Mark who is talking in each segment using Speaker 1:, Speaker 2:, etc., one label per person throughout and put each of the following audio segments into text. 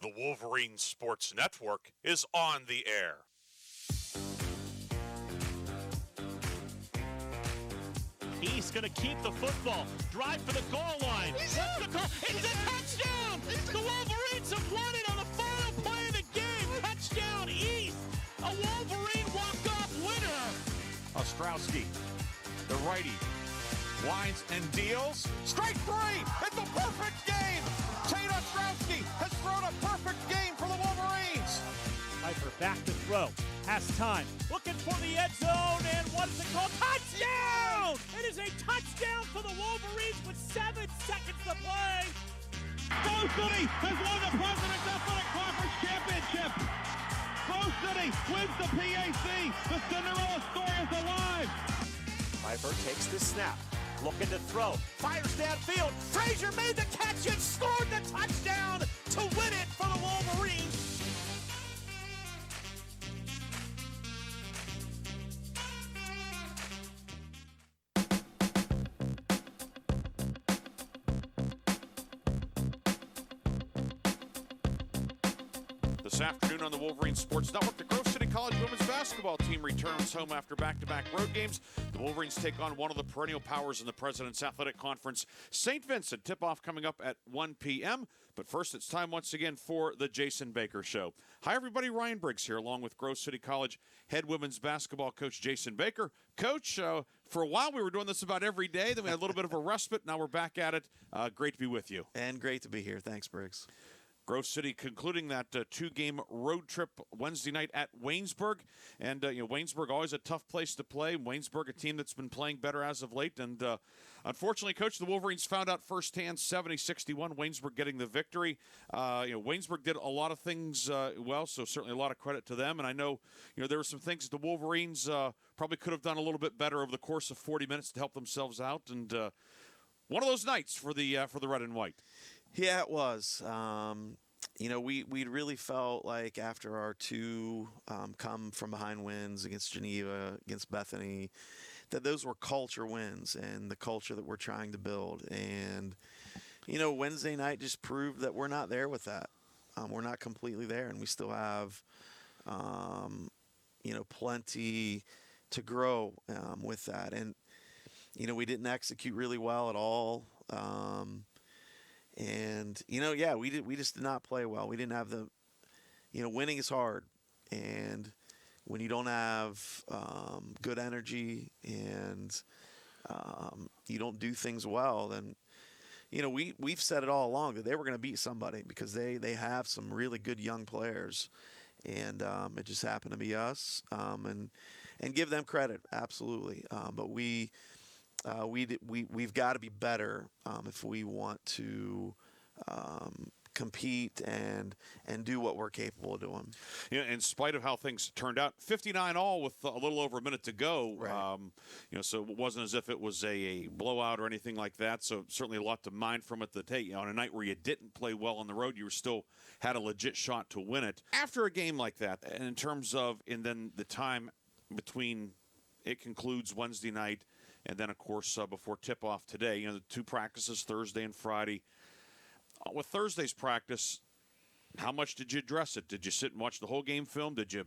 Speaker 1: The Wolverine Sports Network is on the air.
Speaker 2: He's going to keep the football. Drive for the goal line. What's the call? It's a touchdown! The Wolverines have won it on the final play of the game. Touchdown East. A Wolverine walk-off winner.
Speaker 3: Ostrowski, the righty, winds and deals. Strike three! It's a perfect game! Tate Ostrowski has thrown a perfect game for the Wolverines.
Speaker 2: Piper back to throw. Has time. Looking for the end zone. And what is it called? Touchdown! It is a touchdown for the Wolverines with 7 seconds to play.
Speaker 4: Rose City has won the President's Athletic Conference Championship. Rose City wins the PAC. The Cinderella story is alive.
Speaker 2: Piper takes the snap. Looking to throw. Fires downfield. Frazier made the catch and scored the touchdown to win it for the Wolverines.
Speaker 1: This afternoon on the Wolverine Sports Network, the Grove City College women's basketball team returns home after back-to-back road games. The Wolverines take on one of the perennial powers in the President's Athletic Conference, Saint Vincent. Tip-off coming up at 1 p.m. But first, it's time once again for the Jason Baker Show. Hi, everybody. Ryan Briggs here, along with Grove City College head women's basketball coach Jason Baker. Coach, for a while we were doing this about every day. Then we had a little bit of a respite. Now we're back at it. Great to be with you.
Speaker 5: And great to be here. Thanks, Briggs.
Speaker 1: Grove City concluding that two-game road trip Wednesday night at Waynesburg. And, Waynesburg, always a tough place to play. Waynesburg, a team that's been playing better as of late. And, unfortunately, Coach, the Wolverines found out firsthand 70-61, Waynesburg getting the victory. Waynesburg did a lot of things well, so certainly a lot of credit to them. And I know, there were some things that the Wolverines probably could have done a little bit better over the course of 40 minutes to help themselves out. And one of those nights for the red and white.
Speaker 5: Yeah, it was. We really felt like after our two come from behind wins against Geneva, against Bethany, that those were culture wins and the culture that we're trying to build. And, Wednesday night just proved that we're not there with that. We're not completely there, and we still have, plenty to grow with that. And, we didn't execute really well at all. We just did not play well. We didn't have the, winning is hard. And when you don't have good energy and you don't do things well, then, we've said it all along that they were going to beat somebody because they have some really good young players. And it just happened to be us. And give them credit, absolutely. But we've got to be better if we want to compete and do what we're capable of doing.
Speaker 1: In spite of how things turned out, 59-all with a little over a minute to go.
Speaker 5: Right.
Speaker 1: So it wasn't as if it was a blowout or anything like that. So certainly a lot to mine from it. That on a night where you didn't play well on the road, you still had a legit shot to win it. After a game like that, and in terms of and then the time between it concludes Wednesday night. And then, of course, before tip-off today, the two practices, Thursday and Friday. With Thursday's practice, how much did you address it? Did you sit and watch the whole game film? Did you,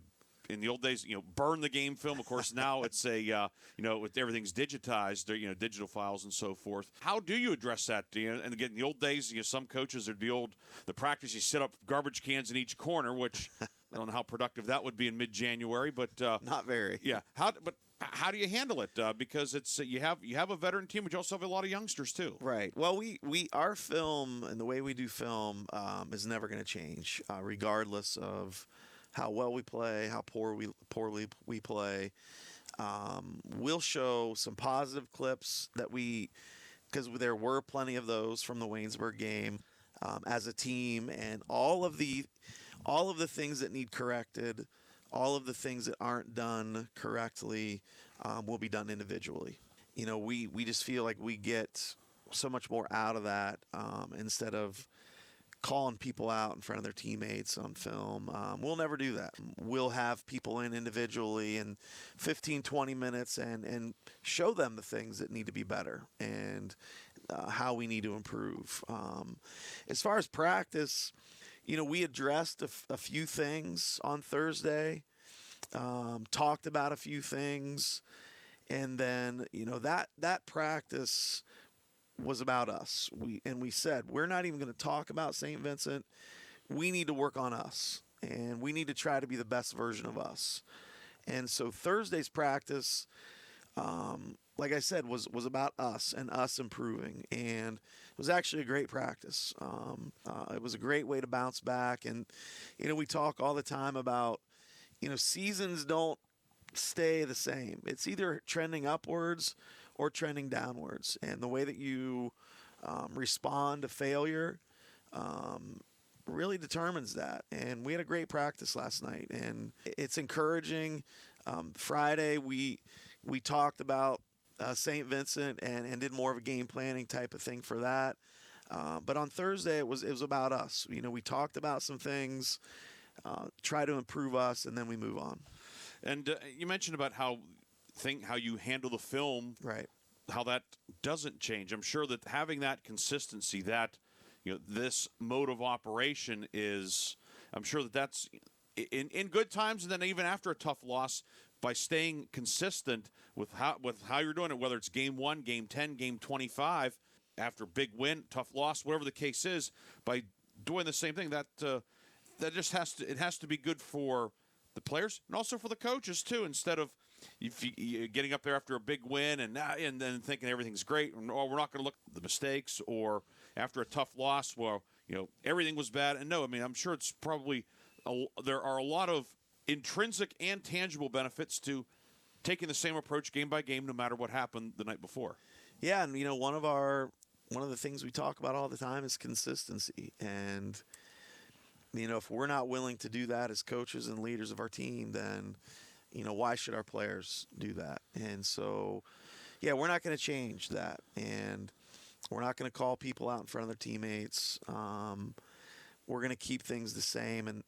Speaker 1: in the old days, burn the game film? Of course, now it's with everything's digitized, digital files and so forth. How do you address that? And again, in the old days, some coaches, the practice, you set up garbage cans in each corner, which I don't know how productive that would be in mid-January, but
Speaker 5: not very.
Speaker 1: Yeah. How do you handle it? Because it's you have a veteran team, but you also have a lot of youngsters too.
Speaker 5: Right. Well, our film and the way we do film is never going to change, regardless of how well we play, how poorly we play. We'll show some positive clips because there were plenty of those from the Waynesburg game as a team, and all of the things that need corrected. All of the things that aren't done correctly will be done individually. We just feel like we get so much more out of that instead of calling people out in front of their teammates on film. We'll never do that. We'll have people in individually in 15, 20 minutes and show them the things that need to be better and how we need to improve. As far as practice, we addressed a few things on Thursday, talked about a few things, and then that practice was about us. We said we're not even going to talk about Saint Vincent. We need to work on us, and we need to try to be the best version of us. And so Thursday's practice, like I said, was about us and us improving, and it was actually a great practice. It was a great way to bounce back, and we talk all the time about seasons don't stay the same. It's either trending upwards or trending downwards, and the way that you respond to failure really determines that. And we had a great practice last night, and it's encouraging. Friday we talked about Saint Vincent and did more of a game planning type of thing for that. But on Thursday it was about us. We talked about some things, try to improve us, and then we move on.
Speaker 1: And you mentioned about how you handle the film,
Speaker 5: Right.
Speaker 1: how that doesn't change. I'm sure that having that consistency, that this mode of operation is, I'm sure that's in good times, and then even after a tough loss, by staying consistent with how you're doing it, whether it's game 1, game 10, game 25, after big win, tough loss, whatever the case is, by doing the same thing, that just has to be good for the players and also for the coaches too. Instead of getting up there after a big win and then thinking everything's great, or we're not going to look at the mistakes, or after a tough loss, well, everything was bad. And no, I mean, I'm sure it's probably there are a lot of intrinsic and tangible benefits to taking the same approach game by game, no matter what happened the night before.
Speaker 5: Yeah, and one of the things we talk about all the time is consistency. And if we're not willing to do that as coaches and leaders of our team, then why should our players do that? And so, yeah, we're not going to change that, and we're not going to call people out in front of their teammates. We're going to keep things the same. And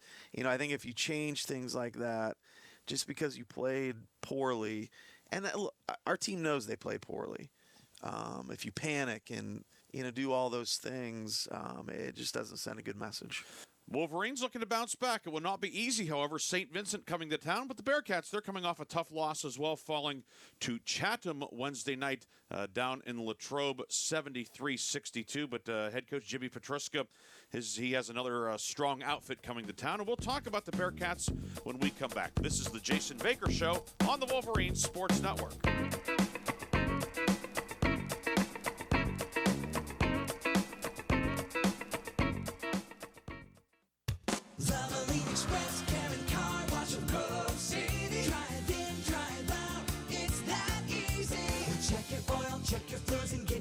Speaker 5: I think if you change things like that, just because you played poorly, and our team knows they played poorly. If you panic and do all those things, it just doesn't send a good message.
Speaker 1: Wolverines looking to bounce back. It will not be easy, however. St. Vincent coming to town, but the Bearcats, they're coming off a tough loss as well, falling to Chatham Wednesday night down in Latrobe, 73-62. But head coach Jimmy Petruska, he has another strong outfit coming to town, and we'll talk about the Bearcats when we come back. This is the Jason Baker Show on the Wolverines Sports Network.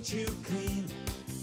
Speaker 6: You clean.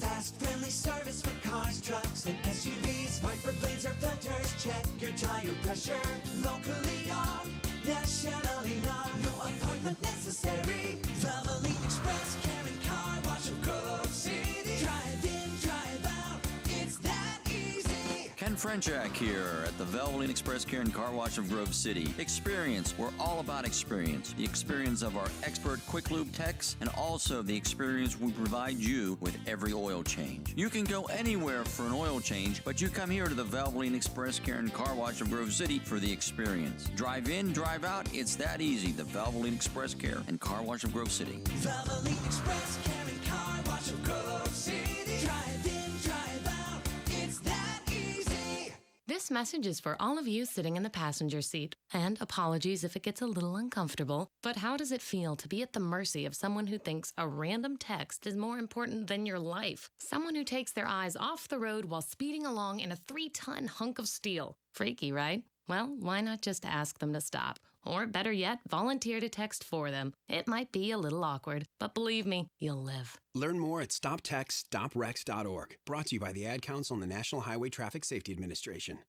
Speaker 6: Fast, friendly service for cars, trucks, and SUVs. Wiper blades or filters, check your tire pressure. Locally owned, nationally known. No appointment necessary. Valvoline Express, Karen Car Wash of Grove City. Drive in, drive out, it's that easy.
Speaker 7: Ken Frenchak here at the Valvoline Express Care and Car Wash of Grove City. Experience. We're all about experience. The experience of our expert quick lube techs, and also the experience we provide you with every oil change. You can go anywhere for an oil change, but you come here to the Valvoline Express Care and Car Wash of Grove City for the experience. Drive in, drive out, it's that easy. The Valvoline Express Care and Car Wash of Grove City.
Speaker 6: Valvoline Express Care and Car Wash of Grove City. Drive in, drive out, it's that easy.
Speaker 8: This message is for all of you sitting in the passenger seat. And apologies if it gets a little uncomfortable, but how does it feel to be at the mercy of someone who thinks a random text is more important than your life? Someone who takes their eyes off the road while speeding along in a 3-ton hunk of steel. Freaky, right? Well, why not just ask them to stop? Or better yet, volunteer to text for them. It might be a little awkward, but believe me, you'll live.
Speaker 9: Learn more at stoptextstoprex.org. Brought to you by the Ad Council and the National Highway Traffic Safety Administration.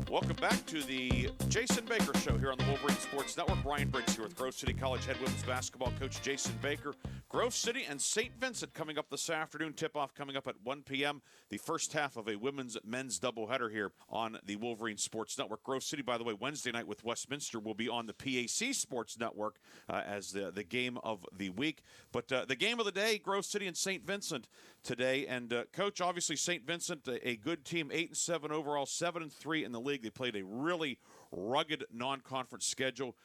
Speaker 1: Welcome back to the Jason Baker Show here on the Wolverine Sports Network. Ryan Briggs here with Grove City College head women's basketball coach Jason Baker. Grove City and Saint Vincent coming up this afternoon. Tip-off coming up at 1 p.m. The first half of a women's-men's doubleheader here on the Wolverine Sports Network. Grove City, by the way, Wednesday night with Westminster will be on the PAC Sports Network as the game of the week. But the game of the day, Grove City and Saint Vincent today. And, Coach, obviously Saint Vincent, a good team, 8-7 overall, 7-3 in the league. They played a really rugged non-conference schedule,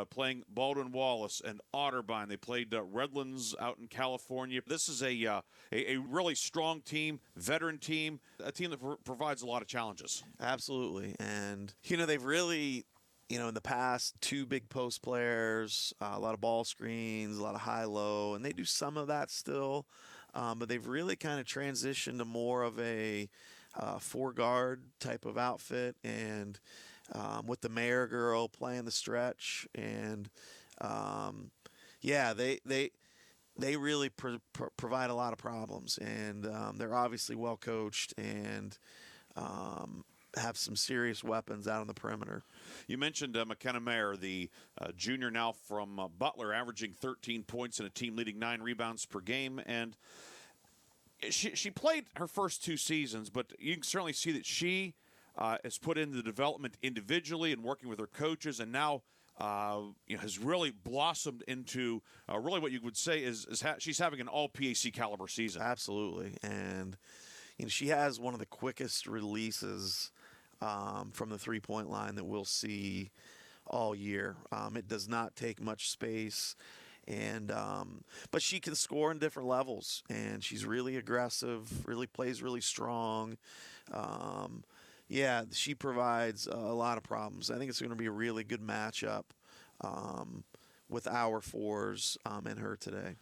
Speaker 1: playing Baldwin Wallace and Otterbein. They played Redlands out in California. This is a really strong team, veteran team, a team that provides a lot of challenges.
Speaker 5: Absolutely. And, they've really, in the past, two big post players, a lot of ball screens, a lot of high-low, and they do some of that still. But they've really kind of transitioned to more of a four-guard type of outfit, and with the Mayor girl playing the stretch. And, they really provide a lot of problems. And they're obviously well coached and have some serious weapons out on the perimeter.
Speaker 1: You mentioned McKenna Mayer, the junior now from Butler, averaging 13 points and a team leading 9 rebounds per game. And she played her first 2 seasons, but you can certainly see that she has put in the development individually and working with her coaches, and now has really blossomed into really what you would say is she's having an all-PAC caliber season.
Speaker 5: Absolutely. And she has one of the quickest releases from the three-point line that we'll see all year. It does not take much space, and but she can score in different levels, and she's really aggressive, really plays really strong. She provides a lot of problems. I think it's going to be a really good matchup with our fours and her today.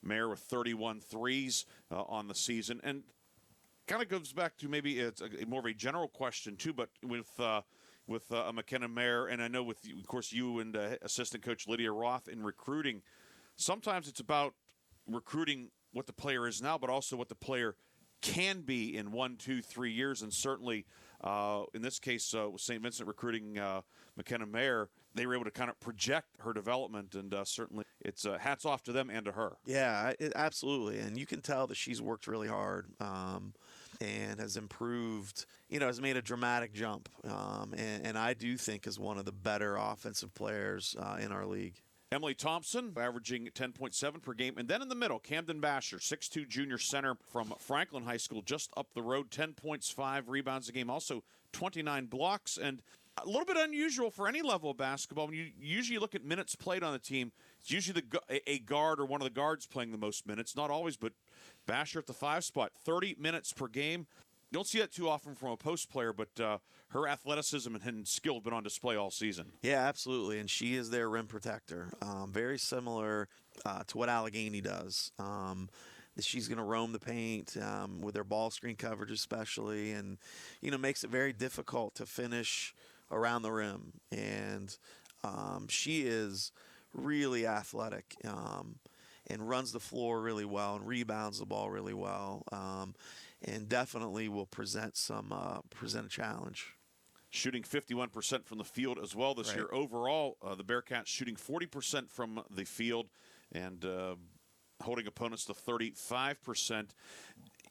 Speaker 1: Mayer with 31 threes on the season. And kind of goes back to maybe it's more of a general question, too, but with McKenna Mayer, and I know with, of course, you and assistant coach Lydia Roth in recruiting, sometimes it's about recruiting what the player is now, but also what the player can be in 1, 2, 3 years. And certainly in this case with St. Vincent recruiting McKenna Mayer, they were able to kind of project her development, and certainly it's hats off to them and to her.
Speaker 5: Yeah, absolutely. And you can tell that she's worked really hard and has improved, has made a dramatic jump. And I do think is one of the better offensive players in our league.
Speaker 1: Emily Thompson, averaging 10.7 per game. And then in the middle, Camden Basher, 6'2 junior center from Franklin High School, just up the road, 10 points, 5 rebounds a game, also 29 blocks. And a little bit unusual for any level of basketball. When you usually look at minutes played on the team, it's usually a guard or one of the guards playing the most minutes. Not always, but Basher at the 5 spot, 30 minutes per game. You don't see that too often from a post player, but her athleticism and skill have been on display all season.
Speaker 5: Yeah, absolutely. And she is their rim protector. Very similar to what Allegheny does. She's going to roam the paint with their ball screen coverage especially, and, makes it very difficult to finish around the rim. And she is really athletic and runs the floor really well and rebounds the ball really well. And definitely will present a challenge.
Speaker 1: Shooting 51% from the field as well this year. Overall, the Bearcats shooting 40% from the field and holding opponents to 35%.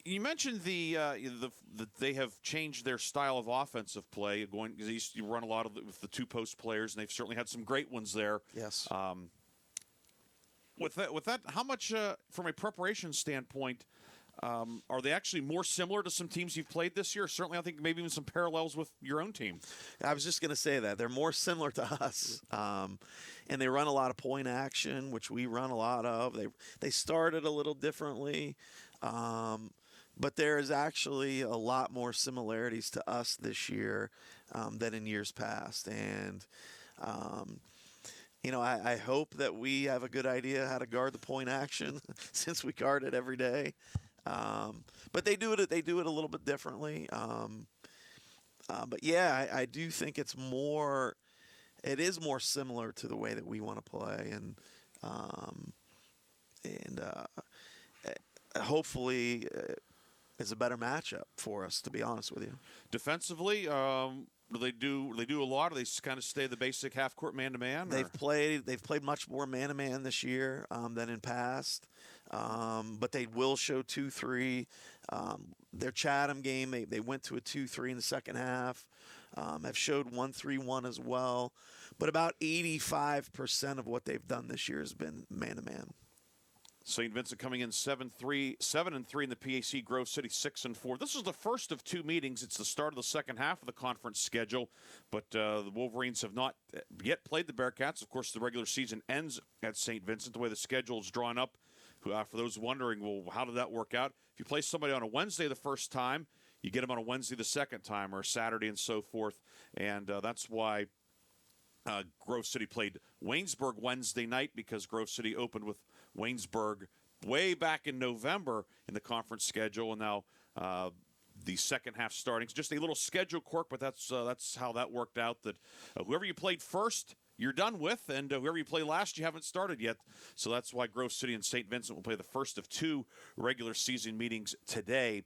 Speaker 1: You mentioned that they have changed their style of offensive play. They used to run a lot with the 2 post players, and they've certainly had some great ones there.
Speaker 5: Yes.
Speaker 1: With that, how much from a preparation standpoint? Are they actually more similar to some teams you've played this year? Certainly, I think maybe even some parallels with your own team.
Speaker 5: I was just going to say that. They're more similar to us. And they run a lot of point action, which we run a lot of. They started a little differently. But there is actually a lot more similarities to us this year than in years past. And, I hope that we have a good idea how to guard the point action since we guard it every day. But they do it a little bit differently. But yeah, I do think it is more similar to the way that we want to play, and hopefully it's a better matchup for us, to be honest with you.
Speaker 1: Defensively, Do they do a lot? Or they kind of stay the basic half court man to man?
Speaker 5: They've played much more man to man this year than in past, but they will show 2-3. Their Chatham game, they went to a 2-3 in the second half. Have showed 1-3-1 as well, but about 85% of what they've done this year has been man to man.
Speaker 1: St. Vincent coming in 7-3 in the PAC. Grove City 6-4. This is the first of two meetings. It's the start of the second half of the conference schedule, but the Wolverines have not yet played the Bearcats. Of course, the regular season ends at St. Vincent. The way the schedule is drawn up, for those wondering, well, how did that work out? If you play somebody on a Wednesday the first time, you get them on a Wednesday the second time, or a Saturday and so forth, and that's why Grove City played Waynesburg Wednesday night, because Grove City opened with Waynesburg way back in November in the conference schedule, and now the second half starting. It's just a little schedule quirk, but that's how that worked out, that whoever you played first, you're done with, and whoever you play last, you haven't started yet. So that's why Grove City and St. Vincent will play the first of two regular season meetings today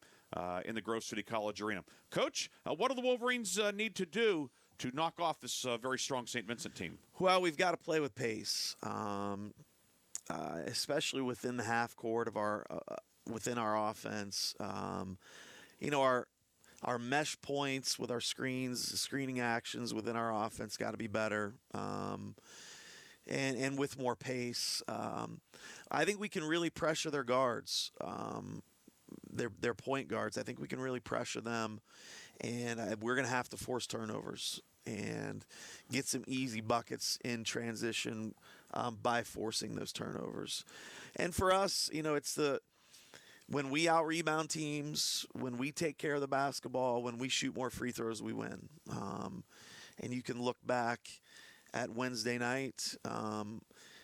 Speaker 1: in the Grove City College Arena. Coach, what do the Wolverines need to do to knock off this very strong St. Vincent team?
Speaker 5: Well, we've got to play with pace, especially within the half court of within our offense. Our mesh points with our screening actions within our offense got to be better, and with more pace. I think we can really pressure their guards, their point guards. I think we can really pressure them, and we're going to have to force turnovers and get some easy buckets in transition by forcing those turnovers. And for us, it's when we out-rebound teams, when we take care of the basketball, when we shoot more free throws, we win. And you can look back at Wednesday night.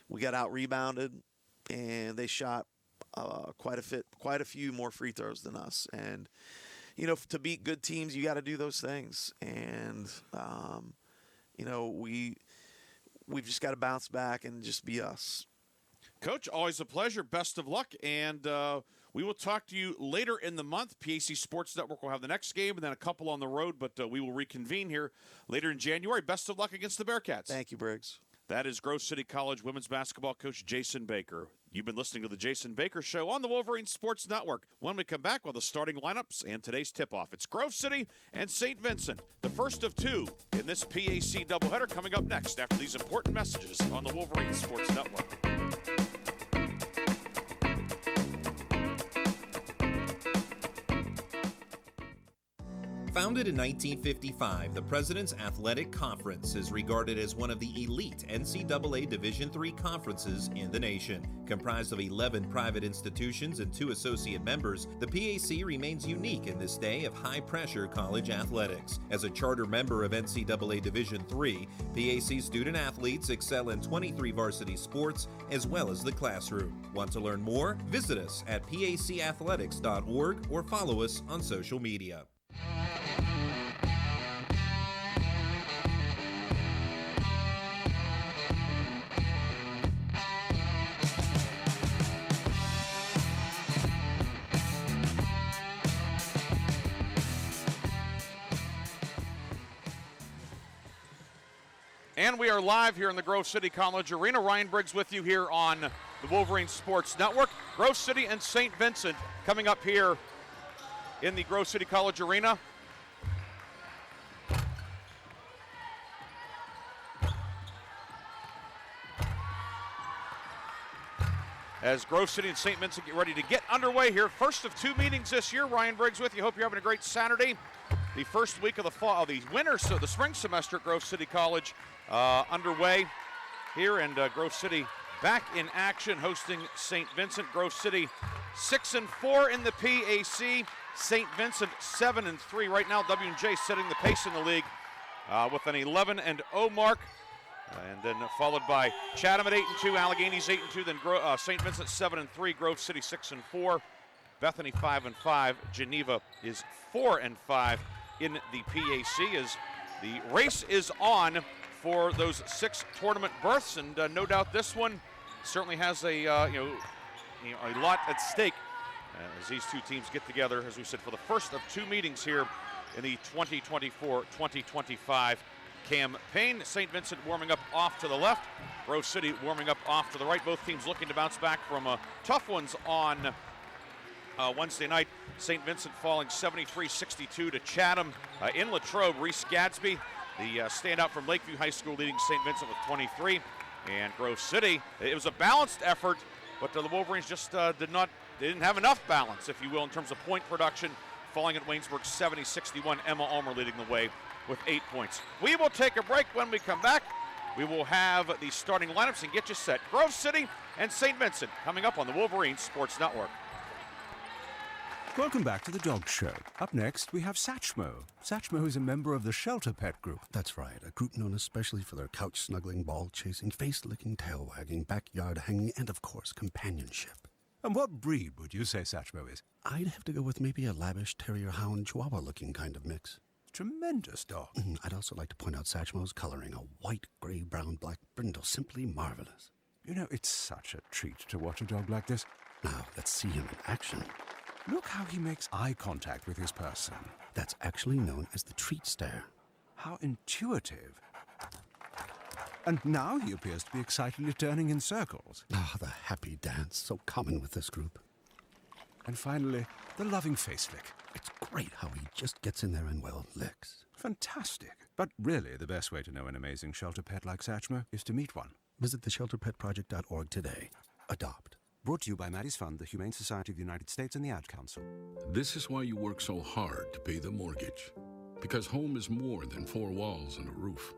Speaker 5: We got out-rebounded, and they shot quite a few more free throws than us. And, to beat good teams, you got to do those things. And, we've just got to bounce back and just be us.
Speaker 1: Coach, always a pleasure. Best of luck. And we will talk to you later in the month. PAC Sports Network will have the next game and then a couple on the road, but we will reconvene here later in January. Best of luck against the Bearcats.
Speaker 5: Thank you, Briggs.
Speaker 1: That is Grove City College women's basketball coach Jason Baker. You've been listening to the Jason Baker Show on the Wolverine Sports Network. When we come back, with the starting lineups and today's tip-off. It's Grove City and St. Vincent, the first of two in this PAC doubleheader, coming up next after these important messages on the Wolverine Sports Network.
Speaker 10: Founded in 1955, the President's Athletic Conference is regarded as one of the elite NCAA Division III conferences in the nation. Comprised of 11 private institutions and 2 associate members, the PAC remains unique in this day of high-pressure college athletics. As a charter member of NCAA Division III, PAC student athletes excel in 23 varsity sports as well as the classroom. Want to learn more? Visit us at pacathletics.org or follow us on social media.
Speaker 1: And we are live here in the Grove City College Arena. Ryan Briggs with you here on the Wolverine Sports Network. Grove City and St. Vincent coming up here in the Grove City College Arena. As Grove City and St. Vincent get ready to get underway here. First of two meetings this year. Ryan Briggs with you. Hope you're having a great Saturday. The first week of the fall, the spring semester at Grove City College underway here, and Grove City back in action, hosting St. Vincent. Grove City 6-4 in the PAC. St. Vincent 7-3 right now. W&J setting the pace in the league with an 11-0 mark. And then followed by Chatham at 8-2, Allegheny's 8-2, then St. Vincent 7-3, Grove City 6-4, Bethany 5-5, Geneva is 4-5 in the PAC as the race is on for those 6 tournament berths, and no doubt this one certainly has a lot at stake as these two teams get together, as we said, for the first of two meetings here in the 2024-2025 campaign. St. Vincent warming up off to the left. Grove City warming up off to the right. Both teams looking to bounce back from tough ones on Wednesday night. St. Vincent falling 73-62 to Chatham. In Latrobe, Reese Gadsby, the standout from Lakeview High School, leading St. Vincent with 23. And Grove City, it was a balanced effort, but the Wolverines just didn't have enough balance, if you will, in terms of point production. Falling at Waynesburg 70-61. Emma Ulmer leading the way with 8 points. We will take a break. When we come back, we will have the starting lineups and get you set. Grove City and St. Vincent coming up on the Wolverines Sports Network.
Speaker 11: Welcome back to the Dog Show. Up next, we have Satchmo. Satchmo is a member of the Shelter Pet Group.
Speaker 12: That's right, a group known especially for their couch-snuggling, ball-chasing, face-licking, tail-wagging, backyard-hanging, and, of course, companionship.
Speaker 11: And what breed would you say Satchmo is?
Speaker 12: I'd have to go with maybe a lavish terrier-hound chihuahua-looking kind of mix.
Speaker 11: Tremendous dog.
Speaker 12: I'd also like to point out Satchmo's coloring, a white, gray, brown, black brindle, simply marvelous.
Speaker 11: You know, it's such a treat to watch a dog like this.
Speaker 12: Now, let's see him in action.
Speaker 11: Look how he makes eye contact with his person.
Speaker 12: That's actually known as the treat stare.
Speaker 11: How intuitive. And now he appears to be excitedly turning in circles.
Speaker 12: Ah, the happy dance, so common with this group.
Speaker 11: And finally, the loving face lick.
Speaker 12: It's great how he just gets in there and, well, licks.
Speaker 11: Fantastic. But really, the best way to know an amazing shelter pet like Satchmo is to meet one.
Speaker 12: Visit theshelterpetproject.org today. Adopt.
Speaker 11: Brought to you by Maddie's Fund, the Humane Society of the United States, and the Ad Council.
Speaker 13: This is why you work so hard to pay the mortgage. Because home is more than 4 walls and a roof.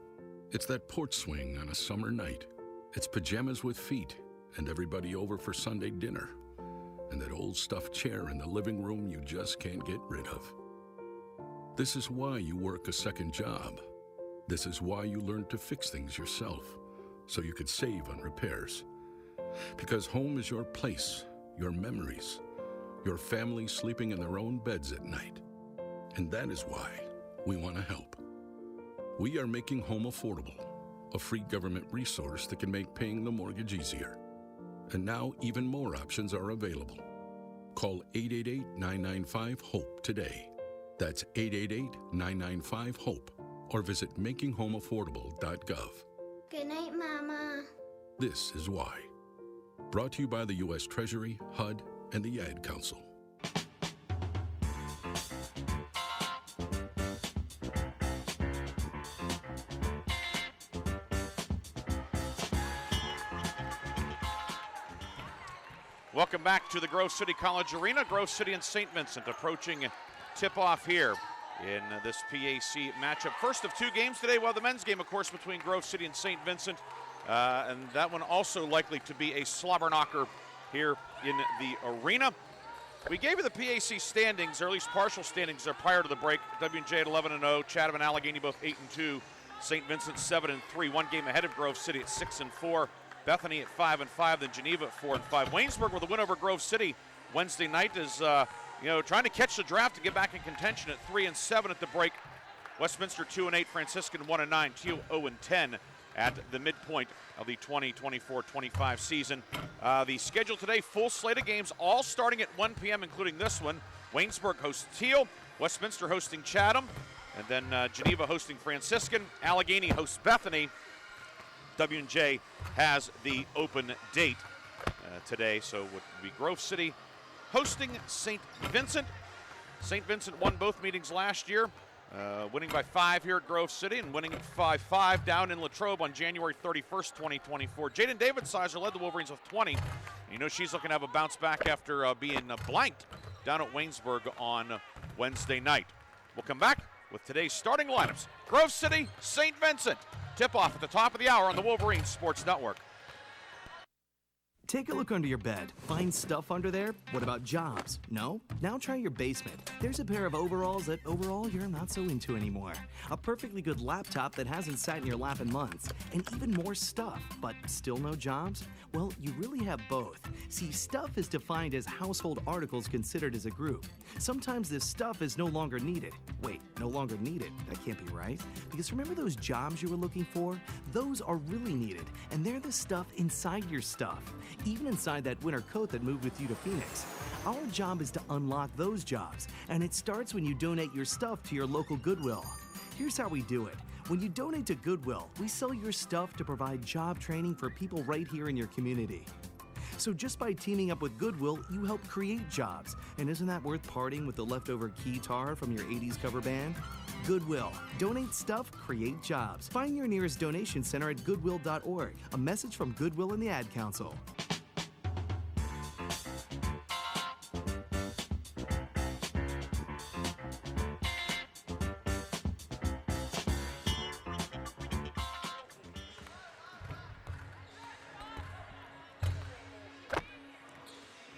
Speaker 13: It's that porch swing on a summer night. It's pajamas with feet and everybody over for Sunday dinner. And that old stuffed chair in the living room you just can't get rid of. This is why you work a second job. This is why you learn to fix things yourself, so you could save on repairs. Because home is your place, your memories, your family sleeping in their own beds at night. And that is why we want to help. We are making home affordable, a free government resource that can make paying the mortgage easier. And now even more options are available. Call 888-995-HOPE today. That's 888-995-HOPE. Or visit makinghomeaffordable.gov.
Speaker 14: Good night, Mama.
Speaker 13: This is why. Brought to you by the U.S. Treasury, HUD, and the Ad Council.
Speaker 1: Welcome back to the Grove City College Arena. Grove City and St. Vincent approaching tip-off here in this PAC matchup. First of 2 games today. Well, the men's game, of course, between Grove City and St. Vincent. And that one also likely to be a slobber knocker here in the arena. We gave you the PAC standings, or at least partial standings, prior to the break. W&J at 11-0, Chatham and Allegheny both 8-2, St. Vincent 7-3, 1 game ahead of Grove City at 6-4, Bethany at 5-5, then Geneva at 4-5. Waynesburg with a win over Grove City Wednesday night is trying to catch the draft to get back in contention at 3-7 at the break. Westminster 2-8, Franciscan 1-9, Teal 0-10. At the midpoint of the 2024-25 season. The schedule today, full slate of games, all starting at 1 p.m., including this one. Waynesburg hosts Teal, Westminster hosting Chatham, and then Geneva hosting Franciscan. Allegheny hosts Bethany. W&J has the open date today, so it would be Grove City hosting St. Vincent. St. Vincent won both meetings last year. Winning by 5 here at Grove City and winning 5-5 down in Latrobe on January 31st, 2024. Jaden Davidsizer led the Wolverines with 20. You know she's looking to have a bounce back after being blanked down at Waynesburg on Wednesday night. We'll come back with today's starting lineups. Grove City, St. Vincent. Tip-off at the top of the hour on the Wolverines Sports Network.
Speaker 15: Take a look under your bed. Find stuff under there? What about jobs? No? Now try your basement. There's a pair of overalls that overall you're not so into anymore. A perfectly good laptop that hasn't sat in your lap in months. And even more stuff, but still no jobs? Well, you really have both. See, stuff is defined as household articles considered as a group. Sometimes this stuff is no longer needed. Wait, no longer needed? That can't be right. Because remember those jobs you were looking for? Those are really needed, and they're the stuff inside your stuff. even inside that winter coat that moved with you to Phoenix. Our job is to unlock those jobs, and it starts when you donate your stuff to your local Goodwill. Here's how we do it. When you donate to Goodwill, we sell your stuff to provide job training for people right here in your community. So just by teaming up with Goodwill, you help create jobs. And isn't that worth parting with the leftover keytar from your 80s cover band? Goodwill. Donate stuff, create jobs. Find your nearest donation center at goodwill.org. A message from Goodwill and the Ad Council.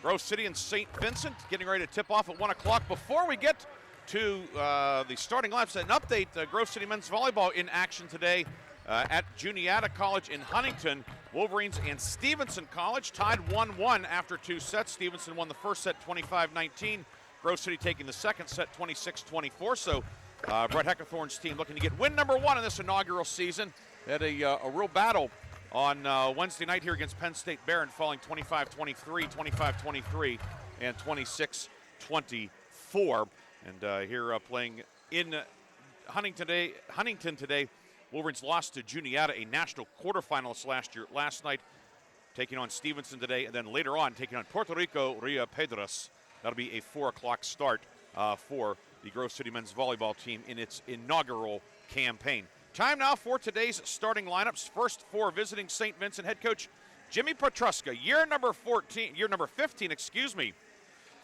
Speaker 3: Grove City and Saint Vincent getting ready to tip off at 1 o'clock. Before we get to the starting lineups, an update, Grove City men's volleyball in action today at Juniata College in Huntington. Wolverines and Stevenson College tied 1-1 after 2 sets. Stevenson won the first set 25-19. Grove City taking the second set 26-24. So Brett Heckathorn's team looking to get win number 1 in this inaugural season. They had a real battle on Wednesday night here against Penn State Barron, falling 25-23, 25-23, and 26-24. And here playing in Huntington today, Wolverines lost to Juniata, a national quarterfinalist last night, taking on Stevenson today, and then later on taking on Puerto Rico Rio Piedras. That'll be a 4 o'clock start for the Grove City men's volleyball team in its inaugural campaign. Time now for today's starting lineups. First for visiting St. Vincent head coach Jimmy Petruska, year number 15,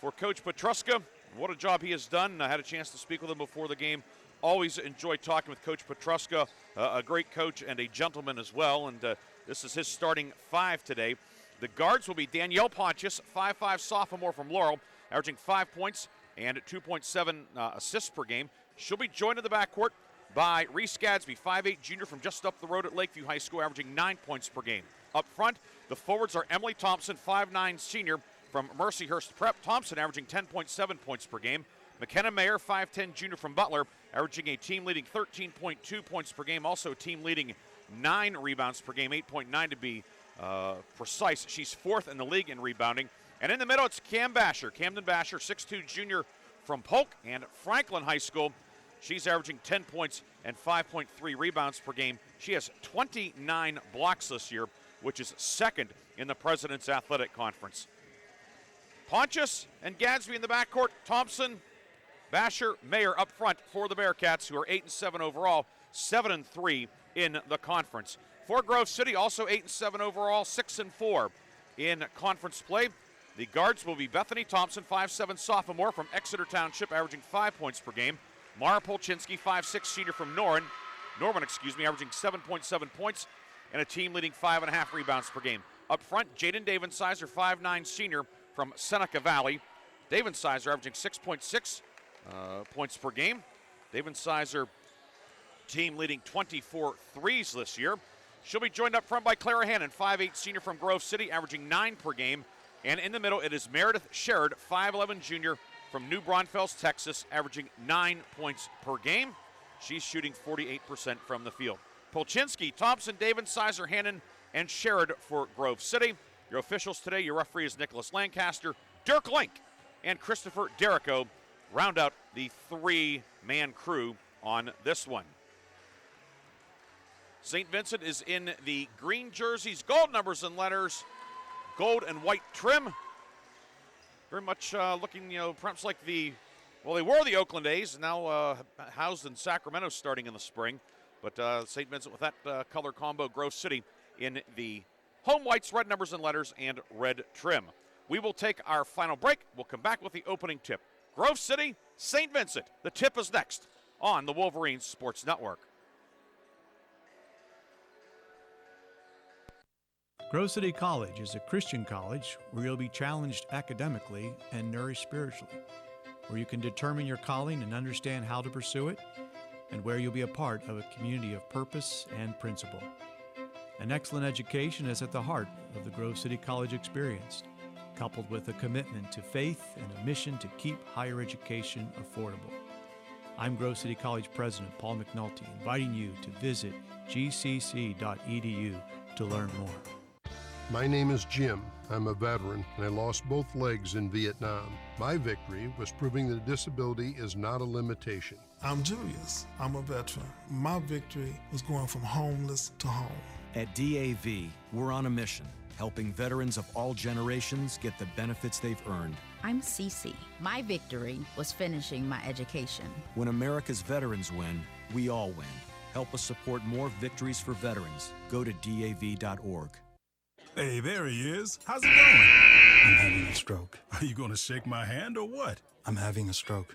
Speaker 3: for Coach Petruska. What a job he has done. I had a chance to speak with him before the game. Always enjoy talking with Coach Petruska, a great coach and a gentleman as well. And this is his starting 5 today. The guards will be Danielle Pontius, 5'5" sophomore from Laurel, averaging 5 points and 2.7 assists per game. She'll be joined in the backcourt by Reese Gadsby, 5'8" junior from just up the road at Lakeview High School, averaging 9 points per game. Up front, the forwards are Emily Thompson, 5'9" senior from Mercyhurst Prep. Thompson averaging 10.7 points per game. McKenna Mayer, 5'10" junior from Butler, averaging a team-leading 13.2 points per game, also team-leading 9 rebounds per game, 8.9 to be precise. She's 4th in the league in rebounding. And in the middle, it's Camden Basher, 6'2" junior from Polk and Franklin High School. She's averaging 10 points and 5.3 rebounds per game. She has 29 blocks this year, which is 2nd in the President's Athletic Conference. Pontius and Gadsby in the backcourt. Thompson, Basher, Mayer up front for the Bearcats, who are 8-7 overall, 7-3 in the conference. For Grove City, also 8-7 overall, 6-4 in conference play. The guards will be Bethany Thompson, 5'7" sophomore from Exeter Township, averaging 5 points per game. Mara Polchinski, 5'6" senior from Norman, averaging 7.7 points and a team-leading 5.5 rebounds per game. Up front, Jaden Davensizer, 5'9" senior from Seneca Valley. Davensizer averaging 6.6 points per game. Davensizer team-leading 24 threes this year. She'll be joined up front by Clara Hannon, 5'8" senior from Grove City, averaging 9 per game. And in the middle, it is Meredith Sherrod, 5'11" junior from New Braunfels, Texas, averaging 9 points per game. She's shooting 48% from the field. Polchinski, Thompson, Davensizer, Hannon, and Sherrod for Grove City. Your officials today, your referee is Nicholas Lancaster, Dirk Link, and Christopher Derrico round out the 3-man crew on this one. St. Vincent is in the green jerseys, gold numbers and letters, gold and white trim. Very much looking, perhaps like they were the Oakland A's, now housed in Sacramento starting in the spring. But St. Vincent with that color combo, Grove City in the home whites, red numbers and letters, and red trim. We will take our final break. We'll come back with the opening tip. Grove City, St. Vincent. The tip is next on the Wolverines Sports Network.
Speaker 16: Grove City College is a Christian college where you'll be challenged academically and nourished spiritually, where you can determine your calling and understand how to pursue it, and where you'll be a part of a community of purpose and principle. An excellent education is at the heart of the Grove City College experience, coupled with a commitment to faith and a mission to keep higher education affordable. I'm Grove City College President Paul McNulty, inviting you to visit gcc.edu to learn more.
Speaker 17: My name is Jim. I'm a veteran, and I lost both legs in Vietnam. My victory was proving that disability is not a limitation.
Speaker 18: I'm Julius. I'm a veteran. My victory was going from homeless to home.
Speaker 19: At DAV, we're on a mission, helping veterans of all generations get the benefits they've earned.
Speaker 20: I'm Cece. My victory was finishing my education.
Speaker 19: When America's veterans win, we all win. Help us support more victories for veterans. Go to DAV.org.
Speaker 21: Hey, there he is. How's it going?
Speaker 12: I'm having a stroke.
Speaker 21: Are you going to shake my hand or what?
Speaker 12: I'm having a stroke.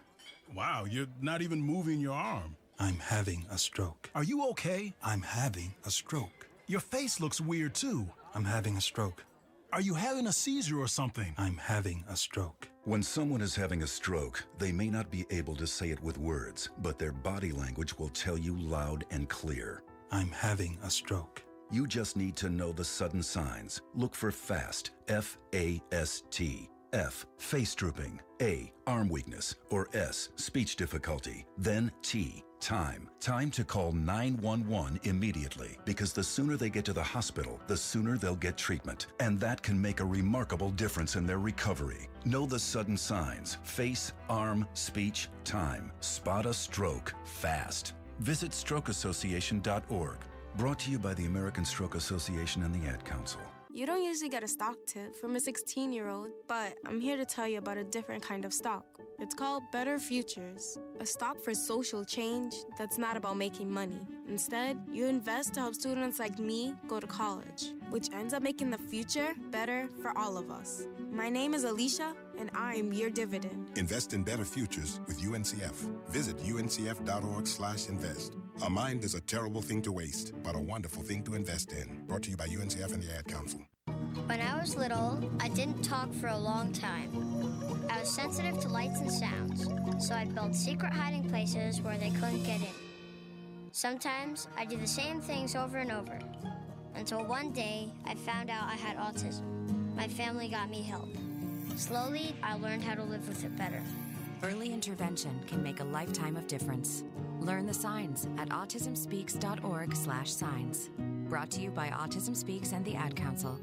Speaker 21: Wow, you're not even moving your arm.
Speaker 12: I'm having a stroke.
Speaker 21: Are you okay?
Speaker 12: I'm having a stroke.
Speaker 21: Your face looks weird, too.
Speaker 12: I'm having a stroke.
Speaker 21: Are you having a seizure or something?
Speaker 12: I'm having a stroke.
Speaker 22: When someone is having a stroke, they may not be able to say it with words, but their body language will tell you loud and clear.
Speaker 12: I'm having a stroke.
Speaker 22: You just need to know the sudden signs. Look for FAST, F-A-S-T. F, face drooping. A, arm weakness. Or S, speech difficulty. Then T, time. Time to call 911 immediately, because the sooner they get to the hospital, the sooner they'll get treatment. And that can make a remarkable difference in their recovery. Know the sudden signs. Face, arm, speech, time. Spot a stroke fast. Visit strokeassociation.org. Brought to you by the American Stroke Association and the Ad Council.
Speaker 23: You don't usually get a stock tip from a 16-year-old, but I'm here to tell you about a different kind of stock. It's called Better Futures, a stock for social change that's not about making money. Instead, you invest to help students like me go to college, which ends up making the future better for all of us. My name is Alicia, and I am your dividend.
Speaker 24: Invest in better futures with UNCF. Visit uncf.org/invest. A mind is a terrible thing to waste, but a wonderful thing to invest in. Brought to you by UNCF and the Ad Council.
Speaker 14: When I was little, I didn't talk for a long time. I was sensitive to lights and sounds, so I'd build secret hiding places where they couldn't get in. Sometimes I do the same things over and over, until one day I found out I had autism. My family got me help. Slowly, I learned how to live with it better.
Speaker 25: Early intervention can make a lifetime of difference. Learn the signs at autismspeaks.org/signs. Brought to you by Autism Speaks and the Ad Council.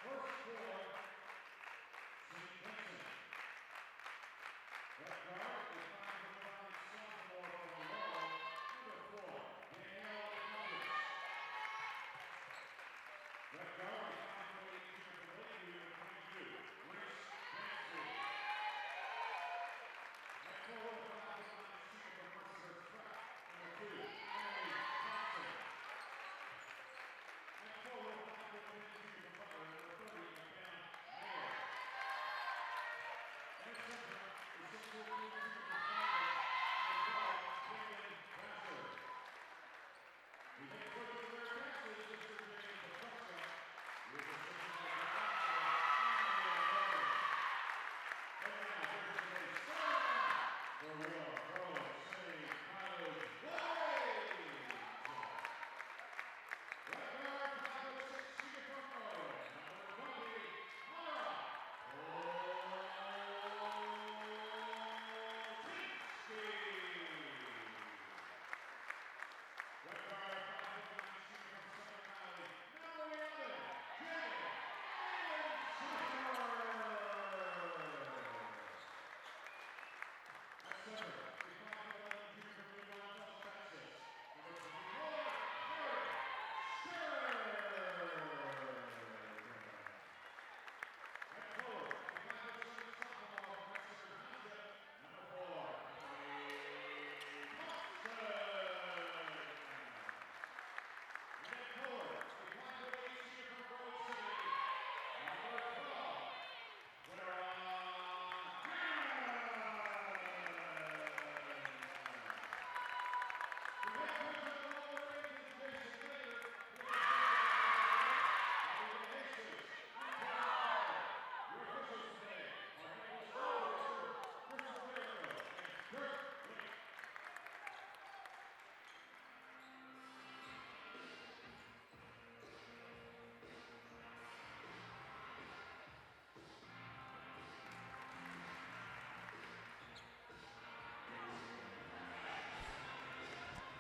Speaker 3: First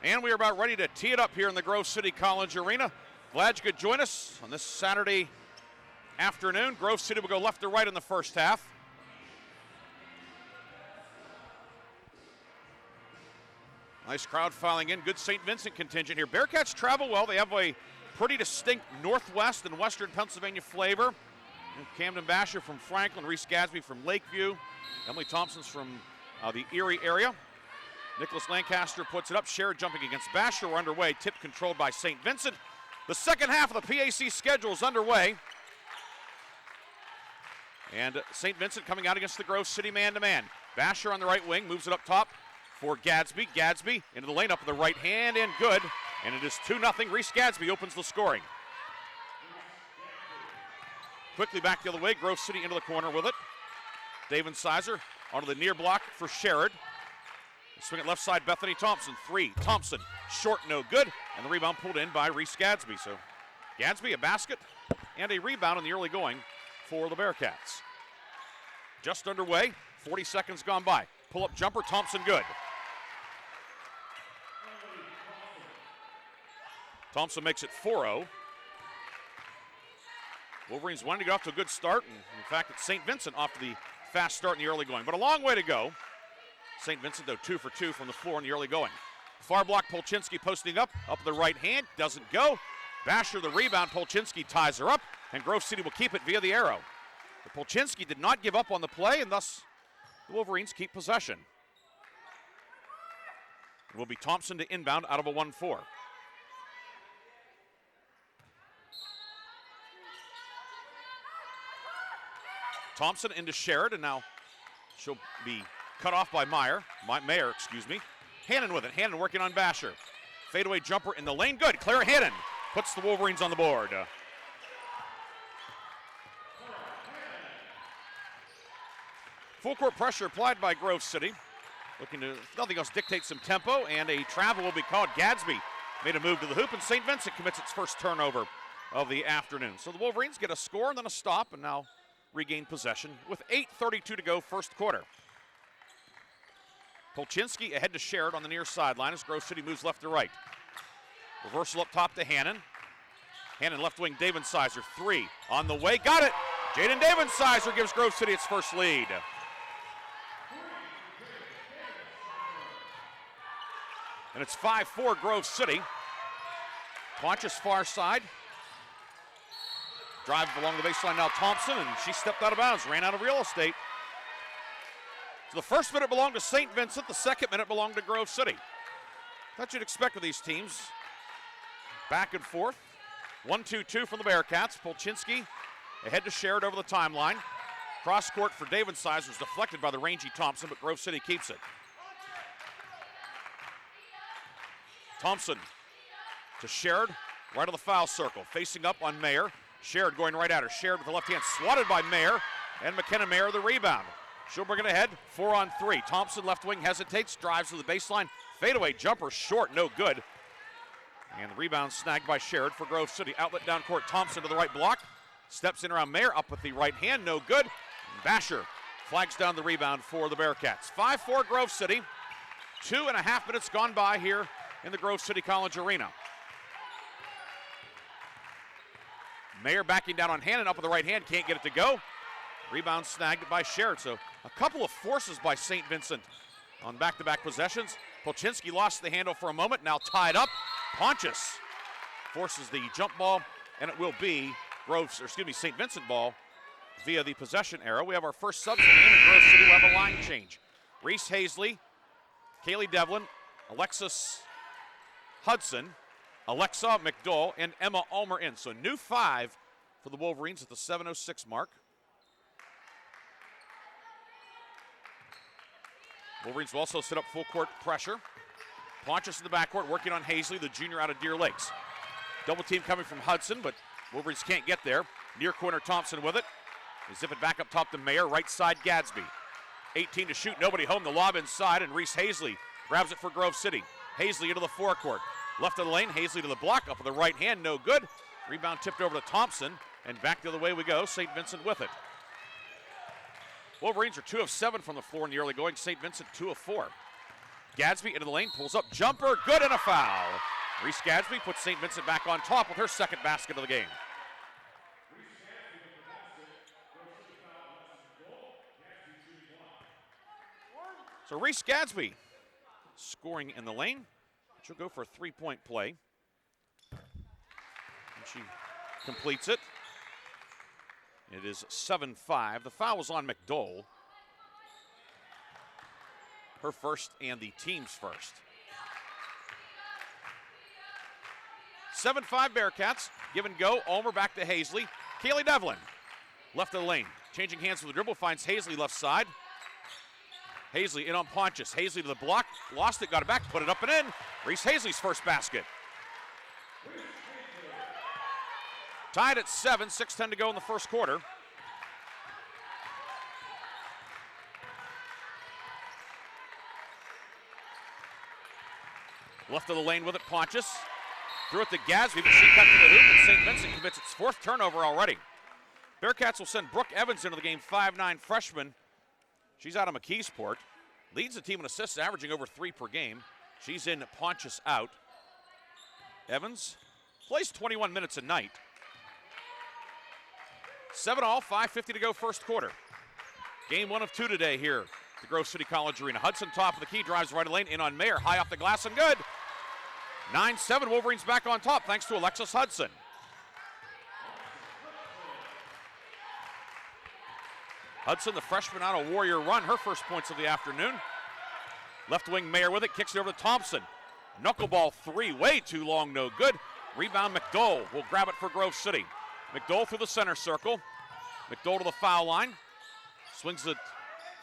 Speaker 1: And we are about ready to tee it up here in the Grove City College Arena. Glad you could join us on this Saturday afternoon. Grove City will go left to right in the first half. Nice crowd filing in. Good Saint Vincent contingent here. Bearcats travel well. They have a pretty distinct Northwest and Western Pennsylvania flavor. Camden Basher from Franklin, Reese Gadsby from Lakeview, Emily Thompson's from the Erie area. Nicholas Lancaster puts it up. Sherrod jumping against Basher. We're underway. Tip controlled by Saint Vincent. The second half of the PAC schedule is underway. And Saint Vincent coming out against the Grove City man-to-man. Basher on the right wing, moves it up top for Gadsby. Gadsby into the lane up with the right hand and good. And it is 2-0. Reese Gadsby opens the scoring. Quickly back the other way. Grove City into the corner with it. David Sizer onto the near block for Sherrod. Swing it left side, Bethany Thompson. 3. Thompson, short, no good. And the rebound pulled in by Reese Gadsby. So Gadsby, a basket and a rebound in the early going for the Bearcats. Just underway, 40 seconds gone by. Pull-up jumper, Thompson good. Thompson makes it 4-0. Wolverines wanting to get off to a good start. And in fact, it's St. Vincent off to the fast start in the early going. But a long way to go. St. Vincent, though, 2 for 2 from the floor in the early going. Far block, Polchinski posting up the right hand. Doesn't go. Basher the rebound. Polchinski ties her up. And Grove City will keep it via the arrow. But Polchinski did not give up on the play, and thus the Wolverines keep possession. It will be Thompson to inbound out of a 1-4. Thompson into Sherrod, and now she'll be cut off by Mayer, excuse me. Hannon with it. Hannon working on Basher. Fadeaway jumper in the lane. Good. Clara Hannon puts the Wolverines on the board. Full court pressure applied by Grove City. Looking to, if nothing else, dictate some tempo, and a travel will be called. Gadsby made a move to the hoop, and St. Vincent commits its first turnover of the afternoon. So the Wolverines get a score and then a stop, and now regain possession with 8:32 to go, first quarter. Polchinski ahead to Sherrod on the near sideline as Grove City moves left to right. Reversal up top to Hannon. Hannon left wing, David Sizer, 3 on the way, got it! Jaden David Sizer gives Grove City its first lead. And it's 5-4 Grove City. Pontius far side. Drive along the baseline now, Thompson, and she stepped out of bounds, ran out of real estate. So the first minute belonged to St. Vincent, the second minute belonged to Grove City. That's what you'd expect of these teams. Back and forth. 1-2-2 from the Bearcats. Polchinski ahead to Sherrod over the timeline. Cross court for David Sizer was deflected by the rangy Thompson, but Grove City keeps it. Thompson to Sherrod, right of the foul circle, facing up on Mayer. Sherrod going right at her. Sherrod with the left hand, swatted by Mayer, and McKenna Mayer the rebound. She'll bring it ahead, 4-on-3. Thompson left wing hesitates, drives to the baseline. Fadeaway jumper short, no good. And the rebound snagged by Sherrod for Grove City. Outlet down court, Thompson to the right block. Steps in around Mayer, up with the right hand, no good. Basher flags down the rebound for the Bearcats. 5-4 Grove City. 2.5 minutes gone by here in the Grove City College Arena. Mayer backing down on Hannon, up with the right hand, can't get it to go. Rebound snagged by Sherrod. So a couple of forces by St. Vincent on back-to-back possessions. Polchinski lost the handle for a moment, now tied up. Pontius forces the jump ball, and it will be St. Vincent ball via the possession arrow. We have our first subs in, and Grove City will have a line change. Reese Hazley, Kaylee Devlin, Alexis Hudson, Alexa McDowell, and Emma Ulmer in. So new 5 for the Wolverines at the 7:06 mark. Wolverines will also set up full court pressure. Pontius in the backcourt working on Hazley, the junior out of Deer Lakes. Double team coming from Hudson, but Wolverines can't get there. Near corner Thompson with it. They zip it back up top to Mayer, right side Gadsby. 18 to shoot, nobody home, the lob inside, and Reese Hazley grabs it for Grove City. Hazley into the forecourt. Left of the lane, Hazley to the block, up with the right hand, no good. Rebound tipped over to Thompson, and back the other way we go, St. Vincent with it. Wolverines are 2 of 7 from the floor in the early going. St. Vincent 2 of 4.
Speaker 3: Gadsby into the lane, pulls up, jumper, good, and a foul. Reese Gadsby puts St. Vincent back on top with her second basket of the game. So Reese Gadsby scoring in the lane. She'll go for a three-point play. And she completes it. It is 7-5. The foul was on McDowell. Her first and the team's first. 7-5 Bearcats. Give and go. Ulmer back to Hazley. Kaylee Devlin. Left of the lane. Changing hands with the dribble. Finds Hazley left side. Hazley in on Pontius. Hazley to the block. Lost it. Got it back. Put it up and in. Reese Hazley's first basket. Tied at 7. 6:10 to go in the first quarter. Left of the lane with it, Pontius. Threw it to Gadsby, but she cut to the hoop, and St. Vincent commits its fourth turnover already. Bearcats will send Brooke Evans into the game, 5'9" freshman. She's out of McKeesport. Leads the team in assists, averaging over 3 per game. She's in, Pontius out. Evans plays 21 minutes a night. 7-all, 5:50 to go first quarter. Game 1 of 2 today here at the Grove City College Arena. Hudson top of the key, drives right lane, in on Mayer, high off the glass and good. 9-7, Wolverines back on top thanks to Alexis Hudson. Hudson, the freshman out of Warrior Run, her first points of the afternoon. Left wing Mayer with it, kicks it over to Thompson. Knuckleball 3, way too long, no good. Rebound McDowell will grab it for Grove City. McDowell through the center circle. McDowell to the foul line. Swings it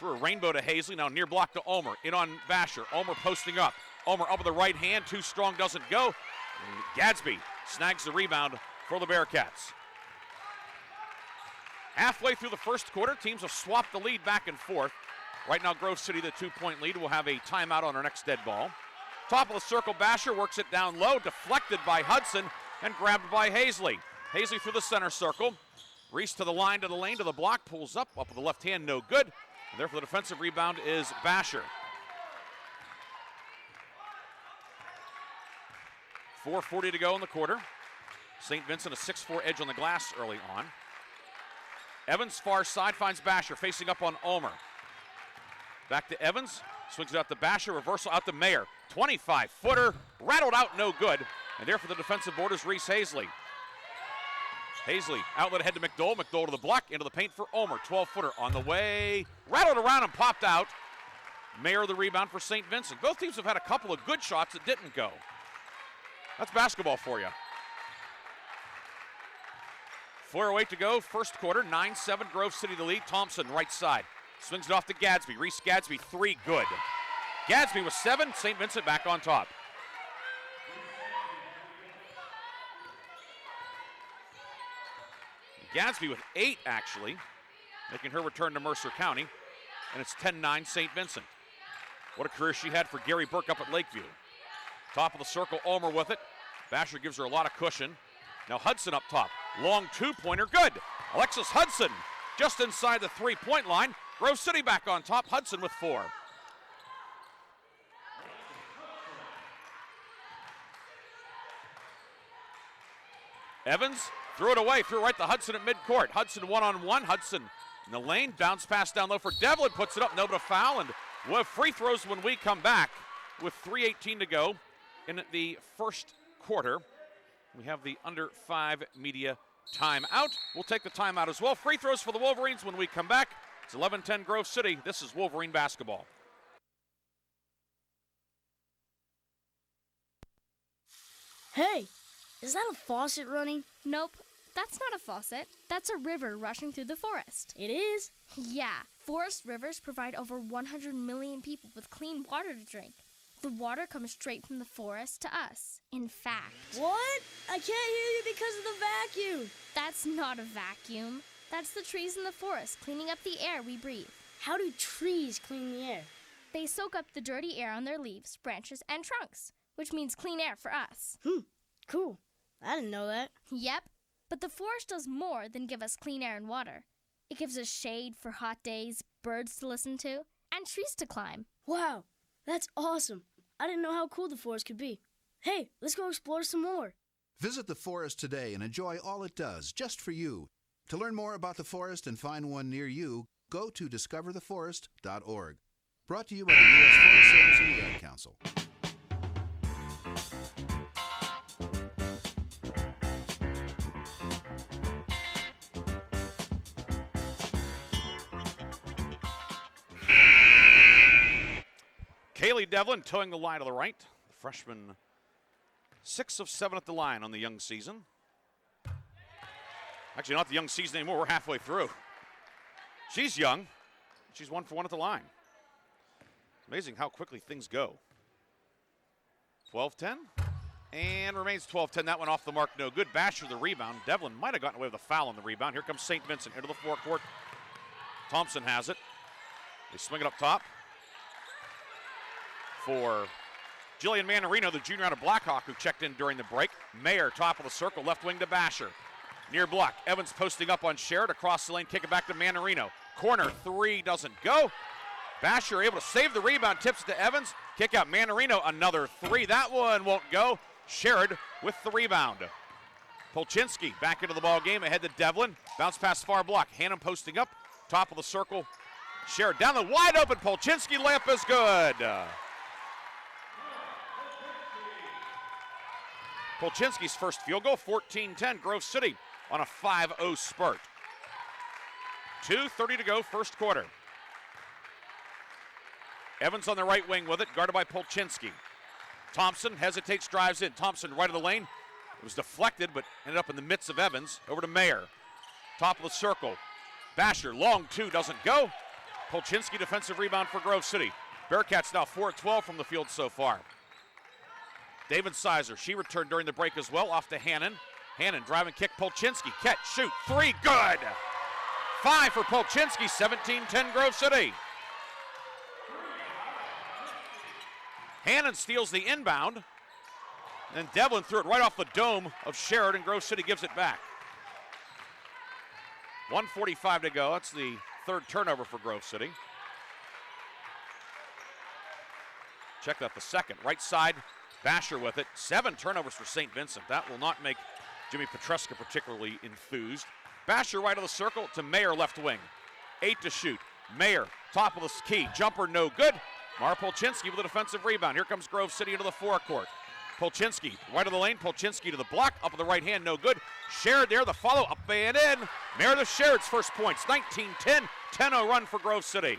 Speaker 3: through a rainbow to Hazley. Now near block to Ulmer. In on Basher. Ulmer posting up. Ulmer up with the right hand. Too strong, doesn't go. And Gadsby snags the rebound for the Bearcats. Halfway through the first quarter, teams have swapped the lead back and forth. Right now, Grove City, the 2-point lead, will have a timeout on our next dead ball. Top of the circle, Basher works it down low, deflected by Hudson and grabbed by Hazley. Hazley through the center circle. Reese to the line, to the lane, to the block, pulls up with the left hand, no good. And therefore, the defensive rebound is Basher. 4:40 to go in the quarter. St. Vincent a 6'4" edge on the glass early on. Evans far side finds Basher facing up on Ulmer. Back to Evans, swings it out to Basher, reversal out to Mayer. 25-footer, rattled out, no good. And therefore the defensive board is Reese Hazley. Hazley, outlet ahead to McDowell. McDowell to the block, into the paint for Ulmer. 12-footer on the way, rattled around and popped out. Mayer the rebound for St. Vincent. Both teams have had a couple of good shots that didn't go. That's basketball for you. 4:08 to go, first quarter, 9-7, Grove City the lead. Thompson, right side, swings it off to Gadsby. Reese Gadsby, 3, good. Gadsby with 7, St. Vincent back on top. Gadsby with 8, actually, making her return to Mercer County, and it's 10-9 St. Vincent. What a career she had for Gary Burke up at Lakeview. Top of the circle, Ulmer with it. Basher gives her a lot of cushion. Now Hudson up top. Long 2-pointer, good. Alexis Hudson just inside the 3-point line. Grove City back on top. Hudson with 4. Evans threw it away, threw it right to Hudson at midcourt. Hudson one-on-one. Hudson in the lane. Bounce pass down low for Devlin. Puts it up, no but a foul. And we'll have free throws when we come back with 3:18 to go in the first quarter. We have the under 5 media timeout. We'll take the timeout as well. Free throws for the Wolverines when we come back. It's 11-10 Grove City. This is Wolverine basketball.
Speaker 2: Hey, is that a faucet running?
Speaker 4: Nope, that's not a faucet. That's a river rushing through the forest.
Speaker 2: It is?
Speaker 4: Yeah, forest rivers provide over 100 million people with clean water to drink. The water comes straight from the forest to us. In fact...
Speaker 2: What? I can't hear you because of the vacuum.
Speaker 4: That's not a vacuum. That's the trees in the forest cleaning up the air we breathe.
Speaker 2: How do trees clean the air?
Speaker 4: They soak up the dirty air on their leaves, branches, and trunks, which means clean air for us.
Speaker 2: Cool. I didn't know that.
Speaker 4: Yep, but the forest does more than give us clean air and water. It gives us shade for hot days, birds to listen to, and trees to climb.
Speaker 2: Wow. That's awesome. I didn't know how cool the forest could be. Hey, let's go explore some more.
Speaker 11: Visit the forest today and enjoy all it does, just for you. To learn more about the forest and find one near you, go to discovertheforest.org. Brought to you by the U.S. Forest Service and the Ad Council.
Speaker 1: Kaylee Devlin towing the line to the right. The freshman 6 of 7 at the line on the young season. Actually, not the young season anymore. We're halfway through. She's young. She's 1 for 1 at the line. Amazing how quickly things go. 12-10. And remains 12-10. That one off the mark. No good. Basher the rebound. Devlin might have gotten away with a foul on the rebound. Here comes Saint Vincent into the forecourt. Thompson has it. They swing it up top for Jillian Manarino, the junior out of Blackhawk, who checked in during the break. Mayer, top of the circle, left wing to Basher. Near block, Evans posting up on Sherrod, across the lane, kick it back to Manarino. Corner, 3 doesn't go. Basher able to save the rebound, tips it to Evans. Kick out Manarino, another 3. That one won't go. Sherrod with the rebound. Polchinski back into the ball game, ahead to Devlin. Bounce pass far block. Hannum posting up, top of the circle. Sherrod down the wide open. Polchinski layup is good. Polchinski's first field goal, 14-10. Grove City on a 5-0 spurt. 2:30 to go, first quarter. Evans on the right wing with it, guarded by Polchinski. Thompson hesitates, drives in. Thompson right of the lane. It was deflected, but ended up in the midst of Evans. Over to Mayer. Top of the circle. Basher, long 2, doesn't go. Polchinski defensive rebound for Grove City. Bearcats now 4-12 from the field so far. David Sizer, she returned during the break as well, off to Hannon. Hannon driving kick, Polchinski, catch, shoot, 3, good! 5 for Polchinski, 17-10 Grove City. Hannon steals the inbound, and Devlin threw it right off the dome of Sherrod, and Grove City gives it back. 1:45 to go, that's the third turnover for Grove City. Check that, the second, right side, Basher with it. 7 turnovers for St. Vincent. That will not make Jimmy Petruska particularly enthused. Basher right of the circle to Mayer left wing. 8 to shoot. Mayer, top of the key. Jumper no good. Mara Polchinski with a defensive rebound. Here comes Grove City into the forecourt. Polchinski right of the lane. Polchinski to the block. Up with the right hand, no good. Sherrod there, the follow up and in. Meredith Sherrod's first points. 19-10. 10-0 run for Grove City.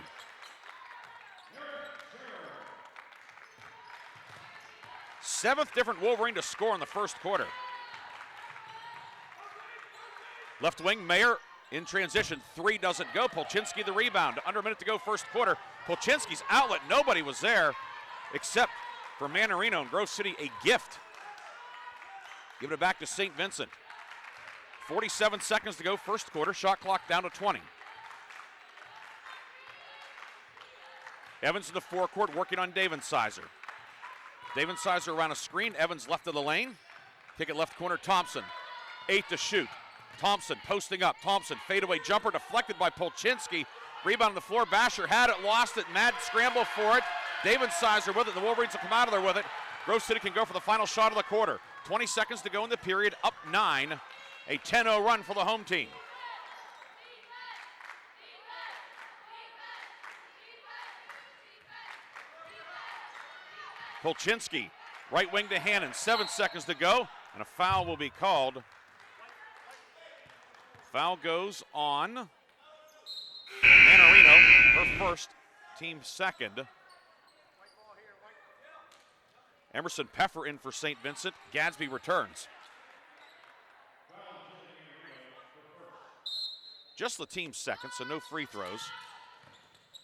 Speaker 1: Seventh different Wolverine to score in the first quarter. Left wing, Mayer in transition. 3 doesn't go. Polchinski the rebound. Under a minute to go, first quarter. Polchinski's outlet, nobody was there except for Manarino, and Grove City a gift. Give it back to St. Vincent. 47 seconds to go, first quarter. Shot clock down to 20. Evans in the forecourt working on David Sizer. David Sizer around a screen. Evans left of the lane. Kick it left corner, Thompson. 8 to shoot. Thompson posting up. Thompson fadeaway jumper deflected by Polchinski. Rebound on the floor. Basher had it, lost it. Mad scramble for it. David Sizer with it. The Wolverines will come out of there with it. Grove City can go for the final shot of the quarter. 20 seconds to go in the period. Up 9. A 10-0 run for the home team. Polchinski, right wing to Hannon. 7 seconds to go, and a foul will be called. Foul goes on Manarino, her first, team second. Emerson Peffer in for St. Vincent. Gadsby returns. Just the team second, so no free throws.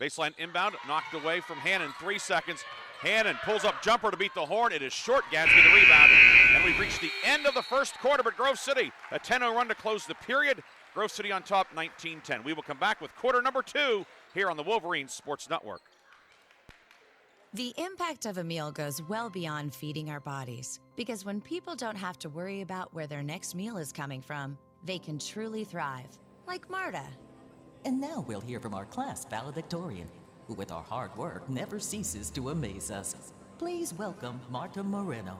Speaker 1: Baseline inbound, knocked away from Hannon. 3 seconds. Hannon pulls up jumper to beat the horn. It is short. Gadsby the rebound. And we've reached the end of the first quarter, but Grove City, a 10-0 run to close the period. Grove City on top, 19-10. We will come back with quarter number 2 here on the Wolverines Sports Network.
Speaker 25: The impact of a meal goes well beyond feeding our bodies, because when people don't have to worry about where their next meal is coming from, they can truly thrive, like Marta.
Speaker 5: And now we'll hear from our class valedictorian. who with our hard work never ceases to amaze us. Please welcome Marta Moreno.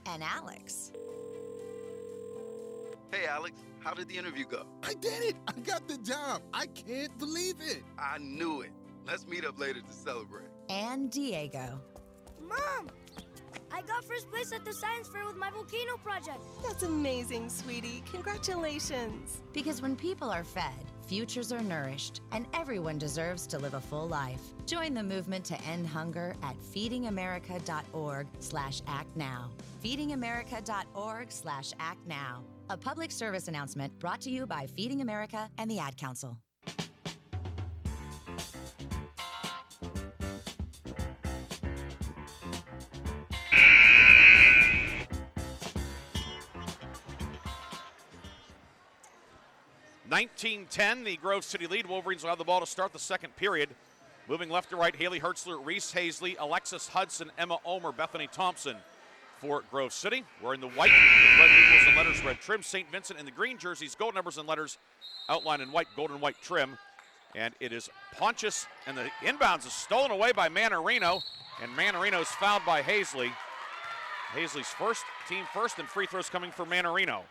Speaker 25: And Alex.
Speaker 6: Hey, Alex, how did the interview go?
Speaker 7: I did it! I got the job! I can't believe it!
Speaker 6: I knew it. Let's meet up later to celebrate.
Speaker 25: And Diego.
Speaker 2: Mom! I got first place at the science fair with my volcano project.
Speaker 8: That's amazing, sweetie. Congratulations.
Speaker 25: Because when people are fed, futures are nourished, and everyone deserves to live a full life. Join the movement to end hunger at feedingamerica.org/actnow. feedingamerica.org/actnow. A public service announcement brought to you by Feeding America and the Ad Council.
Speaker 1: (19-10), the Grove City lead. Wolverines will have the ball to start the second period. Moving left to right, Haley Hertzler, Reese Hazley, Alexis Hudson, Emma Ulmer, Bethany Thompson for Grove City. Wearing the white with red equals and letters, red trim. Saint Vincent in the green jerseys, gold numbers and letters outlined in white, gold and white trim. And it is Pontius, and the inbounds is stolen away by Manarino, and Manarino's fouled by Hazley. Hazley's first, team first, and free throws coming for Manarino.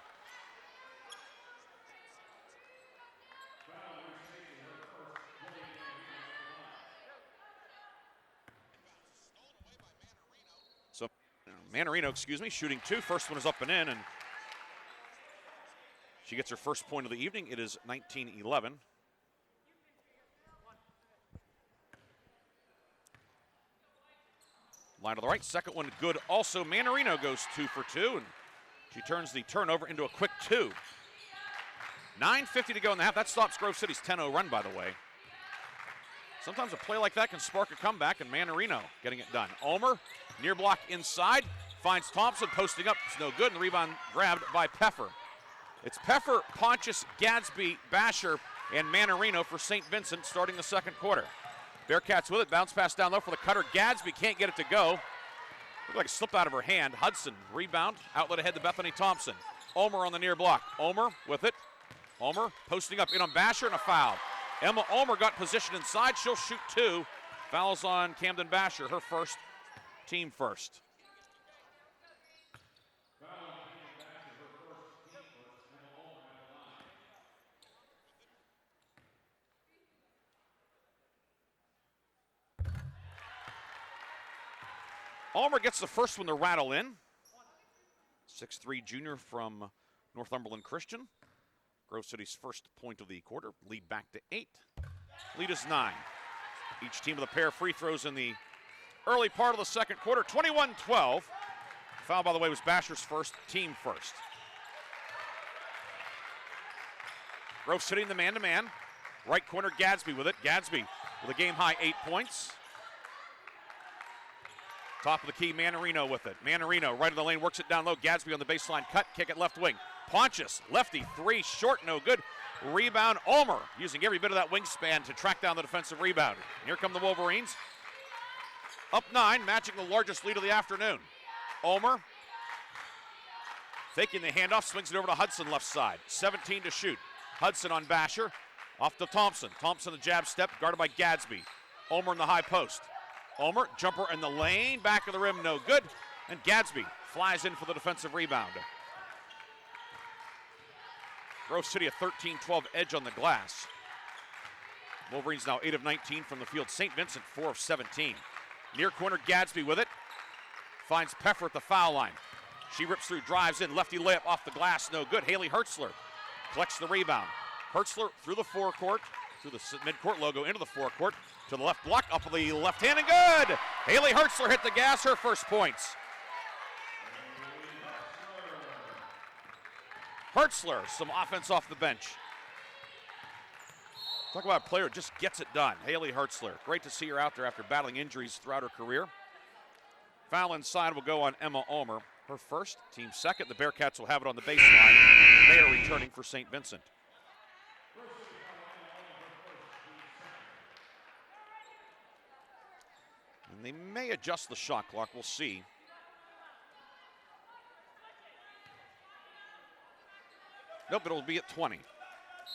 Speaker 1: So Manarino, shooting two. First one is up and in, and she gets her first point of the evening. It is 19-11. Line to the right, second one good. Also, Manarino goes 2 for 2, and she turns the turnover into a quick 2. 9:50 to go in the half. That stops Grove City's 10-0 run, by the way. Sometimes a play like that can spark a comeback, and Manarino getting it done. Ulmer, near block inside, finds Thompson posting up. It's no good, and the rebound grabbed by Peffer. It's Peffer, Pontius, Gadsby, Basher, and Manarino for St. Vincent starting the second quarter. Bearcats with it, bounce pass down low for the cutter. Gadsby can't get it to go. Looked like it slipped out of her hand. Hudson, rebound, outlet ahead to Bethany Thompson. Ulmer on the near block. Ulmer with it. Ulmer posting up in on Basher and a foul. Emma Ulmer got position inside. She'll shoot 2. Fouls on Camden Basher, her first, team first. Ulmer gets the first one to rattle in. 6'3" junior from Northumberland Christian. Grove City's first point of the quarter. Lead back to 8. Lead is 9. Each team with a pair of free throws in the early part of the second quarter. 21-12. Foul, by the way, was Basher's first, team first. Grove City in the man-to-man. Right corner, Gadsby with it. Gadsby with a game-high 8 points. Top of the key, Manarino with it. Manarino, right of the lane, works it down low. Gadsby on the baseline cut, kick it left wing. Pontius, lefty, 3, short, no good. Rebound, Ulmer, using every bit of that wingspan to track down the defensive rebound. And here come the Wolverines. Up 9, matching the largest lead of the afternoon. Ulmer, faking the handoff, swings it over to Hudson left side. 17 to shoot. Hudson on Basher, off to Thompson. Thompson the jab step, guarded by Gadsby. Ulmer in the high post. Ulmer, jumper in the lane, back of the rim, no good. And Gadsby flies in for the defensive rebound. Grove City a 13-12 edge on the glass. Wolverines now 8 of 19 from the field. St. Vincent 4 of 17. Near corner, Gadsby with it. Finds Peffer at the foul line. She rips through, drives in, lefty layup off the glass, no good. Haley Hertzler collects the rebound. Hertzler through the forecourt, through the midcourt logo into the forecourt, to the left block, up the left hand, and good! Haley Hertzler hit the gas, her first points. Hertzler, some offense off the bench. Talk about a player who just gets it done. Haley Hertzler, great to see her out there after battling injuries throughout her career. Foul inside will go on Emma Ulmer. Her first, team second. The Bearcats will have it on the baseline. They are returning for St. Vincent. And they may adjust the shot clock. We'll see. Nope, it'll be at 20.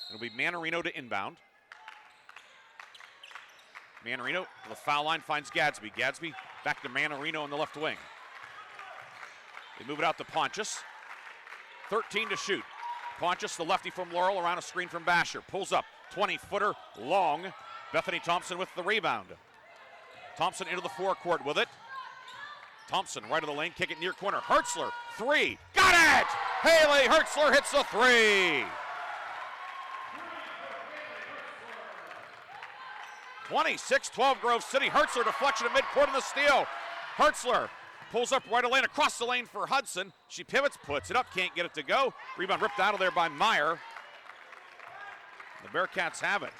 Speaker 3: It'll be Manarino to inbound. Manarino to the foul line finds Gadsby. Gadsby back to Manarino in the left wing. They move it out to Pontius. 13 to shoot. Pontius, the lefty from Laurel, around a screen from Basher. Pulls up, 20-footer, long. Bethany Thompson with the rebound. Thompson into the forecourt with it. Thompson right of the lane, kick it near corner. Hertzler, 3, got it! Haley Hertzler hits a 3. 26-12 Grove City. Hertzler deflection at midcourt in the steal. Hertzler pulls up right of lane, across the lane for Hudson. She pivots, puts it up, can't get it to go. Rebound ripped out of there by Meyer. The Bearcats have it.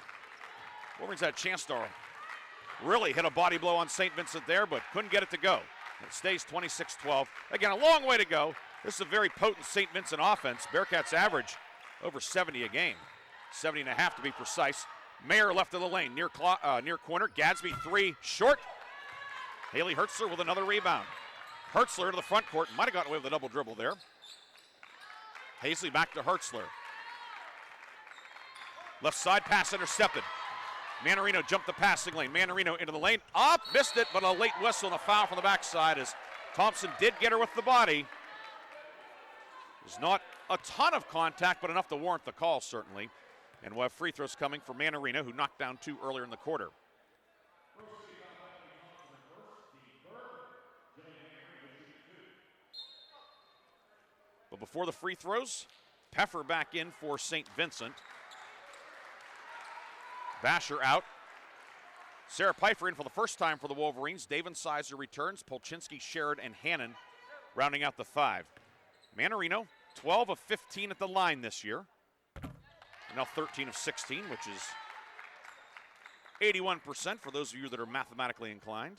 Speaker 3: Wolverines had a chance to really hit a body blow on Saint Vincent there, but couldn't get it to go. It stays 26-12. Again, a long way to go. This is a very potent Saint Vincent offense. Bearcats average over 70 a game. 70.5 to be precise. Mayer left of the lane, near corner. Gadsby 3, short. Haley Hertzler with another rebound. Hertzler to the front court. Might have gotten away with a double dribble there. Hazley back to Hertzler. Left side pass intercepted. Manarino jumped the passing lane. Manarino into the lane. Up, missed it, but a late whistle and a foul from the backside as Thompson did get her with the body. There's not a ton of contact, but enough to warrant the call, certainly. And we'll have free throws coming for Manarino, who knocked down 2 earlier in the quarter. But before the free throws, Peffer back in for St. Vincent. Basher out. Sarah Pfeiffer in for the first time for the Wolverines. David Sizer returns. Polchinski, Sherrod, and Hannon rounding out the 5. Manarino, 12 of 15 at the line this year. Now 13 of 16, which is 81% for those of you that are mathematically inclined.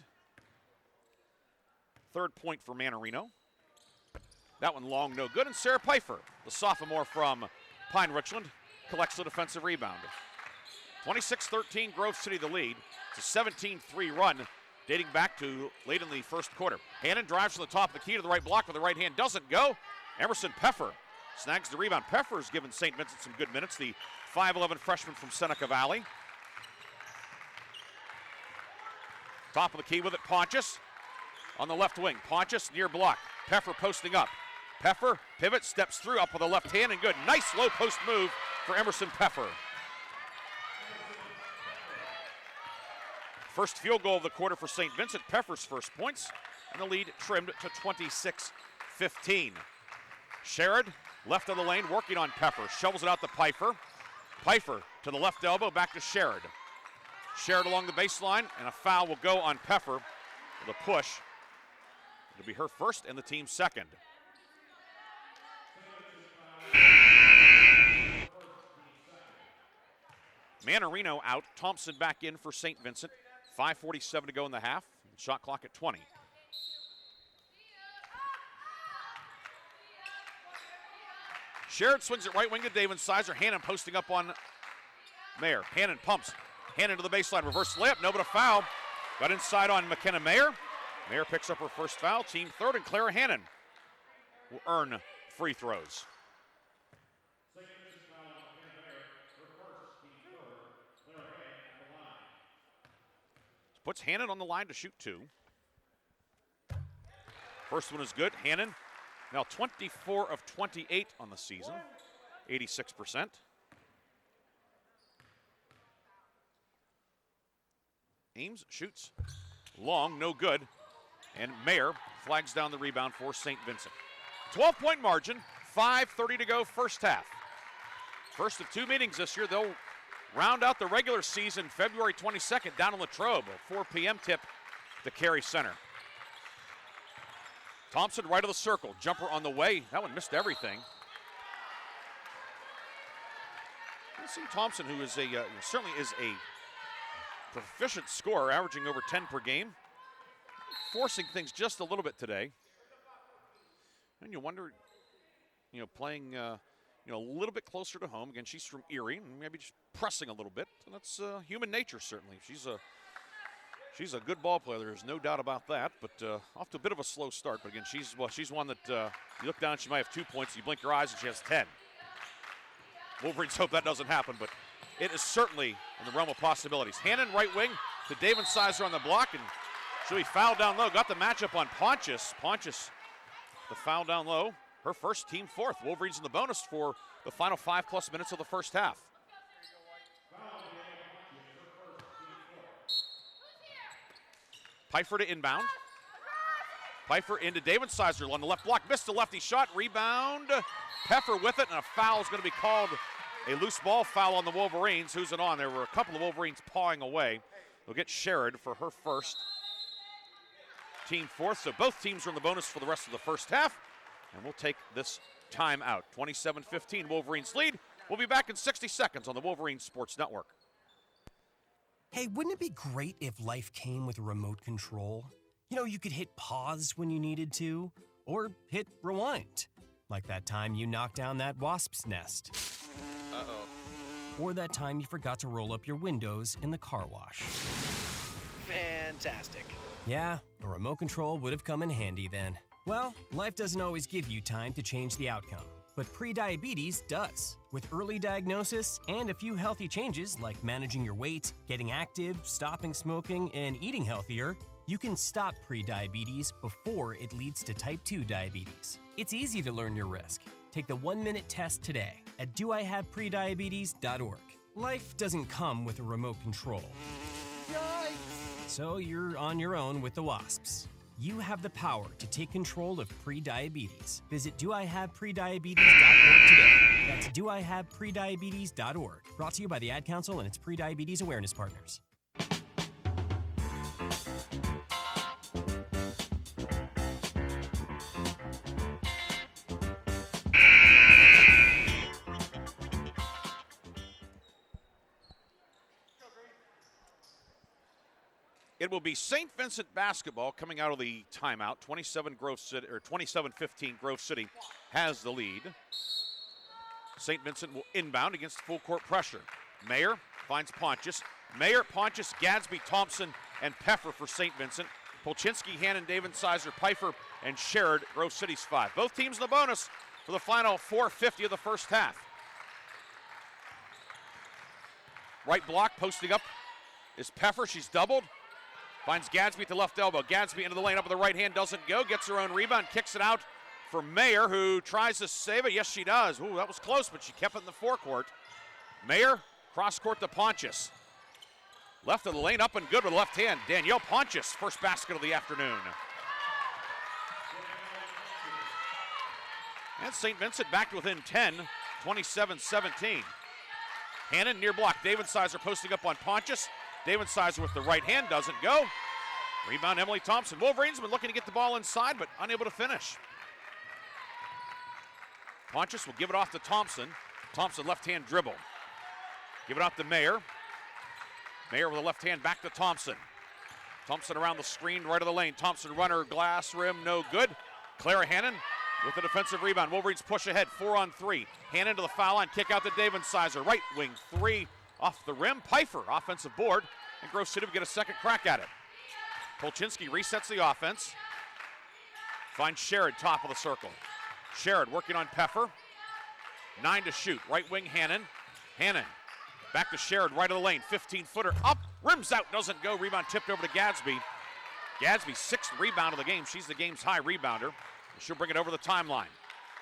Speaker 3: Third point for Manarino. That one long, no good. And Sarah Pfeiffer, the sophomore from Pine Richland, collects the defensive rebound. 26-13, Grove City the lead. It's a 17-3 run dating back to late in the first quarter. Hannon drives from the top of the key to the right block with the right hand. Doesn't go. Emerson Peffer snags the rebound. Peffer has given St. Vincent some good minutes, the 5'11 freshman from Seneca Valley. Top of the key with it, Pontius on the left wing. Pontius near block. Peffer posting up. Peffer pivot, steps through, up with the left hand, and good. Nice low post move for Emerson Peffer. First field goal of the quarter for St. Vincent. Peffer's first points, and the lead trimmed to 26-15. Sherrod, left of the lane, working on Peffer. Shovels it out to Pfeiffer. Pfeiffer to the left elbow, back to Sherrod. Sherrod along the baseline, and a foul will go on Peffer with a push. It'll be her first and the team's second. Manarino out. Thompson back in for St. Vincent. 5:47 to go in the half. Shot clock at 20. Sherrod swings it right wing to David Sizer. Hannon posting up on Mayer. Hannon pumps. Hannon to the baseline. Reverse layup. No, but a foul. Got inside on McKenna Mayer. Mayer picks up her first foul. Team third, and Clara Hannon will earn free throws. Puts Hannon on the line to shoot 2. First one is good. Hannon now 24 of 28 on the season, 86%. Ames shoots long, no good. And Mayer flags down the rebound for St. Vincent. 12-point margin, 5:30 to go first half. First of 2 meetings this year. They'll round out the regular season February 22nd down in Latrobe, a 4 p.m. tip to Cary Center. Thompson right of the circle, jumper on the way. That one missed everything. You see Thompson, who is certainly is a proficient scorer, averaging over 10 per game, forcing things just a little bit today. And you wonder, playing a little bit closer to home. Again, she's from Erie, and maybe just pressing a little bit. And that's human nature, certainly. She's a good ball player. There's no doubt about that. But off to a bit of a slow start. But again, she's one that you look down, she might have 2 points. You blink your eyes, and she has 10.
Speaker 1: Wolverines hope that doesn't happen, but it is certainly in the realm of possibilities. Hannon right wing to David Sizer on the block, and should be fouled down low. Got the matchup on Pontius. Pontius, the foul down low. Her first, team fourth. Wolverines in the bonus for the final 5+ minutes of the first half. Pfeiffer to inbound. Pfeiffer into David Sizer on the left block. Missed a lefty shot. Rebound. Pfeffer with it, and a foul is going to be called. A loose ball foul on the Wolverines. Who's it on? There were a couple of Wolverines pawing away. They'll get Sherrod for her first. Team fourth, so both teams are in the bonus for the rest of the first half. And we'll take this time out. 27-15, Wolverines lead. We'll be back in 60 seconds on the Wolverines Sports Network.
Speaker 9: Hey, wouldn't it be great if life came with a remote control? You know, you could hit pause when you needed to, or hit rewind. Like that time you knocked down that wasp's nest. Uh-oh. Or that time you forgot to roll up your windows in the car wash.
Speaker 10: Fantastic.
Speaker 9: Yeah, a remote control would have come in handy then. Well, life doesn't always give you time to change the outcome, but prediabetes does. With early diagnosis and a few healthy changes like managing your weight, getting active, stopping smoking, and eating healthier, you can stop prediabetes before it leads to type 2 diabetes. It's easy to learn your risk. Take the 1-minute test today at doihaveprediabetes.org. Life doesn't come with a remote control. Yikes! So you're on your own with the wasps. You have the power to take control of prediabetes. Visit doihaveprediabetes.org today. That's doihaveprediabetes.org. Brought to you by the Ad Council and its prediabetes awareness partners.
Speaker 1: It will be Saint Vincent basketball coming out of the timeout. 27-15 Grove City has the lead. Saint Vincent will inbound against full court pressure. Mayer finds Pontius. Mayer, Pontius, Gadsby, Thompson, and Pfeffer for Saint Vincent. Polchinski, Hannon, David Sizer, Pfeiffer, and Sherrod, Grove City's 5. Both teams in the bonus for the final 4:50 of the first half. Right block posting up is Pfeffer. She's doubled. Finds Gadsby at the left elbow. Gadsby into the lane up with the right hand, doesn't go. Gets her own rebound, kicks it out for Mayer, who tries to save it. Yes, she does. Ooh, that was close, but she kept it in the forecourt. Mayer, cross court to Pontius. Left of the lane, up and good with the left hand. Danielle Pontius, first basket of the afternoon. And St. Vincent back to within 10, 27-17. Hannon near block. David Sizer posting up on Pontius. David Sizer with the right hand, doesn't go. Rebound, Emily Thompson. Wolverines have been looking to get the ball inside, but unable to finish. Pontius will give it off to Thompson. Thompson left hand dribble. Give it off to Mayer. Mayer with the left hand back to Thompson. Thompson around the screen, right of the lane. Thompson runner, glass rim, no good. Clara Hannon with the defensive rebound. Wolverines push ahead, 4-on-3. Hannon to the foul line, kick out to David Sizer. Right wing three. Off the rim, Pfeiffer, offensive board, and Grove City will get a second crack at it. Polchinski resets the offense. Finds Sherrod, top of the circle. Sherrod working on Pfeffer. 9 to shoot, right wing Hannon. Hannon, back to Sherrod, right of the lane, 15-footer, up, rims out, doesn't go, rebound tipped over to Gadsby. Gadsby, 6th rebound of the game, she's the game's high rebounder. She'll bring it over the timeline.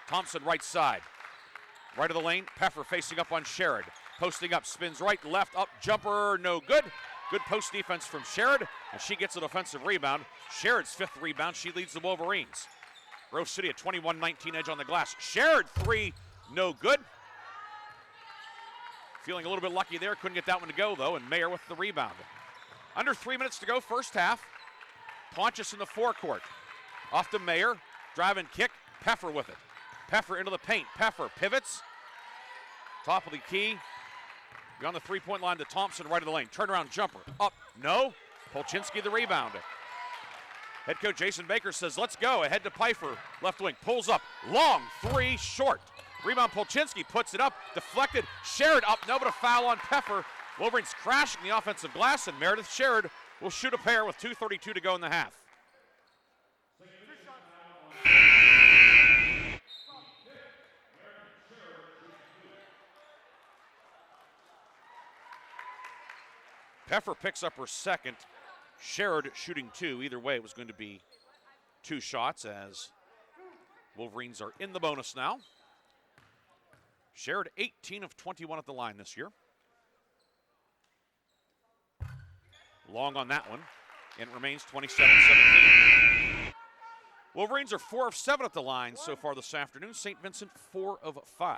Speaker 1: Thompson, right side. Right of the lane, Pfeffer facing up on Sherrod. Posting up, spins right, left, up, jumper, no good. Good post defense from Sherrod, and she gets a defensive rebound. Sherrod's 5th rebound, she leads the Wolverines. Grove City a 21-19 edge on the glass. Sherrod 3, no good. Feeling a little bit lucky there, couldn't get that one to go though, and Mayer with the rebound. Under 3 minutes to go, first half. Pontius in the forecourt. Off to Mayer, drive and kick, Pfeffer with it. Pfeffer into the paint, Pfeffer pivots. Top of the key. Beyond the three-point line to Thompson, right of the lane. Turnaround jumper, up, no. Polchinski the rebound. Head coach Jason Baker says, let's go. Ahead to Pfeiffer, left wing, pulls up, long, 3, short. Rebound, Polchinski puts it up, deflected. Sherrod up, no, but a foul on Pfeffer. Wolverines crashing the offensive glass, and Meredith Sherrod will shoot a pair with 2:32 to go in the half. Peffer picks up her second. Sherrod shooting 2. Either way, it was going to be 2 shots as Wolverines are in the bonus now. Sherrod 18 of 21 at the line this year. Long on that one, and it remains 27-17. Wolverines are 4 of 7 at the line so far this afternoon. St. Vincent 4 of 5.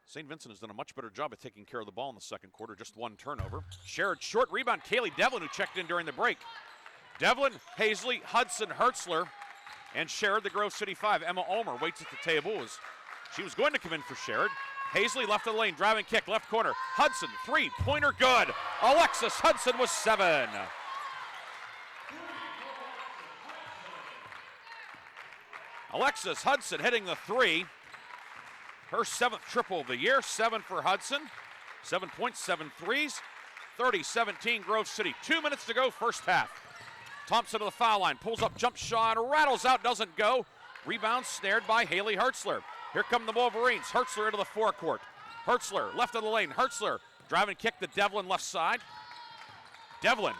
Speaker 1: St. Vincent has done a much better job of taking care of the ball in the second quarter, just 1 turnover. Sherrod short rebound, Kaylee Devlin, who checked in during the break. Devlin, Hazley, Hudson, Hertzler, and Sherrod, the Grove City 5. Emma Ulmer waits at the table as she was going to come in for Sherrod. Hazley left of the lane, driving kick, left corner. Hudson, 3-pointer, good. Alexis Hudson was 7. Alexis Hudson hitting the 3. Her 7th triple of the year, 7 for Hudson. 7 points, 7 threes. 30-17 Grove City. 2 minutes to go, first half. Thompson to the foul line, pulls up, jump shot, rattles out, doesn't go. Rebound snared by Haley Hertzler. Here come the Wolverines. Hertzler into the forecourt. Hertzler, left of the lane. Hertzler, driving kick to Devlin, left side. Devlin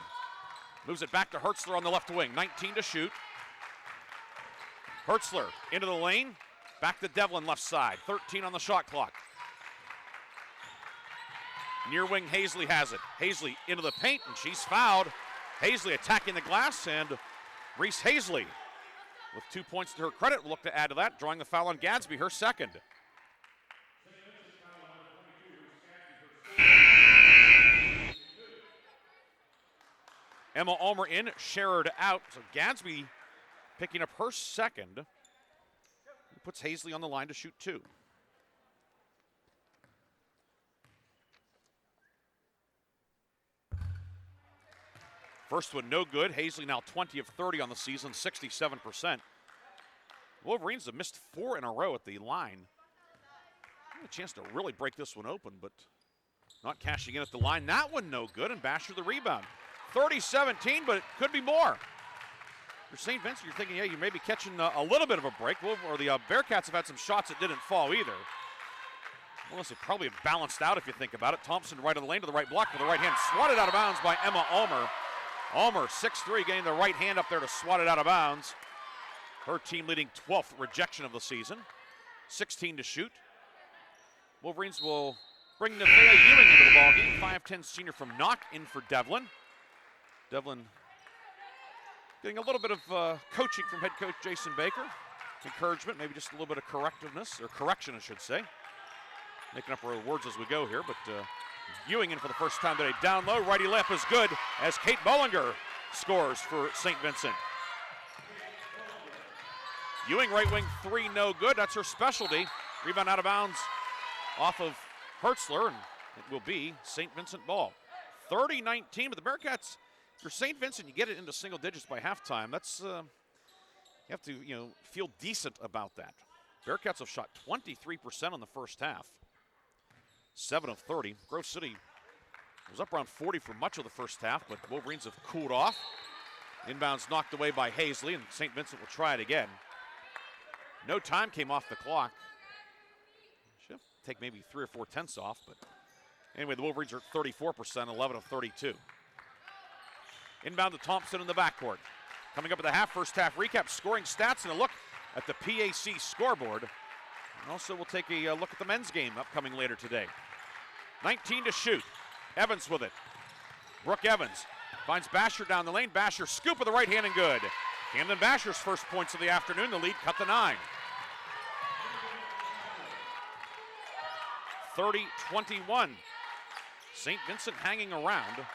Speaker 1: moves it back to Hertzler on the left wing. 19 to shoot. Hertzler into the lane. Back to Devlin, left side. 13 on the shot clock. Near wing, Hazley has it. Hazley into the paint, and she's fouled. Hazley attacking the glass, and Reese Hazley, with 2 points to her credit, will look to add to that, drawing the foul on Gadsby, her second. Emma Ulmer in, Sherrod out. So Gadsby picking up her second. Puts Hazley on the line to shoot 2. First one no good. Hazley now 20 of 30 on the season, 67%. Wolverines have missed 4 in a row at the line. A chance to really break this one open, but not cashing in at the line. That one no good, and Basher the rebound. 30-17, but it could be more. For St. Vincent, you're thinking, yeah, you may be catching a little bit of a break. Or the Bearcats have had some shots that didn't fall either. Well, this would probably have balanced out if you think about it. Thompson right of the lane to the right block with the right hand. Swatted out of bounds by Emma Ulmer. Ulmer, 6'3", getting the right hand up there to swat it out of bounds. Her team leading 12th rejection of the season. 16 to shoot. Wolverines will bring Nevaeh Ewing into the ballgame. 5'10" senior from Knock in for Devlin. Devlin getting a little bit of coaching from head coach Jason Baker. Encouragement, maybe just a little bit of correctiveness, or correction, I should say. Making up our words as we go here, but Ewing in for the first time today. Down low, righty layup is good as Kate Bollinger scores for St. Vincent. Ewing right wing 3, no good. That's her specialty. Rebound out of bounds off of Hertzler, and it will be St. Vincent ball. 30-19, but the Bearcats, for St. Vincent, you get it into single digits by halftime. That's, you have to, feel decent about that. Bearcats have shot 23% in the first half. 7 of 30. Grove City was up around 40 for much of the first half, but Wolverines have cooled off. Inbounds knocked away by Hazley, and St. Vincent will try it again. No time came off the clock. Should have to take maybe 3 or 4 tenths off, but anyway, the Wolverines are at 34%, 11 of 32. Inbound to Thompson in the backcourt. Coming up at the first half recap, scoring stats, and a look at the PAC scoreboard. And also, we'll take a look at the men's game upcoming later today. 19 to shoot. Evans with it. Brooke Evans finds Basher down the lane. Basher scoop with the right hand and good. Camden Basher's first points of the afternoon. The lead cut to 9. 30-21. St. Vincent hanging around.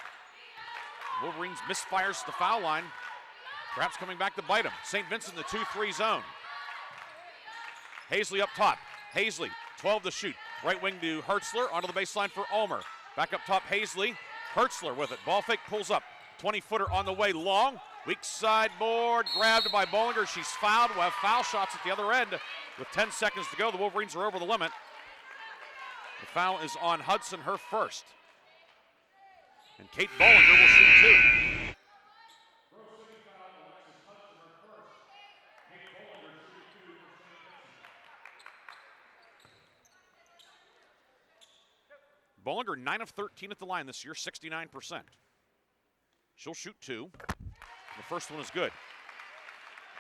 Speaker 1: Wolverines misfires at the foul line. Perhaps coming back to bite him. St. Vincent in the 2-3 zone. Hazley up top. Hazley, 12 to shoot. Right wing to Hertzler, onto the baseline for Ulmer. Back up top, Hazley. Hertzler with it. Ball fake, pulls up. 20-footer on the way, long. Weak side board, grabbed by Bollinger. She's fouled. We'll have foul shots at the other end. With 10 seconds to go, the Wolverines are over the limit. The foul is on Hudson, her first. And Kate Bollinger will shoot 2. Bollinger, 9 of 13 at the line this year, 69%. She'll shoot 2. The first one is good.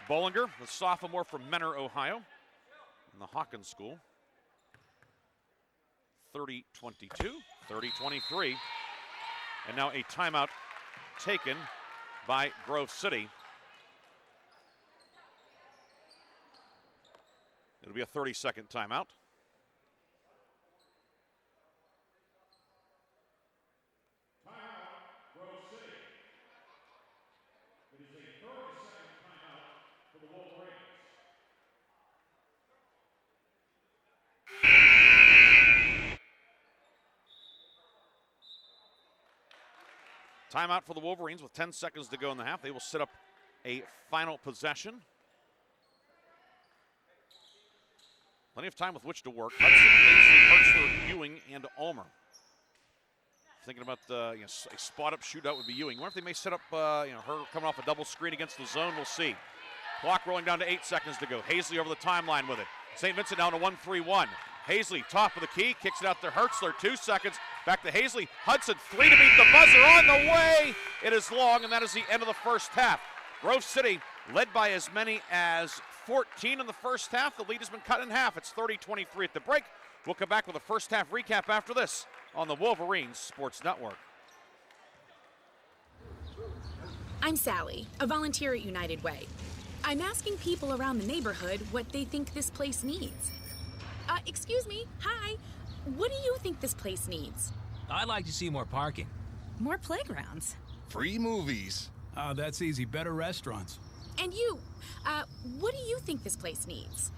Speaker 1: Bollinger, the sophomore from Menor, Ohio, in the Hawkins School. 30-22, 30-23. And now a timeout taken by Grove City. It'll be a 30-second timeout. Timeout for the Wolverines with 10 seconds to go in the half. They will set up a final possession. Plenty of time with which to work. Hudson, Paisley, Hertzler, Ewing, and Ulmer. Thinking about a spot-up shootout would be Ewing. I wonder if they may set up her coming off a double screen against the zone. We'll see. Clock rolling down to 8 seconds to go. Hazley over the timeline with it. St. Vincent down to 1-3-1. Hazley, top of the key, kicks it out to Hertzler, 2 seconds, back to Hazley. Hudson, 3 to beat the buzzer, on the way! It is long, and that is the end of the first half. Grove City led by as many as 14 in the first half. The lead has been cut in half. It's 30-23 at the break. We'll come back with a first half recap after this on the Wolverines Sports Network.
Speaker 10: I'm Sally, a volunteer at United Way. I'm asking people around the neighborhood what they think this place needs. Excuse me, hi. What do you think this place needs?
Speaker 13: I'd like to see more parking.
Speaker 10: More playgrounds.
Speaker 21: Free movies. That's easy. Better restaurants.
Speaker 10: And you, what do you think this place needs?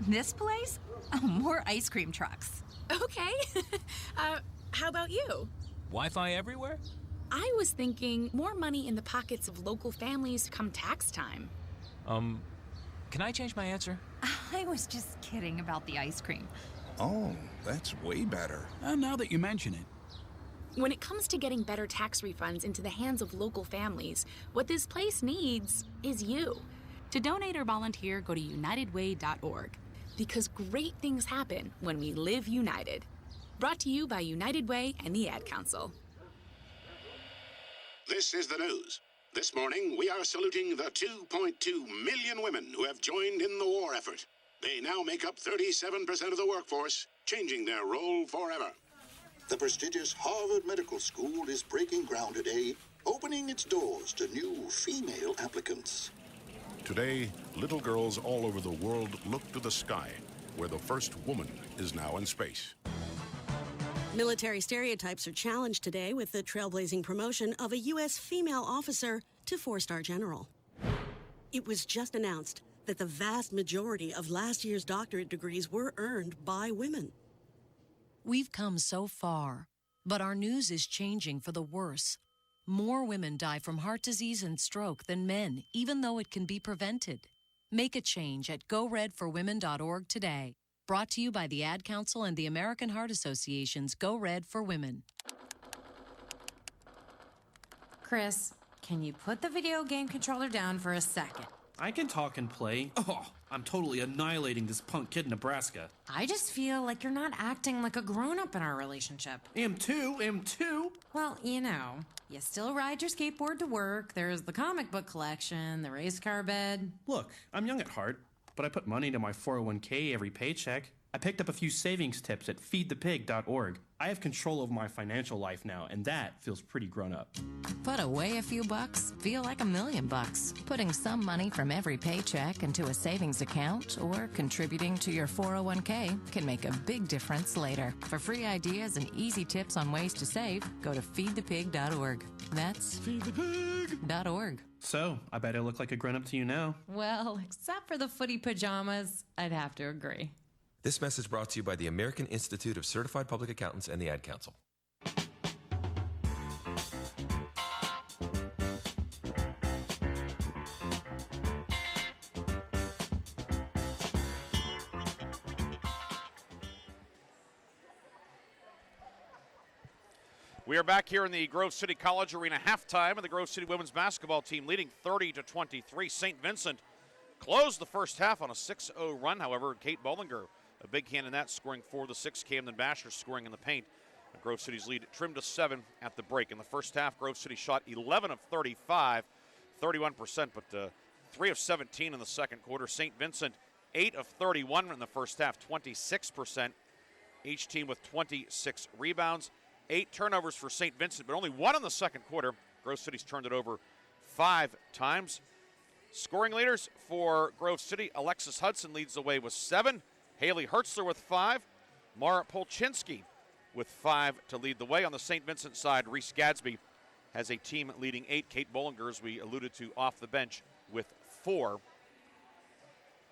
Speaker 15: This place? Oh, more ice cream trucks.
Speaker 10: Okay. How about you?
Speaker 13: Wi-Fi everywhere?
Speaker 10: I was thinking more money in the pockets of local families come tax time.
Speaker 13: Can I change my answer?
Speaker 15: I was just kidding about the ice cream.
Speaker 21: Oh, that's way better. Now that you mention it.
Speaker 10: When it comes to getting better tax refunds into the hands of local families, what this place needs is you. To donate or volunteer, go to unitedway.org. Because great things happen when we live united. Brought to you by United Way and the Ad Council.
Speaker 16: This is the news. This morning, we are saluting the 2.2 million women who have joined in the war effort. They now make up 37% of the workforce, changing their role forever.
Speaker 17: The prestigious Harvard Medical School is breaking ground today, opening its doors to new female applicants.
Speaker 24: Today, little girls all over the world look to the sky, where the first woman is now in space.
Speaker 26: Military stereotypes are challenged today with the trailblazing promotion of a U.S. female officer to 4-star general. It was just announced that the vast majority of last year's doctorate degrees were earned by women.
Speaker 27: We've come so far, but our news is changing for the worse. More women die from heart disease and stroke than men, even though it can be prevented. Make a change at goredforwomen.org today. Brought to you by the Ad Council and the American Heart Association's Go Red for Women.
Speaker 28: Chris, can you put the video game controller down for a second?
Speaker 29: I can talk and play. Oh, I'm totally annihilating this punk kid in Nebraska.
Speaker 28: I just feel like you're not acting like a grown-up in our relationship.
Speaker 29: Am too.
Speaker 28: Well, you still ride your skateboard to work, there's the comic book collection, the race car bed.
Speaker 29: Look, I'm young at heart, but I put money into my 401k every paycheck. I picked up a few savings tips at feedthepig.org. I have control of my financial life now, and that feels pretty grown up.
Speaker 27: Put away a few bucks, feel like $1 million. Putting some money from every paycheck into a savings account or contributing to your 401k can make a big difference later. For free ideas and easy tips on ways to save, go to feedthepig.org. That's feedthepig.org.
Speaker 29: So, I bet I look like a grown-up to you now.
Speaker 28: Well, except for the footy pajamas, I'd have to agree.
Speaker 30: This message brought to you by the American Institute of Certified Public Accountants and the Ad Council.
Speaker 1: We are back here in the Grove City College Arena halftime, and the Grove City women's basketball team leading 30-23. St. Vincent closed the first half on a 6-0 run. However, Kate Bollinger, a big hand in that, scoring 4 of the 6. Camden Basher scoring in the paint Grove City's lead trimmed to 7 at the break. In the first half, Grove City shot 11 of 35, 31%, but 3 of 17 in the second quarter. Saint Vincent, 8 of 31 in the first half, 26%. Each team with 26 rebounds, 8 turnovers for Saint Vincent, but only 1 in the second quarter. Grove City's turned it over 5 times. Scoring leaders for Grove City, Alexis Hudson leads the way with 7. Haley Hertzler with 5. Mara Polchinski with 5 to lead the way. On the St. Vincent side, Reese Gadsby has a team leading 8. Kate Bollinger, as we alluded to, off the bench with 4.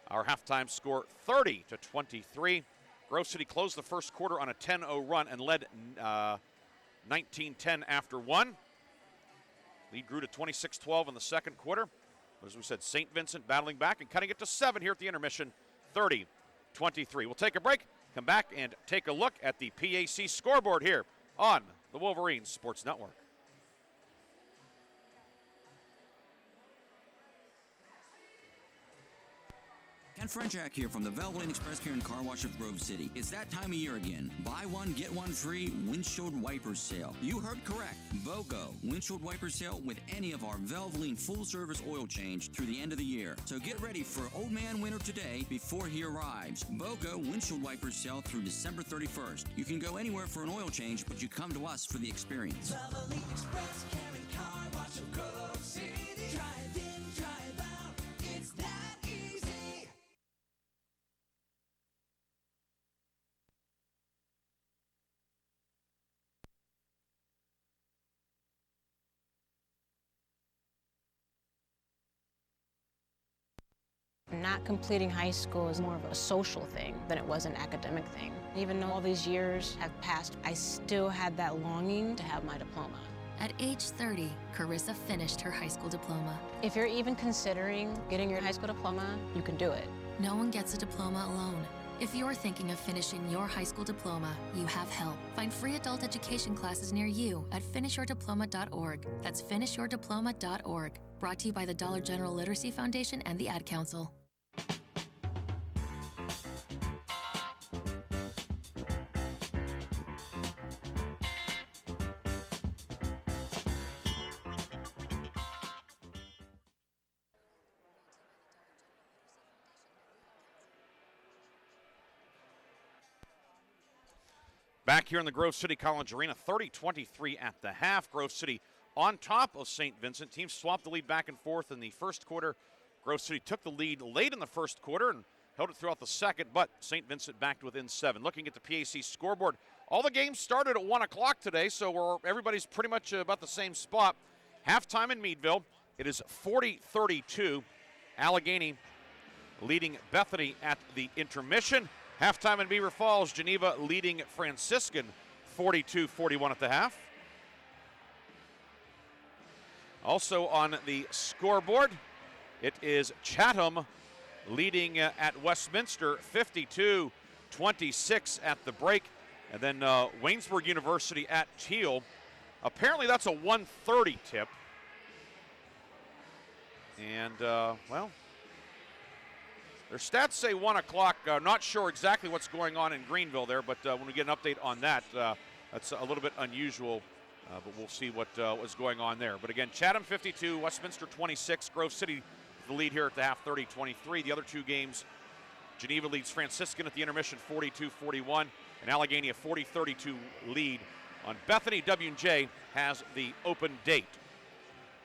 Speaker 1: Our halftime score, 30-23. Grove City closed the first quarter on a 10-0 run and led 19-10 after 1. Lead grew to 26-12 in the second quarter. As we said, St. Vincent battling back and cutting it to 7 here at the intermission, 30-23. We'll take a break, come back, and take a look at the PAC scoreboard here on the Wolverines Sports Network.
Speaker 4: Ken Frenchak here from the Valvoline Express Care and Car Wash of Grove City. It's that time of year again. Buy one, get one free windshield wiper sale. You heard correct. BOGO windshield wiper sale with any of our Valvoline full-service oil change through the end of the year. So get ready for old man winter today before he arrives. BOGO windshield wiper sale through December 31st. You can go anywhere for an oil change, but you come to us for the experience.
Speaker 5: Valvoline Express Care and Car Wash of Grove City. Drive in, drive out. It's that easy.
Speaker 11: Not completing high school is more of a social thing than it was an academic thing. Even though all these years have passed, I still had that longing to have my diploma.
Speaker 12: At age 30, Carissa finished her high school diploma.
Speaker 11: If you're even considering getting your high school diploma, you can do it.
Speaker 12: No one gets a diploma alone. If you're thinking of finishing your high school diploma, you have help. Find free adult education classes near you at finishyourdiploma.org. That's finishyourdiploma.org. Brought to you by the Dollar General Literacy Foundation and the Ad Council.
Speaker 1: Back here in the Grove City College Arena, 30-23 at the half. Grove City on top of St. Vincent. Teams swapped the lead back and forth in the first quarter. Grove City took the lead late in the first quarter and held it throughout the second, but St. Vincent backed within 7. Looking at the PAC scoreboard, all the games started at 1 o'clock today, so everybody's pretty much about the same spot. Halftime in Meadville, it is 40-32. Allegheny leading Bethany at the intermission. Halftime in Beaver Falls, Geneva leading Franciscan 42-41 at the half. Also on the scoreboard, it is Chatham leading at Westminster 52-26 at the break. And then Waynesburg University at Teal. Apparently that's a 1:30 tip. And, well, their stats say 1 o'clock. Not sure exactly what's going on in Greenville there, but when we get an update on that, that's a little bit unusual. But we'll see what was going on there. But again, Chatham 52, Westminster 26, Grove City the lead here at the half, 30-23. The other two games, Geneva leads Franciscan at the intermission 42-41, and Allegheny a 40-32 lead on Bethany. W&J has the open date.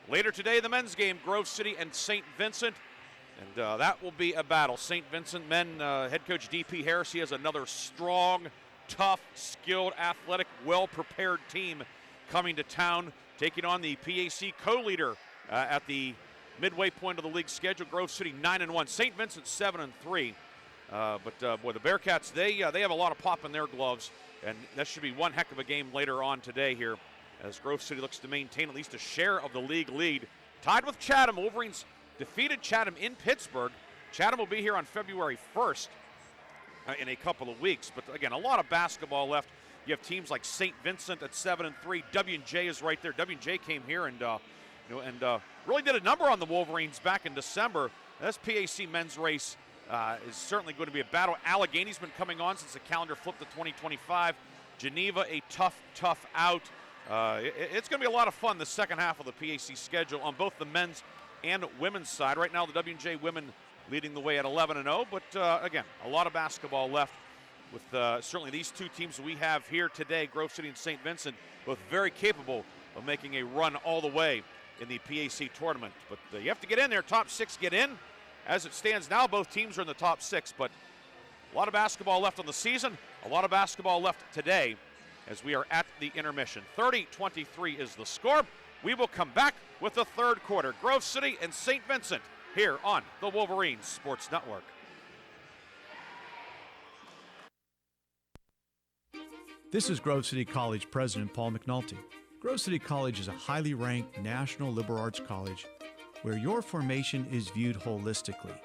Speaker 1: Later today, the men's game, Grove City and St. Vincent. And that will be a battle. St. Vincent men, head coach D.P. Harris, he has another strong, tough, skilled, athletic, well-prepared team coming to town, taking on the PAC co-leader at the midway point of the league schedule. Grove City 9-1, St. Vincent 7-3. But boy, the Bearcats, they have a lot of pop in their gloves, and that should be one heck of a game later on today here as Grove City looks to maintain at least a share of the league lead. Tied with Chatham, Wolverines defeated Chatham in Pittsburgh. Chatham will be here on February 1st in a couple of weeks. But again, a lot of basketball left. You have teams like St. Vincent at 7-3. W&J is right there. W&J came here and really did a number on the Wolverines back in December. This PAC men's race is certainly going to be a battle. Allegheny's been coming on since the calendar flipped to 2025. Geneva, a tough out. It's going to be a lot of fun the second half of the PAC schedule on both the men's and women's side. Right now, the W&J women leading the way at 11-0, but again, a lot of basketball left with certainly these two teams we have here today, Grove City and Saint Vincent, both very capable of making a run all the way in the PAC tournament. But you have to get in there. Top 6 get in. As it stands now, both teams are in the top 6, but a lot of basketball left on the season, a lot of basketball left today as we are at the intermission. 30-23 is the score. We will come back with the third quarter. Grove City and Saint Vincent here on the Wolverines Sports Network.
Speaker 2: This is Grove City College President Paul McNulty. Grove City College is a highly ranked national liberal arts college where your formation is viewed holistically,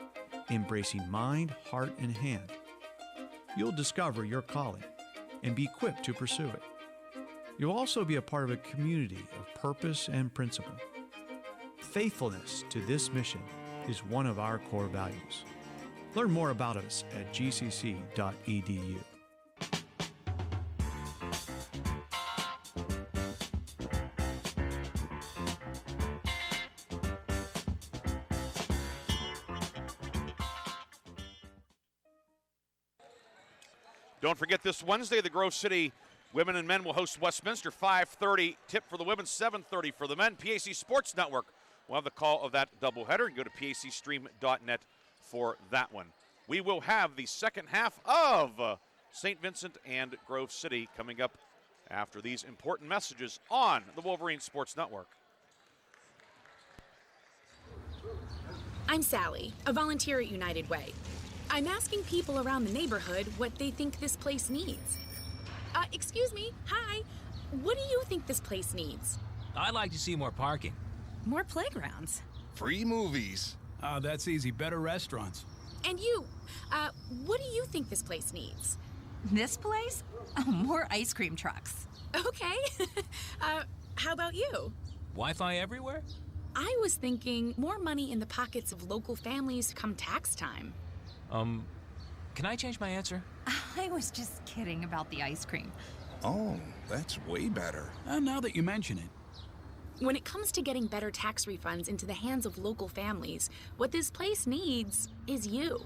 Speaker 2: embracing mind, heart, and hand. You'll discover your calling and be equipped to pursue it. You'll also be a part of a community of purpose and principle. Faithfulness to this mission is one of our core values. Learn more about us at gcc.edu.
Speaker 1: Don't forget this Wednesday, the Grove City women and men will host Westminster. 5:30 tip for the women, 7:30 for the men. PAC Sports Network will have the call of that doubleheader. You go to pacstream.net for that one. We will have the second half of St. Vincent and Grove City coming up after these important messages on the Wolverine Sports Network.
Speaker 10: I'm Sally, a volunteer at United Way. I'm asking people around the neighborhood what they think this place needs. Excuse me, hi. What do you think this place needs?
Speaker 13: I'd like to see more parking.
Speaker 15: More playgrounds.
Speaker 21: Free movies. Oh, that's easy. Better restaurants.
Speaker 10: And you, what do you think this place needs?
Speaker 15: This place? Oh, more ice cream trucks.
Speaker 10: Okay. How about you?
Speaker 13: Wi-Fi everywhere?
Speaker 10: I was thinking more money in the pockets of local families come tax time.
Speaker 13: Can I change my answer?
Speaker 15: I was just kidding about the ice cream.
Speaker 21: Oh, that's way better. Now that you mention it.
Speaker 10: When it comes to getting better tax refunds into the hands of local families, what this place needs is you.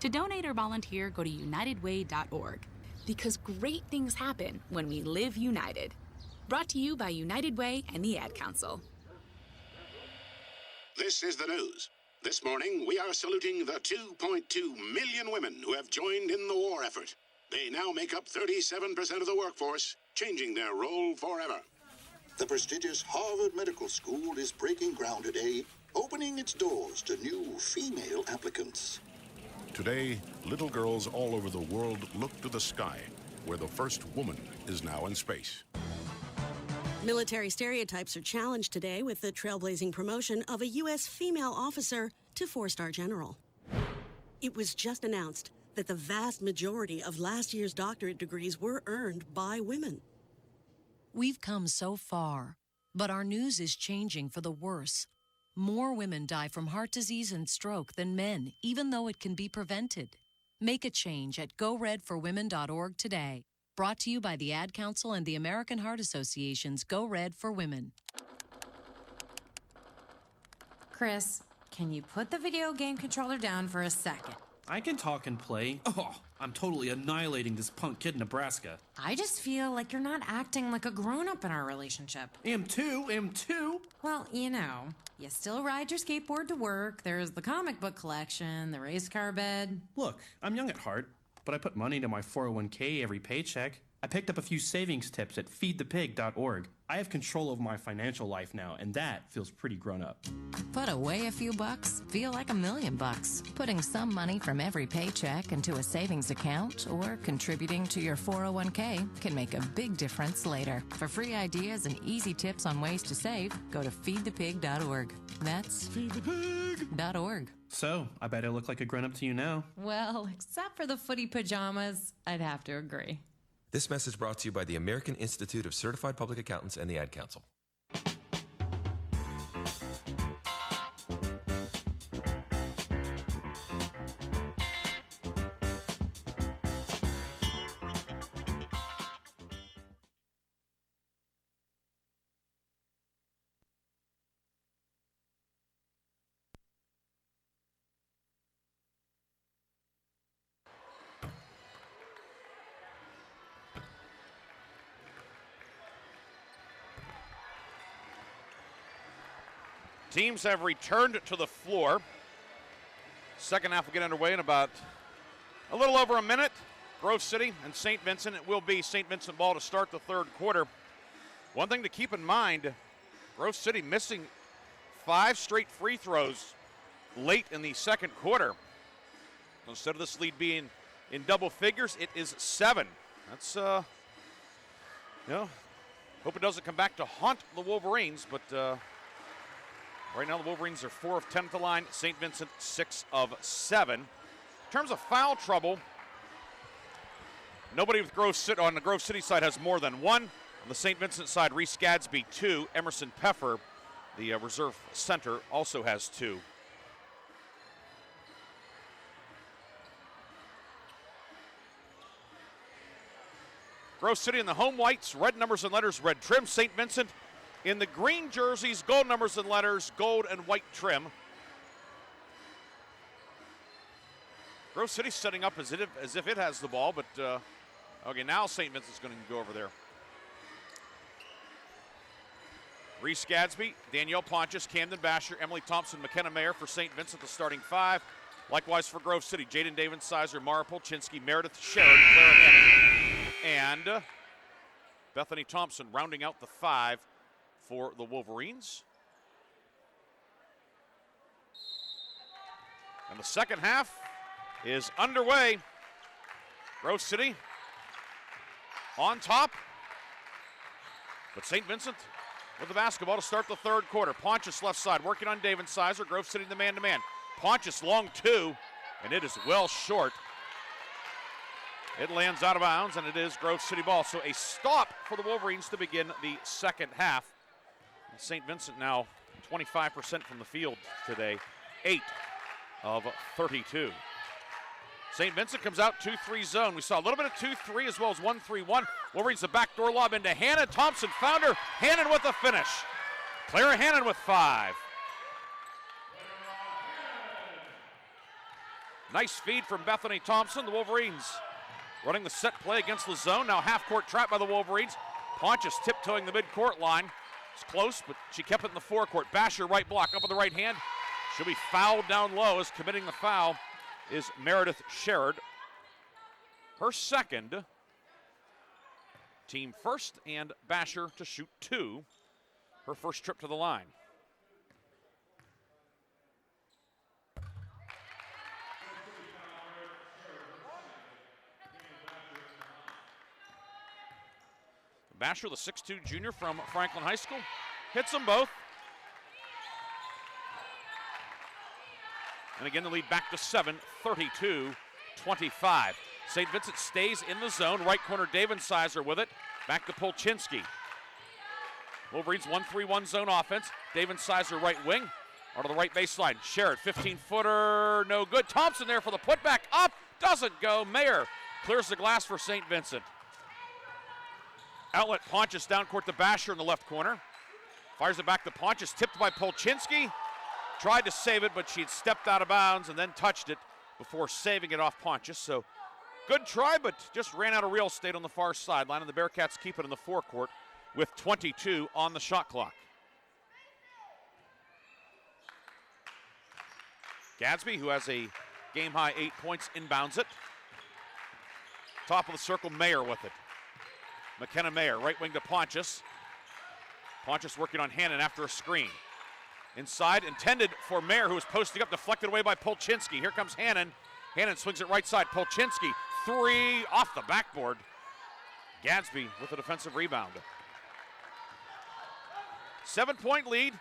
Speaker 10: To donate or volunteer, go to unitedway.org. Because great things happen when we live united. Brought to you by United Way and the Ad Council.
Speaker 16: This is the news. This morning, we are saluting the 2.2 million women who have joined in the war effort. They now make up 37% of the workforce, changing their role forever.
Speaker 17: The prestigious Harvard Medical School is breaking ground today, opening its doors to new female applicants.
Speaker 24: Today, little girls all over the world look to the sky, where the first woman is now in space.
Speaker 26: Military stereotypes are challenged today with the trailblazing promotion of a U.S. female officer to 4-star general. It was just announced that the vast majority of last year's doctorate degrees were earned by women.
Speaker 27: We've come so far, but our news is changing for the worse. More women die from heart disease and stroke than men, even though it can be prevented. Make a change at goredforwomen.org today. Brought to you by the Ad Council and the American Heart Association's Go Red for Women.
Speaker 28: Chris, can you put the video game controller down for a second?
Speaker 29: I can talk and play. Oh, I'm totally annihilating this punk kid in Nebraska.
Speaker 28: I just feel like you're not acting like a grown-up in our relationship.
Speaker 29: Am too.
Speaker 28: Well, you still ride your skateboard to work, there's the comic book collection, the race car bed.
Speaker 29: Look, I'm young at heart, but I put money into my 401k every paycheck. I picked up a few savings tips at feedthepig.org. I have control over my financial life now, and that feels pretty grown up.
Speaker 6: Put away a few bucks, feel like $1 million. Putting some money from every paycheck into a savings account or contributing to your 401k can make a big difference later. For free ideas and easy tips on ways to save, go to feedthepig.org. That's feedthepig.org.
Speaker 29: So, I bet I look like a grown-up to you now.
Speaker 28: Well, except for the footy pajamas, I'd have to agree.
Speaker 30: This message brought to you by the American Institute of Certified Public Accountants and the Ad Council.
Speaker 1: Teams have returned to the floor. Second half will get underway in about a little over a minute. Grove City and Saint Vincent. It will be Saint Vincent ball to start the third quarter. One thing to keep in mind, Grove City missing 5 straight free throws late in the second quarter. Instead of this lead being in double figures, it is 7. That's, hope it doesn't come back to haunt the Wolverines, but right now the Wolverines are 4 of 10 at the line. St. Vincent 6 of 7. In terms of foul trouble, nobody with on the Grove City side has more than 1. On the St. Vincent side, Reese Gadsby 2. Emerson Peffer, the reserve center, also has 2. Grove City in the home whites, red numbers and letters, red trim. St. Vincent in the green jerseys, gold numbers and letters, gold and white trim. Grove City setting up as if it has the ball, but okay, now St. Vincent's going to go over there. Reese Gadsby, Danielle Pontius, Camden Basher, Emily Thompson, McKenna Mayer for St. Vincent, the starting 5. Likewise for Grove City, Jaden David Sizer, Mara Polchinski, Meredith Sherrod, Clara Hannon, and Bethany Thompson rounding out the 5 for the Wolverines. And the second half is underway. Grove City on top, but St. Vincent with the basketball to start the third quarter. Pontius left side working on David Sizer. Grove City the man-to-man. Pontius long 2, and it is well short. It lands out of bounds, and it is Grove City ball. So a stop for the Wolverines to begin the second half. St. Vincent now 25% from the field today, 8 of 32. St. Vincent comes out 2-3 zone. We saw a little bit of 2-3 as well as 1-3-1. Wolverines the backdoor lob into Hannon. Thompson found her. Hannon with the finish. Clara Hannon with 5. Nice feed from Bethany Thompson. The Wolverines running the set play against the zone. Now half-court trap by the Wolverines. Pontius tiptoeing the mid-court line. It's close, but she kept it in the forecourt. Basher right block up with the right hand. She'll be fouled down low as committing the foul is Meredith Sherrod. Her second. Team first, and Basher to shoot 2. Her first trip to the line. Basher, the 6'2 junior from Franklin High School, hits them both. And again, the lead back to 7, 32-25. St. Vincent stays in the zone. Right corner, David Sizer with it. Back to Polchinski. Wolverines 1-3-1 zone offense. David Sizer right wing. Onto the right baseline. Sherrod, 15-footer, no good. Thompson there for the putback. Up, doesn't go. Mayer clears the glass for St. Vincent. Outlet Pontius down court to Basher in the left corner. Fires it back to Pontius, tipped by Polchinski. Tried to save it, but she had stepped out of bounds and then touched it before saving it off Pontius. So good try, but just ran out of real estate on the far sideline, and the Bearcats keep it in the forecourt with 22 on the shot clock. Gadsby, who has a game-high 8 points, inbounds it. Top of the circle, Mayer with it. McKenna Mayer, right wing to Pontius. Pontius working on Hannon after a screen. Inside, intended for Mayer, who was posting up, deflected away by Polchinski. Here comes Hannon. Hannon swings it right side. Polchinski, 3 off the backboard. Gadsby with a defensive rebound. 7-point lead,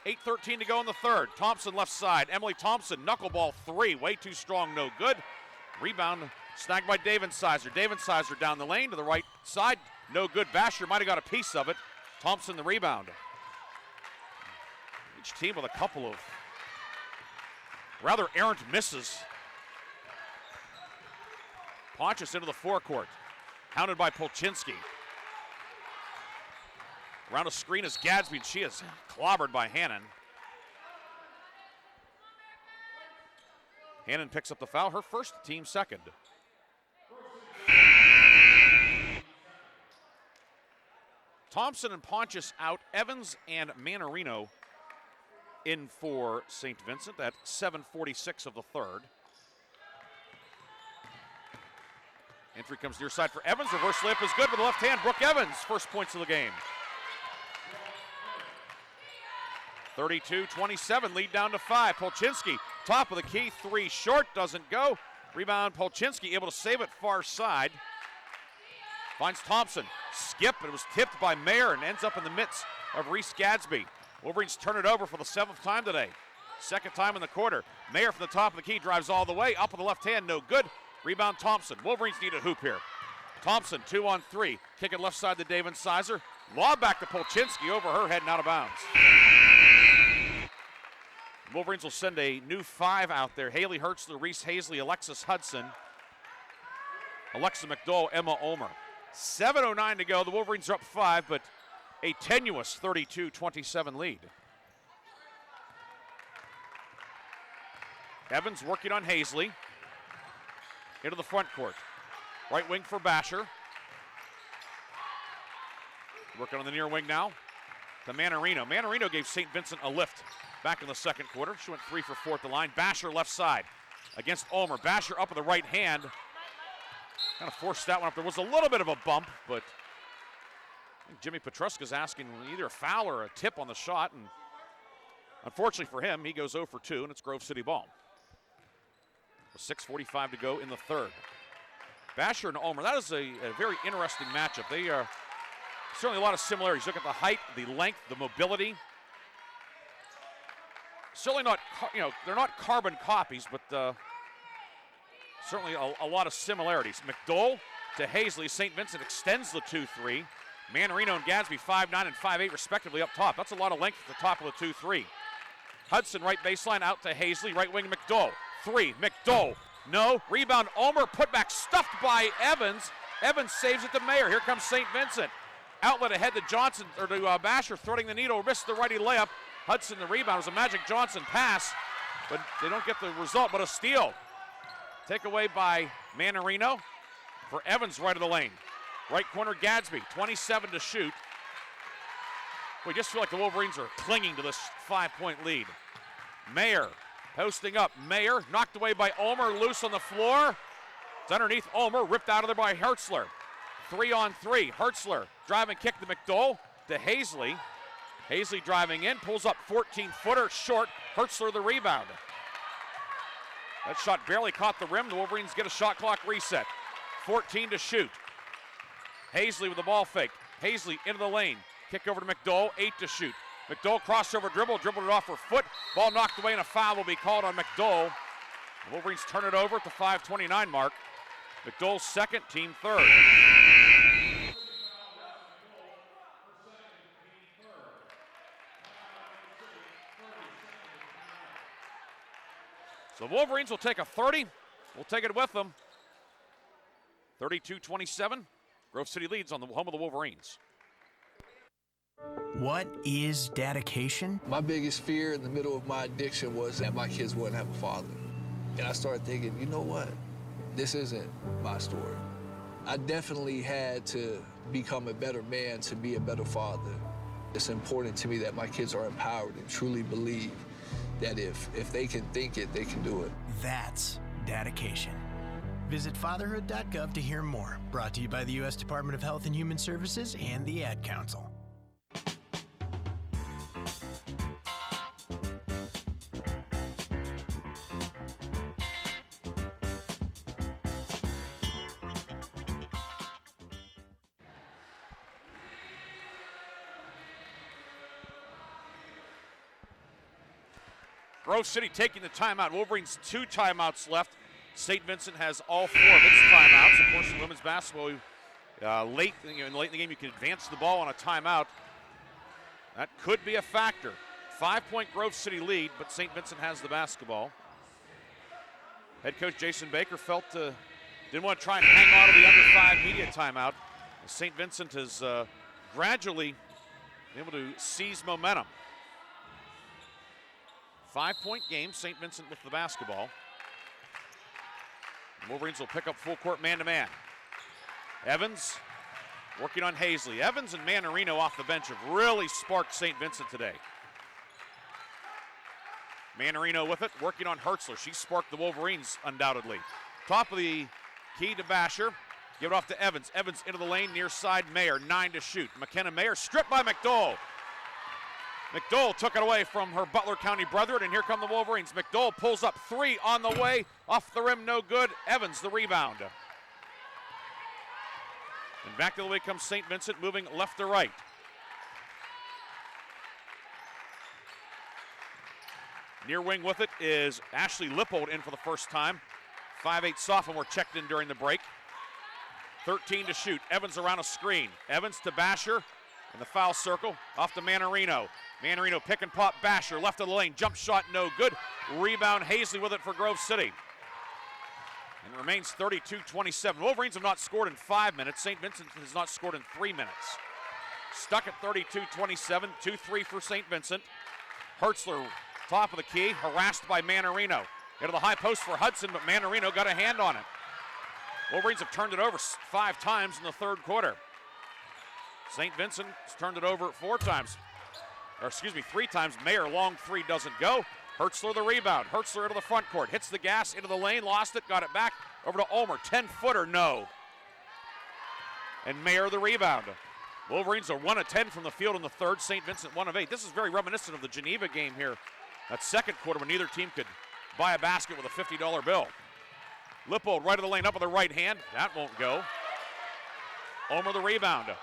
Speaker 1: 8:13 to go in the third. Thompson left side. Emily Thompson, knuckleball 3, way too strong, no good. Rebound snagged by David Sizer. David Sizer down the lane to the right side, no good. Basher might have got a piece of it. Thompson the rebound. Each team with a couple of rather errant misses. Pontius into the forecourt, hounded by Polchinski. Around a screen is Gadsby, and she is clobbered by Hannon. Hannon picks up the foul, her first, team second. Thompson and Pontius out. Evans and Manarino in for St. Vincent at 7:46 of the third. Entry comes near side for Evans. Reverse layup is good with the left hand. Brooke Evans, first points of the game. 32-27, lead down to 5. Polchinski, top of the key, 3 short, doesn't go. Rebound, Polchinski able to save it far side. Finds Thompson, skip, and it was tipped by Mayer and ends up in the midst of Reese Gadsby. Wolverines turn it over for the 7th time today. Second time in the quarter. Mayer from the top of the key drives all the way, up with the left hand, no good. Rebound Thompson. Wolverines need a hoop here. Thompson, 2-on-3. Kick it left side to David Sizer. Lob back to Polchinski over her head and out of bounds. Wolverines will send a new 5 out there. Haley Hertzler, Reese Hazley, Alexis Hudson, Alexa McDowell, Emma Ulmer. 7:09 to go. The Wolverines are up 5, but a tenuous 32-27 lead. Evans working on Hazley. Into the front court. Right wing for Basher. Working on the near wing now to Manarino. Manarino gave St. Vincent a lift back in the second quarter. She went 3 for 4 at the line. Basher left side against Ulmer. Basher up with the right hand. Kind of forced that one up. There was a little bit of a bump, but I think Jimmy Petruska's asking either a foul or a tip on the shot, and unfortunately for him, he goes 0 for 2, and it's Grove City ball. With 6:45 to go in the third. Basher and Ulmer, that is a very interesting matchup. They are certainly a lot of similarities. Look at the height, the length, the mobility. Certainly not, they're not carbon copies, but certainly a lot of similarities. McDowell to Hazley. St. Vincent extends the 2-3. Manarino and Gadsby 5'9" and 5'8" respectively up top. That's a lot of length at the top of the 2-3. Hudson right baseline out to Hazley. Right wing McDowell. 3. McDowell. No. Rebound Ulmer. Putback stuffed by Evans. Evans saves it to Mayer. Here comes St. Vincent. Outlet ahead to Johnson, or to Basher, threading the needle. Missed the righty layup. Hudson the rebound. It was a Magic Johnson pass, but they don't get the result, but a steal. Takeaway by Manarino for Evans right of the lane. Right corner Gadsby, 27 to shoot. We just feel like the Wolverines are clinging to this 5-point lead. Mayer posting up. Mayer knocked away by Ulmer, loose on the floor. It's underneath Ulmer, ripped out of there by Hertzler. 3-on-3. Hertzler driving kick to McDowell to Hazley. Hazley driving in, pulls up 14-footer short. Hertzler the rebound. That shot barely caught the rim. The Wolverines get a shot clock reset. 14 to shoot. Hazley with the ball fake. Hazley into the lane. Kick over to McDowell, 8 to shoot. McDowell crossover dribbled it off her foot. Ball knocked away and a foul will be called on McDowell. The Wolverines turn it over at the 5:29 mark. McDowell's second, team third. So the Wolverines will take a 30. We'll take it with them. 32-27. Grove City leads on the home of the Wolverines.
Speaker 3: What is dedication?
Speaker 7: My biggest fear in the middle of my addiction was that my kids wouldn't have a father. And I started thinking, you know what? This isn't my story. I definitely had to become a better man to be a better father. It's important to me that my kids are empowered and truly believe that if they can think it, they can do it.
Speaker 3: That's dedication. Visit fatherhood.gov to hear more. Brought to you by the U.S. Department of Health and Human Services and the Ad Council.
Speaker 1: Grove City taking the timeout. Wolverines 2 timeouts left. St. Vincent has all 4 of its timeouts. Of course, in women's basketball, late in the game, you can advance the ball on a timeout. That could be a factor. 5-point Grove City lead, but St. Vincent has the basketball. Head coach Jason Baker felt didn't want to try and hang on to the under 5 media timeout. St. Vincent has gradually been able to seize momentum. 5-point game, St. Vincent with the basketball. Wolverines will pick up full court man-to-man. Evans working on Hazley. Evans and Manarino off the bench have really sparked St. Vincent today. Manarino with it, working on Hertzler. She sparked the Wolverines, undoubtedly. Top of the key to Basher. Give it off to Evans. Evans into the lane, near side, Mayer. 9 to shoot. McKenna Mayer stripped by McDowell. McDowell took it away from her Butler County brethren, and here come the Wolverines. McDowell pulls up 3 on the way. Off the rim, no good. Evans, the rebound. And back the other way comes St. Vincent, moving left to right. Near wing with it is Ashley Lippold in for the first time. 5'8" sophomore checked in during the break. 13 to shoot. Evans around a screen. Evans to Basher in the foul circle. Off to Manarino. Manarino pick and pop. Basher left of the lane. Jump shot no good. Rebound Hazley with it for Grove City. And it remains 32-27. Wolverines have not scored in 5 minutes. St. Vincent has not scored in 3 minutes. Stuck at 32-27. 2-3 for St. Vincent. Hertzler top of the key, harassed by Manarino. Into the high post for Hudson, but Manarino got a hand on it. Wolverines have turned it over 5 times in the third quarter. St. Vincent has turned it over 3 times. Mayer, long 3 doesn't go. Hertzler the rebound. Hertzler into the front court. Hits the gas into the lane, lost it, got it back. Over to Ulmer, 10-footer, no. And Mayer the rebound. Wolverines are 1 of 10 from the field in the third. St. Vincent 1 of 8. This is very reminiscent of the Geneva game here. That second quarter when neither team could buy a basket with a $50 bill. Lippold right of the lane, up with the right hand. That won't go. Ulmer the rebound.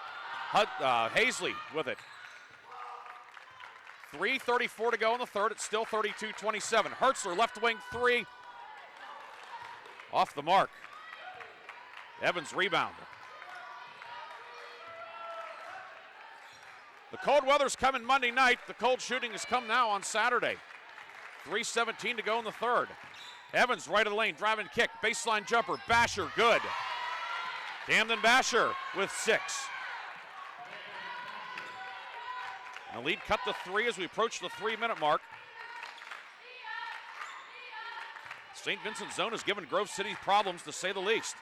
Speaker 1: Hazley with it. 3:34 to go in the third. It's still 32-27. Hertzler left wing 3. Off the mark. Evans rebound. The cold weather's coming Monday night. The cold shooting has come now on Saturday. 3:17 to go in the third. Evans right of the lane, driving kick, baseline jumper, Basher, good. Camden Basher with 6. And the lead cut to 3 as we approach the 3-minute mark. St. Vincent zone has given Grove City problems, to say the least.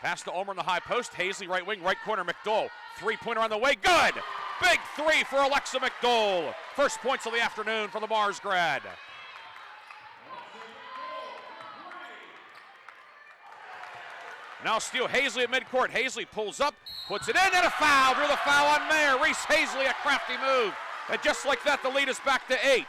Speaker 1: Pass to Ulmer in the high post. Hazley right wing, right corner, McDowell. 3-pointer on the way, good! Big 3 for Alexa McDowell. First points of the afternoon for the Mars grad. Now steal Hazley at midcourt. Hazley pulls up, puts it in, and a foul. Drew the foul on Mayer. Reese Hazley, a crafty move. And just like that, the lead is back to 8.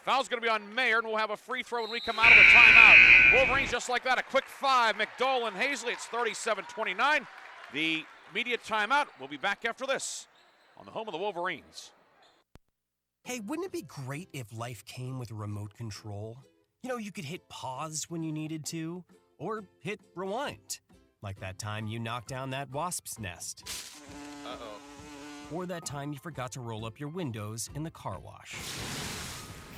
Speaker 1: Foul's going to be on Mayer, and we'll have a free throw when we come out of the timeout. Wolverines just like that, a quick 5. McDowell and Hazley, it's 37-29. The media timeout. We'll be back after this on the home of the Wolverines.
Speaker 4: Hey, wouldn't it be great if life came with a remote control? You know, you could hit pause when you needed to, or hit rewind. Like that time you knocked down that wasp's nest.
Speaker 8: Uh-oh.
Speaker 4: Or that time you forgot to roll up your windows in the car wash.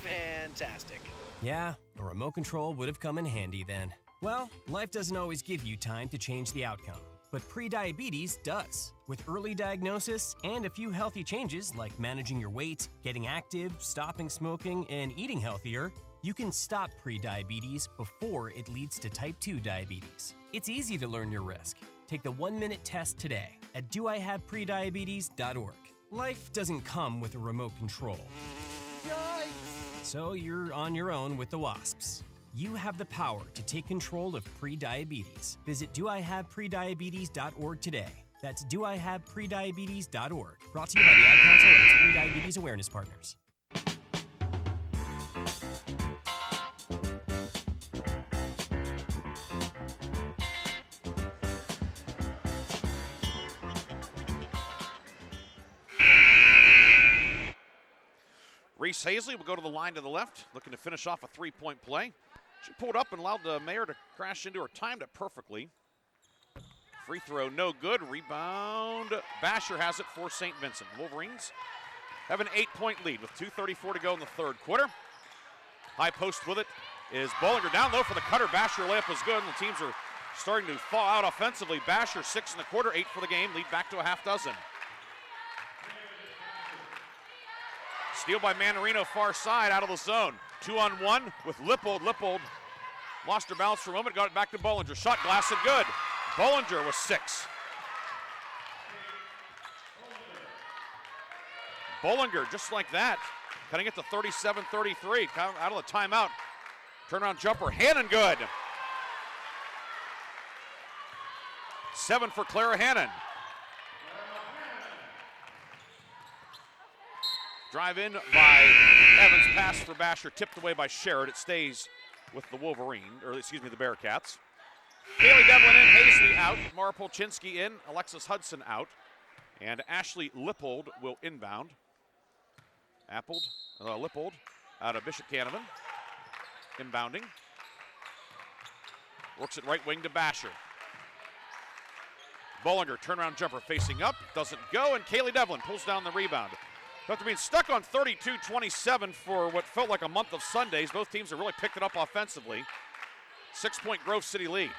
Speaker 8: Fantastic.
Speaker 4: Yeah, a remote control would have come in handy then. Well, life doesn't always give you time to change the outcome, but prediabetes does. With early diagnosis and a few healthy changes like managing your weight, getting active, stopping smoking, and eating healthier, you can stop prediabetes before it leads to type 2 diabetes. It's easy to learn your risk. Take the 1-minute test today at doihaveprediabetes.org. Life doesn't come with a remote control. Yikes! So you're on your own with the wasps. You have the power to take control of prediabetes. Visit doihaveprediabetes.org today. That's doihaveprediabetes.org. Brought to you by the Ad Council and its Prediabetes Awareness Partners.
Speaker 1: Reese Hazley will go to the line to the left, looking to finish off a 3-point play. She pulled up and allowed the Mayer to crash into her, timed it perfectly. Free throw, no good. Rebound. Basher has it for St. Vincent. Wolverines have an 8-point lead with 2:34 to go in the third quarter. High post with it is Bollinger down low for the cutter. Basher layup is good, and the teams are starting to thaw out offensively. Basher 6 in the quarter, 8 for the game, lead back to a half dozen. Steal by Manarino, far side, out of the zone. 2-on-1 with Lippold. Lippold lost her balance for a moment, got it back to Bollinger. Shot glass and good. Bollinger was 6. Bollinger, just like that, cutting it to 37-33, out of the timeout. Turnaround jumper, Hannon good. 7 for Clara Hannon. Drive in by Evans, pass for Basher, tipped away by Sherrod. It stays with the the Bearcats. Kaylee Devlin in, Hazley out, Mara Polchinski in, Alexis Hudson out, and Ashley Lippold will inbound. Lippold out of Bishop Canavan, inbounding. Works it right wing to Basher. Bollinger, turnaround jumper facing up, doesn't go, and Kaylee Devlin pulls down the rebound. After being stuck on 32-27 for what felt like a month of Sundays, both teams have really picked it up offensively. 6-point Grove City lead.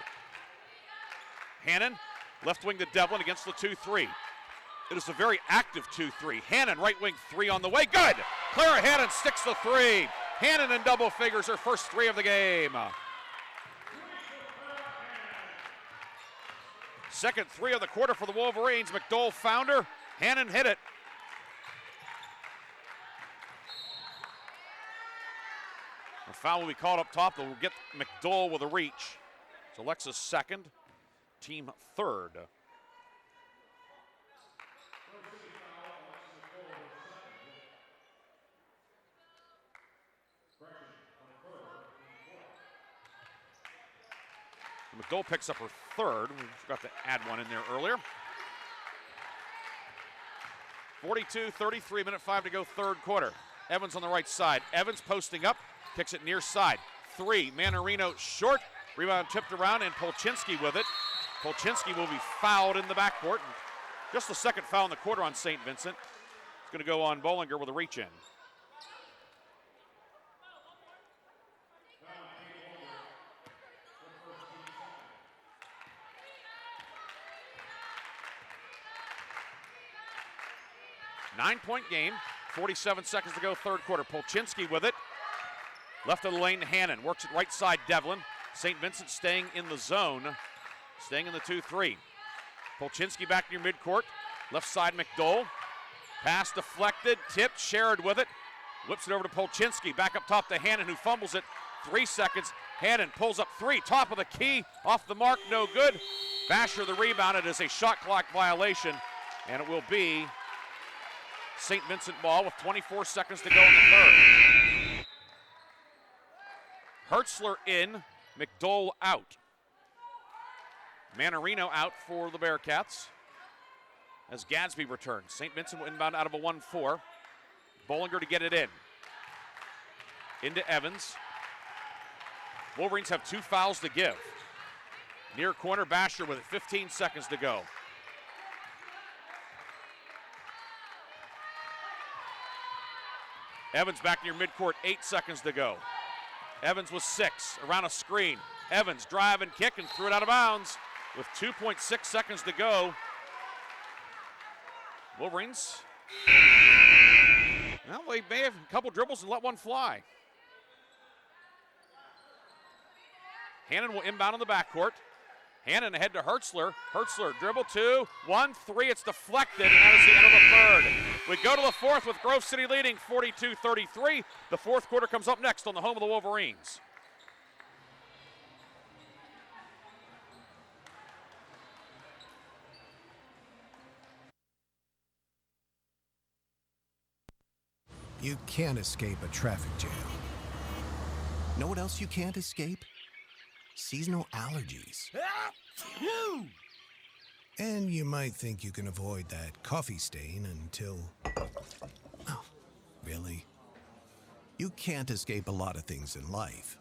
Speaker 1: Hannon, left wing to Devlin against the 2-3. It is a very active 2-3. Hannon, right wing 3 on the way, good! Clara Hannon sticks the 3. Hannon in double figures, her first 3 of the game. Second 3 of the quarter for the Wolverines. McDowell found her. Hannon hit it. A foul will be called up top that will get McDowell with a reach. It's Alexa's second, team third. McDowell picks up her third. We forgot to add one in there earlier. 42-33, minute 5 to go, third quarter. Evans on the right side. Evans posting up, kicks it near side. 3, Manarino short. Rebound tipped around, and Polchinski with it. Polchinski will be fouled in the backcourt. Just the second foul in the quarter on Saint Vincent. It's going to go on Bollinger with a reach in. Nine-point game, 47 seconds to go, third quarter. Polchinski with it. Left of the lane, Hannon. Works it right side, Devlin. St. Vincent staying in the zone. Staying in the 2-3. Polchinski back near midcourt. Left side, McDowell. Pass deflected, tipped, Sherrod with it. Whips it over to Polchinski. Back up top to Hannon, who fumbles it. 3 seconds. Hannon pulls up 3. Top of the key. Off the mark, no good. Basher the rebound. It is a shot clock violation, and it will be St. Vincent ball with 24 seconds to go in the third. Hertzler in, McDowell out. Manarino out for the Bearcats as Gadsby returns. St. Vincent will inbound out of a 1-4. Bollinger to get it in. Into Evans. Wolverines have 2 fouls to give. Near corner, Basher with it, 15 seconds to go. Evans back near midcourt, 8 seconds to go. Evans with 6, around a screen. Evans drive and kick and threw it out of bounds with 2.6 seconds to go. Wolverines, well, they may have a couple dribbles and let one fly. Hannon will inbound on the backcourt. Hannon ahead to Hertzler. Hertzler dribble 2, 1, 3. It's deflected, and that is the end of the third. We go to the fourth with Grove City leading 42-33. The fourth quarter comes up next on the home of the Wolverines.
Speaker 5: You can't escape a traffic jam. Know what else you can't escape? Seasonal allergies. And you might think you can avoid that coffee stain until... Oh, really? You can't escape a lot of things in life,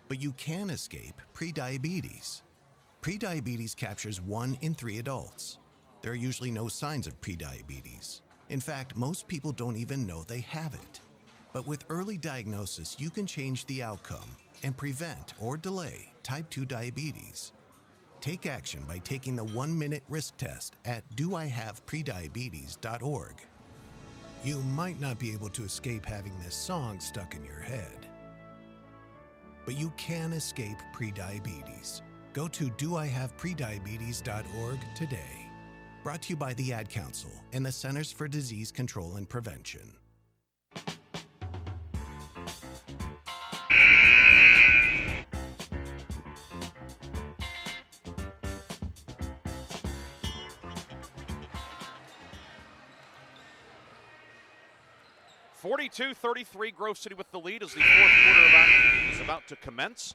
Speaker 5: but you can escape prediabetes. Prediabetes captures 1 in 3 adults. There are usually no signs of prediabetes. In fact, most people don't even know they have it. But with early diagnosis, you can change the outcome and prevent or delay type 2 diabetes. Take action by taking the 1-minute risk test at doihaveprediabetes.org. You might not be able to escape having this song stuck in your head, but you can escape prediabetes. Go to doihaveprediabetes.org today. Brought to you by the Ad Council and the Centers for Disease Control and Prevention.
Speaker 1: (42-33) Grove City with the lead as the fourth quarter is about to commence.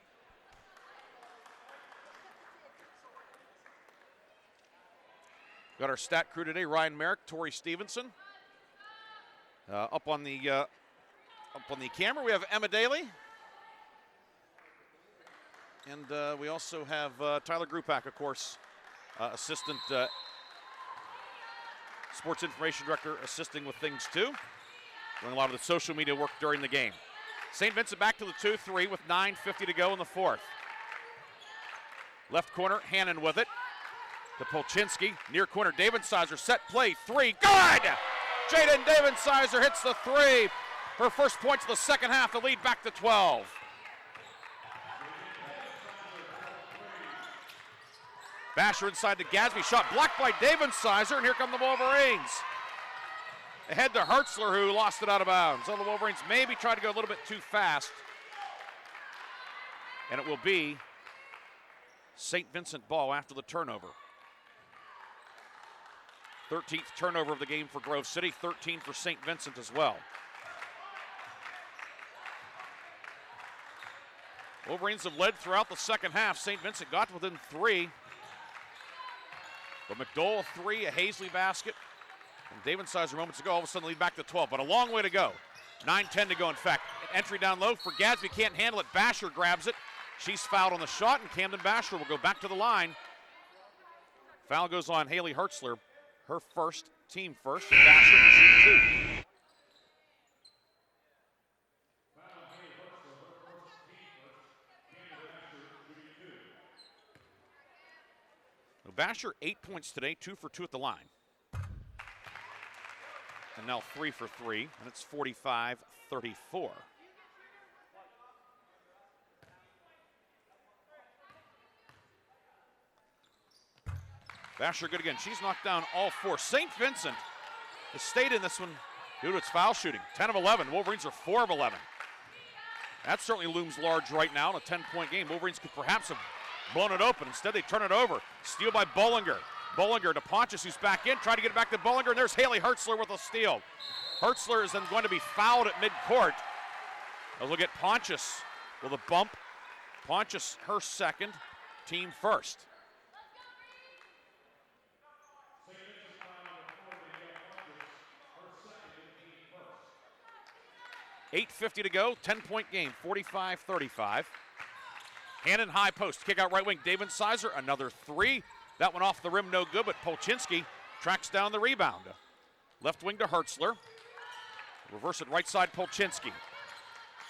Speaker 1: Got our stat crew today: Ryan Merrick, Tori Stevenson. Up on the camera, we have Emma Daly, and we also have Tyler Grupak, of course, assistant sports information director, assisting with things too, doing a lot of the social media work during the game. St. Vincent back to the 2-3 with 9:50 to go in the fourth. Left corner, Hannon with it. To Polchinski, near corner, David-Sizer, set play, three, good! Jaden David-Sizer hits the three. Her first points of the second half, the lead back to 12. Basher inside to Gadsby, shot blocked by David-Sizer, and here come the Wolverines. Ahead to Hertzler, who lost it out of bounds. So the Wolverines maybe tried to go a little bit too fast. And it will be St. Vincent ball after the turnover. 13th turnover of the game for Grove City, 13 for St. Vincent as well. Wolverines have led throughout the second half. St. Vincent got within three. But McDowell, a three, a Hazley basket. And David-Sizer moments ago, all of a sudden lead back to 12, but a long way to go. 9:10 to go, in fact. Entry down low for Gadsby, can't handle it. Basher grabs it. She's fouled on the shot, and Camden Basher will go back to the line. Foul goes on Haley Hertzler. Her first, team first, and Basher will shoot two. Basher, 8 points today, 2 for 2 at the line. And now 3 for 3, and it's 45-34. Basher good again. She's knocked down all four. St. Vincent has stayed in this one due to its foul shooting. 10 of 11. Wolverines are 4 of 11. That certainly looms large right now in a 10-point game. Wolverines could perhaps have blown it open. Instead, they turn it over. Steal by Bollinger. Bollinger to Pontius, who's back in. Trying to get it back to Bollinger, and there's Haley Hertzler with a steal. Hertzler is then going to be fouled at midcourt. We'll get Pontius with a bump. Pontius, her second, team first. $8:50 to go, 10-point game, 45-35. Hannon high post, kick out right wing, David-Sizer, another three. That one off the rim, no good, but Polchinski tracks down the rebound. Left wing to Hertzler. Reverse it right side, Polchinski.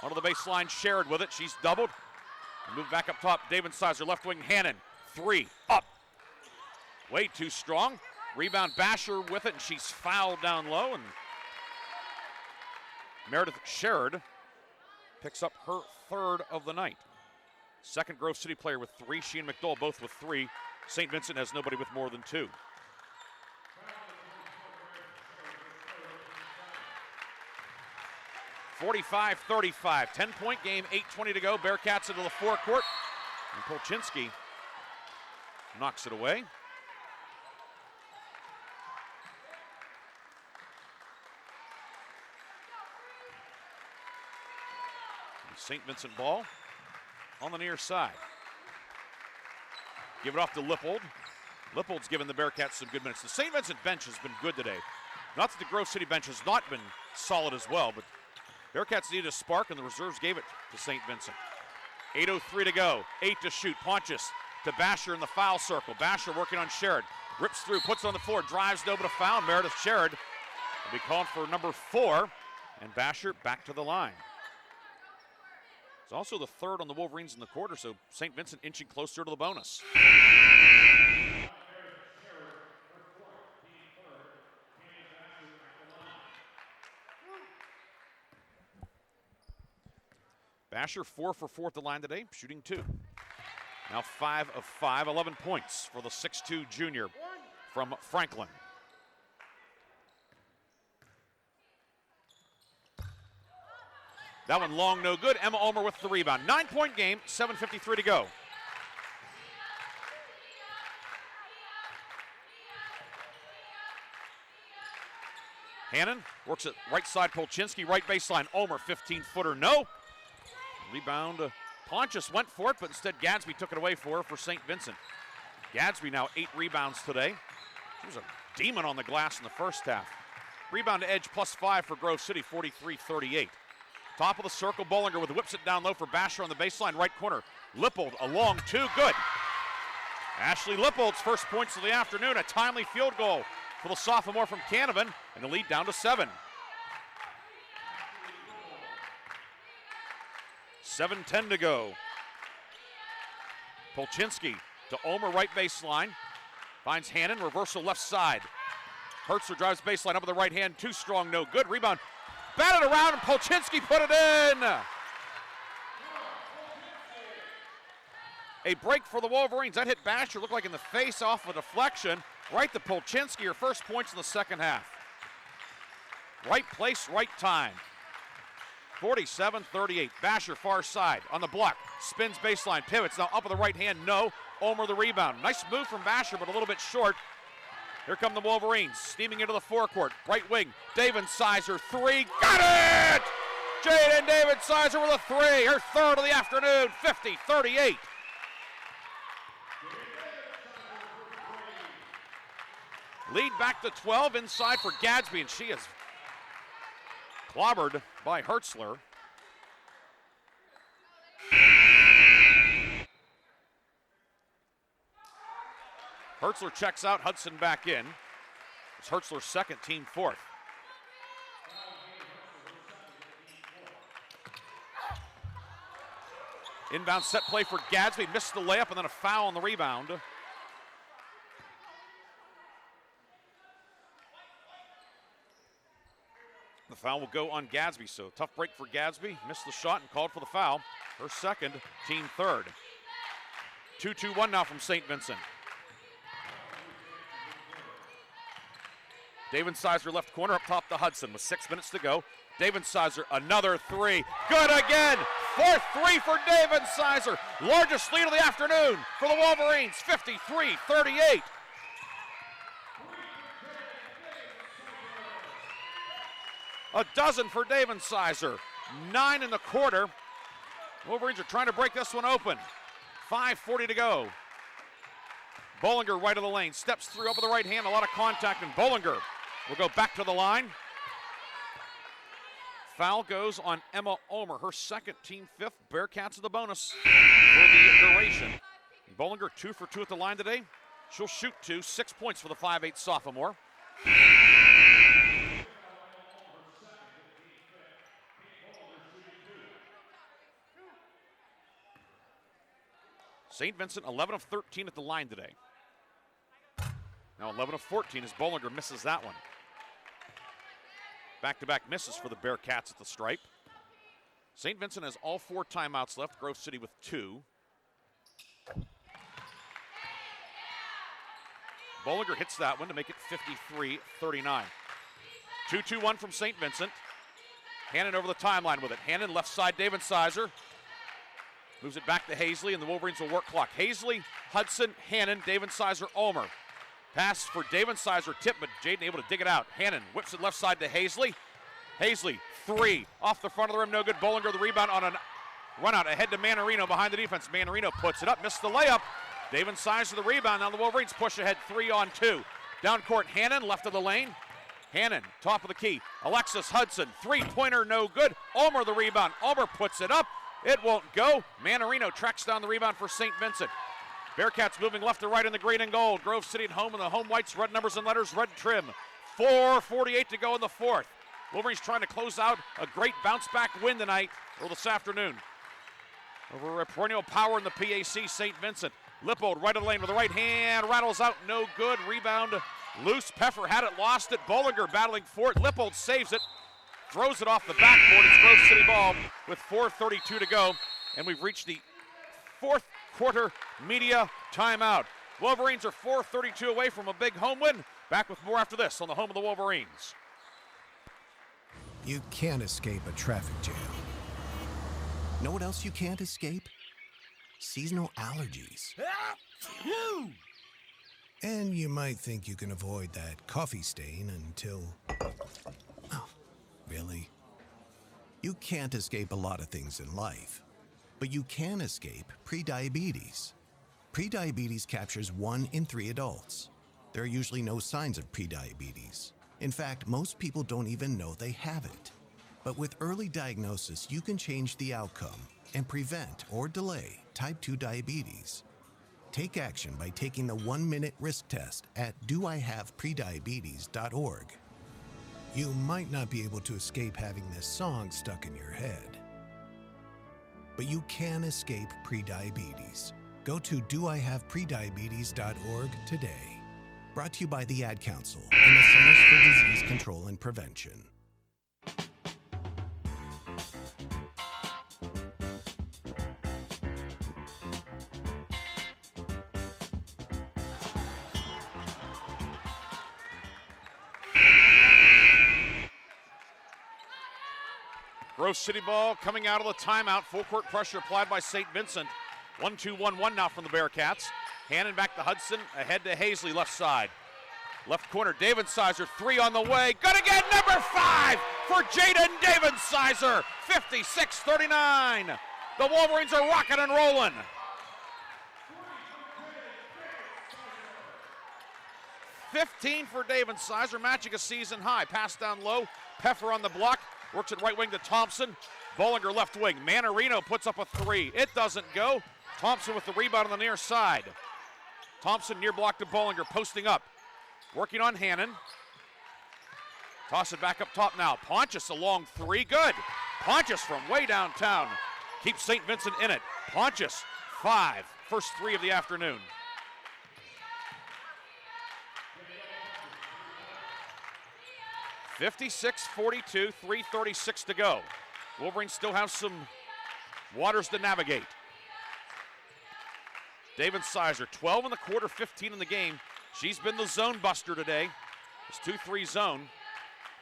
Speaker 1: Onto the baseline, Sherrod with it, she's doubled. Move back up top, David-Sizer, left wing, Hannon, three, up. Way too strong. Rebound, Basher with it, and she's fouled down low, and Meredith Sherrod picks up her third of the night. Second Grove City player with three. She and McDowell both with three. St. Vincent has nobody with more than two. $45-35, 10-point game, 8:20 to go. Bearcats into the forecourt. And Polchinski knocks it away. St. Vincent ball on the near side. Give it off to Lippold. Lippold's given the Bearcats some good minutes. The St. Vincent bench has been good today. Not that the Grove City bench has not been solid as well, but Bearcats needed a spark, and the reserves gave it to St. Vincent. 8:03 to go, 8 to shoot. Pontius to Basher in the foul circle. Basher working on Sherrod. Rips through, puts it on the floor, drives no but a foul. Meredith Sherrod will be called for number 4, and Basher back to the line. It's also the third on the Wolverines in the quarter, so St. Vincent inching closer to the bonus. Basher 4 for 4 at the line today, shooting 2. Now 5 of 5, 11 points for the 6'2 junior. from Franklin. That one long, no good. Emma Ulmer with the rebound. 9-point game, 7:53 to go. Hannon works it right side, Polchinski, right baseline. Ulmer, 15-footer, no. Rebound, Pontius went for it, but instead Gadsby took it away for St. Vincent. Gadsby now 8 rebounds today. She was a demon on the glass in the first half. Rebound to edge, +5 for Grove City, 43-38. Top of the circle, Bollinger with whips it down low for Basher on the baseline, right corner. Lippold, a long two, good. Ashley Lippold's first points of the afternoon, a timely field goal for the sophomore from Canavan, and the lead down to 7. 7:10 to go. Polchinski to Ulmer, right baseline. Finds Hannon, reversal left side. Hertzler drives baseline up with the right hand, too strong, no good. Rebound, batted around, and Polchinski put it in. A break for the Wolverines. That hit Basher, looked like in the face off a deflection. Right to Polchinski, her first points in the second half. Right place, right time. 47-38. Basher far side on the block. Spins baseline, pivots now up with the right hand, no. Ulmer the rebound. Nice move from Basher, but a little bit short. Here come the Wolverines, steaming into the forecourt. Right wing, David Sizer, 3, got it! Jaden David Sizer with a 3, her third of the afternoon, 50-38. Lead back to 12 inside for Gadsby, and she is clobbered by Hertzler. Hertzler checks out, Hudson back in. It's Hertzler's second, team fourth. Inbound set play for Gadsby, missed the layup and then a foul on the rebound. The foul will go on Gadsby, so tough break for Gadsby. Missed the shot and called for the foul. Her second, team third. 2-2-1 now from St. Vincent. David Sizer left corner up top to Hudson with 6 minutes to go. David Sizer, another 3. Good again! Fourth 3 for David Sizer. Largest lead of the afternoon for the Wolverines, 53-38. A dozen for David Sizer. 9 in the quarter. Wolverines are trying to break this one open. 5:40 to go. Bollinger right of the lane. Steps through up with the right hand. A lot of contact, and Bollinger will go back to the line. Foul goes on Emma Ulmer. Her second, team fifth. Bearcats of the bonus for the duration. Bollinger 2 for 2 at the line today. She'll shoot 2. 6 points for the 5'8 sophomore. St. Vincent, 11 of 13 at the line today. Now 11 of 14 as Bollinger misses that one. Back-to-back misses for the Bearcats at the stripe. St. Vincent has all 4 timeouts left. Grove City with 2. Bollinger hits that one to make it 53-39. 2-2-1 from St. Vincent. Hannon over the timeline with it. Hannon left side, David Sizer. Moves it back to Hazley, and the Wolverines will work clock. Hazley, Hudson, Hannon, David Sizer, Ulmer. Pass for David Sizer, tip, but Jaden able to dig it out. Hannon whips it left side to Hazley. Hazley, 3, off the front of the rim, no good. Bollinger the rebound on a run out ahead to Manarino behind the defense. Manarino puts it up, missed the layup. David Sizer the rebound. Now the Wolverines push ahead 3-on-2. Down court, Hannon, left of the lane. Hannon, top of the key. Alexis Hudson, 3-pointer, no good. Ulmer the rebound. Ulmer puts it up. It won't go. Manarino tracks down the rebound for St. Vincent. Bearcats moving left to right in the green and gold. Grove City at home in the home whites, red numbers and letters, red trim. 4:48 to go in the fourth. Wolverines trying to close out a great bounce-back win tonight, or this afternoon, over a perennial power in the PAC, St. Vincent. Lippold right of the lane with the right hand, rattles out, no good. Rebound loose. Peffer had it, lost it. Bollinger battling for it. Lippold saves it. Throws it off the backboard. It's Grove City ball with 4:32 to go. And we've reached the fourth quarter media timeout. Wolverines are 4:32 away from a big home win. Back with more after this on the home of the Wolverines.
Speaker 5: You can't escape a traffic jam. Know what else you can't escape? Seasonal allergies. And you might think you can avoid that coffee stain until... Oh, really? You can't escape a lot of things in life, but you can escape prediabetes. Prediabetes captures 1 in 3 adults. There are usually no signs of prediabetes. In fact, most people don't even know they have it. But with early diagnosis, you can change the outcome and prevent or delay type 2 diabetes. Take action by taking the 1-minute risk test at doihaveprediabetes.org. You might not be able to escape having this song stuck in your head, but you can escape prediabetes. Go to doihaveprediabetes.org today. Brought to you by the Ad Council and the Centers for Disease Control and Prevention.
Speaker 1: Grove City ball coming out of the timeout. Full court pressure applied by Saint Vincent. 1-2-1-1 now from the Bearcats. Hannon back to Hudson, ahead to Hazley, left side. Left corner, David-Sizer, 3 on the way. Good again, number 5 for Jaden David-Sizer. 56-39. The Wolverines are rocking and rolling. $15 for David-Sizer, matching a season high. Pass down low, Peffer on the block. Works it right wing to Thompson. Bollinger left wing. Manarino puts up a 3. It doesn't go. Thompson with the rebound on the near side. Thompson near block to Bollinger, posting up. Working on Hannon. Toss it back up top now. Pontius a long 3. Good. Pontius from way downtown. Keeps St. Vincent in it. Pontius, 5. First 3 of the afternoon. (56-42), 3:36 to go. Wolverines still have some waters to navigate. David-Sizer, 12 in the quarter, 15 in the game. She's been the zone buster today. It's 2-3 zone.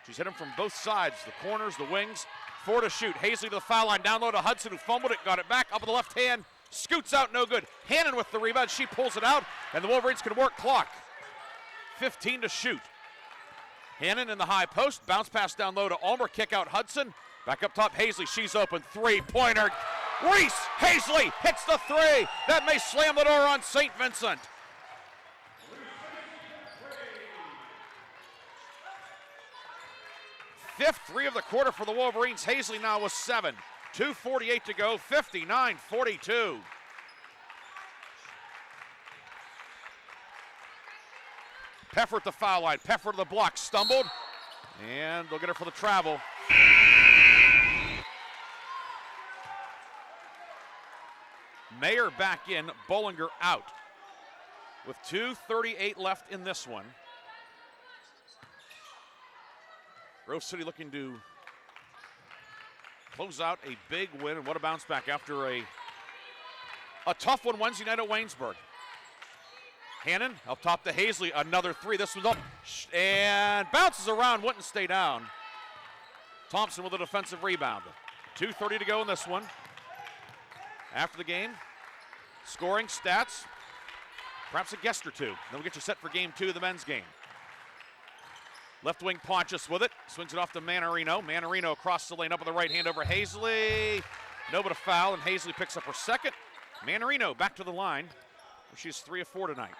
Speaker 1: She's hit them from both sides, the corners, the wings. 4 to shoot. Hazley to the foul line, down low to Hudson, who fumbled it, got it back, up with the left hand, scoots out, no good. Hannon with the rebound, she pulls it out, and the Wolverines can work clock. 15 to shoot. Hannon in the high post, bounce pass down low to Ulmer, kick out Hudson. Back up top, Hazley, she's open, 3-pointer. Reese Hazley hits the 3. That may slam the door on St. Vincent. Fifth 3 of the quarter for the Wolverines. Hazley now with 7. 2:48 to go, 59-42. Peffer at the foul line. Peffer to the block, stumbled, and they'll get her for the travel. Mayer back in, Bollinger out. With 2:38 left in this one. Grove City looking to close out a big win, and what a bounce back after a tough one Wednesday night at Waynesburg. Hannon up top to Hazley, another 3. This one's up and bounces around, wouldn't stay down. Thompson with a defensive rebound. 2:30 to go in this one. After the game, scoring stats, perhaps a guest or two. Then we'll get you set for game 2 of the men's game. Left wing Pontius with it, swings it off to Manarino. Manarino across the lane, up with the right hand over Hazley. No, but a foul, and Hazley picks up her second. Manarino back to the line. She's 3 of 4 tonight.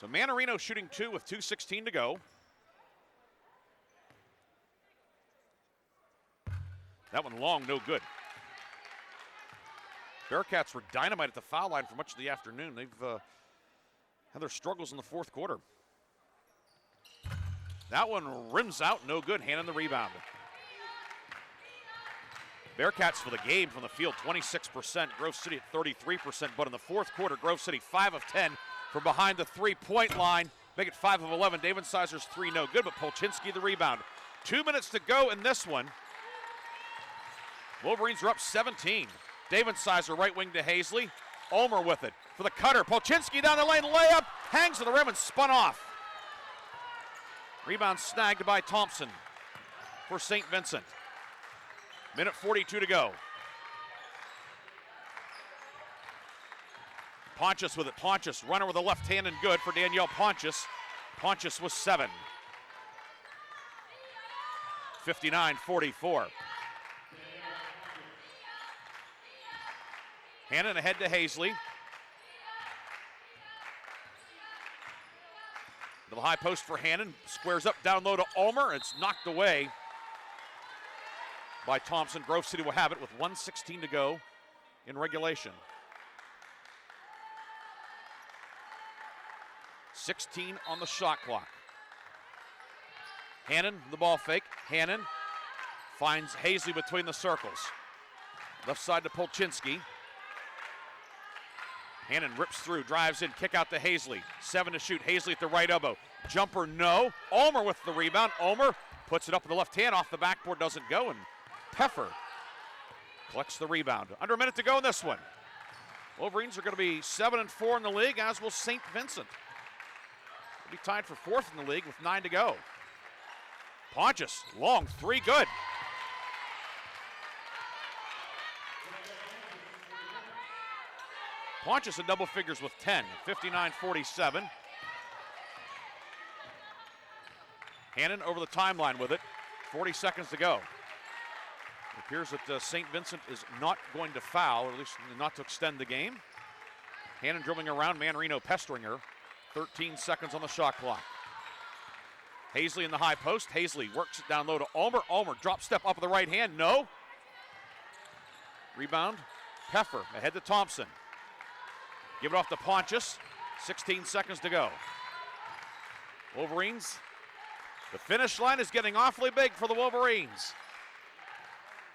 Speaker 1: So Manarino shooting 2 with 2:16 to go. That one long, no good. Bearcats were dynamite at the foul line for much of the afternoon. They've had their struggles in the fourth quarter. That one rims out, no good. Hannon the rebound. Bearcats for the game from the field, 26%. Grove City at 33%, but in the fourth quarter, Grove City 5 of 10 from behind the 3-point line. Make it 5 of 11. David-Sizer's 3 no good, but Polchinski the rebound. 2 minutes to go in this one. Wolverines are up 17. Davidsizer right wing to Hazley. Ulmer with it for the cutter. Polchinski down the lane, layup, hangs to the rim and spun off. Rebound snagged by Thompson for Saint Vincent. Minute 42 to go. Pontius with it. Pontius, runner with the left hand and good for Danielle Pontius. Pontius with 7. 59-44. Hannon ahead to Hazley. To the high post for Hannon. Squares up down low to Ulmer. It's knocked away by Thompson. Grove City will have it with 1:16 to go in regulation. 16 on the shot clock. Hannon, the ball fake. Hannon finds Hazley between the circles. Left side to Polchinski. Hannon rips through, drives in, kick out to Hazley. 7 to shoot. Hazley at the right elbow. Jumper, no. Ulmer with the rebound. Ulmer puts it up with the left hand. Off the backboard, doesn't go. And Peffer collects the rebound. Under a minute to go in this one. Wolverines are going to be 7-4 in the league, as will Saint Vincent. They'll be tied for 4th in the league with 9 to go. Pontius, long 3, good. Pontius in double figures with 10, 59-47. Hannon over the timeline with it, 40 seconds to go. It appears that St. Vincent is not going to foul, or at least not to extend the game. Hannon dribbling around, Manarino pestering her. 13 seconds on the shot clock. Hazley in the high post. Hazley works it down low to Ulmer. Ulmer drop step up with the right hand, no. Rebound, Peffer ahead to Thompson. Give it off to Pontius. 16 seconds to go. Wolverines, the finish line is getting awfully big for the Wolverines.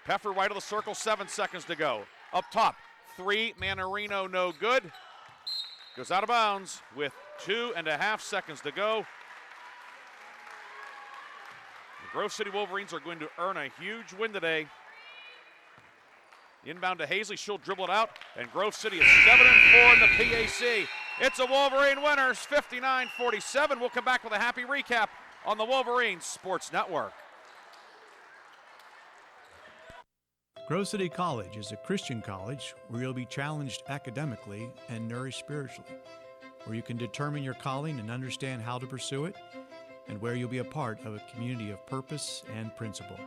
Speaker 1: Peffer right of the circle, 7 seconds to go. Up top, 3, Manarino, no good. Goes out of bounds with 2.5 seconds to go. The Grove City Wolverines are going to earn a huge win today. Inbound to Hazley, she'll dribble it out, and Grove City is 7-4 in the PAC. It's a Wolverine winners, 59-47. We'll come back with a happy recap on the Wolverines Sports Network.
Speaker 2: Grove City College is a Christian college where you'll be challenged academically and nourished spiritually, where you can determine your calling and understand how to pursue it, and where you'll be a part of a community of purpose and principle.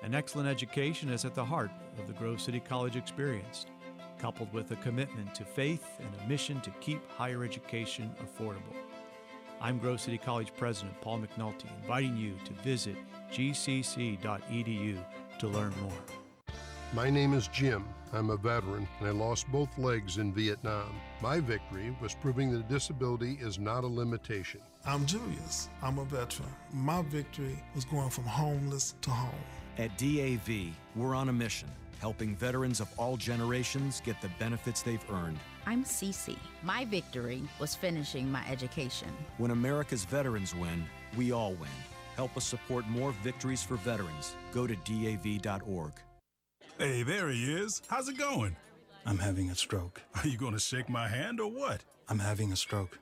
Speaker 2: An excellent education is at the heart of the Grove City College experience, coupled with a commitment to faith and a mission to keep higher education affordable. I'm Grove City College President Paul McNulty, inviting you to visit gcc.edu to learn more.
Speaker 8: My name is Jim. I'm a veteran, and I lost both legs in Vietnam. My victory was proving that disability is not a limitation.
Speaker 9: I'm Julius. I'm a veteran. My victory was going from homeless to home.
Speaker 11: At DAV, we're on a mission, helping veterans of all generations get the benefits they've earned.
Speaker 14: I'm Cece. My victory was finishing my education.
Speaker 11: When America's veterans win, we all win. Help us support more victories for veterans. Go to DAV.org.
Speaker 21: Hey, there he is. How's it going?
Speaker 9: I'm having a stroke.
Speaker 21: Are you going to shake my hand or what?
Speaker 9: I'm having a stroke.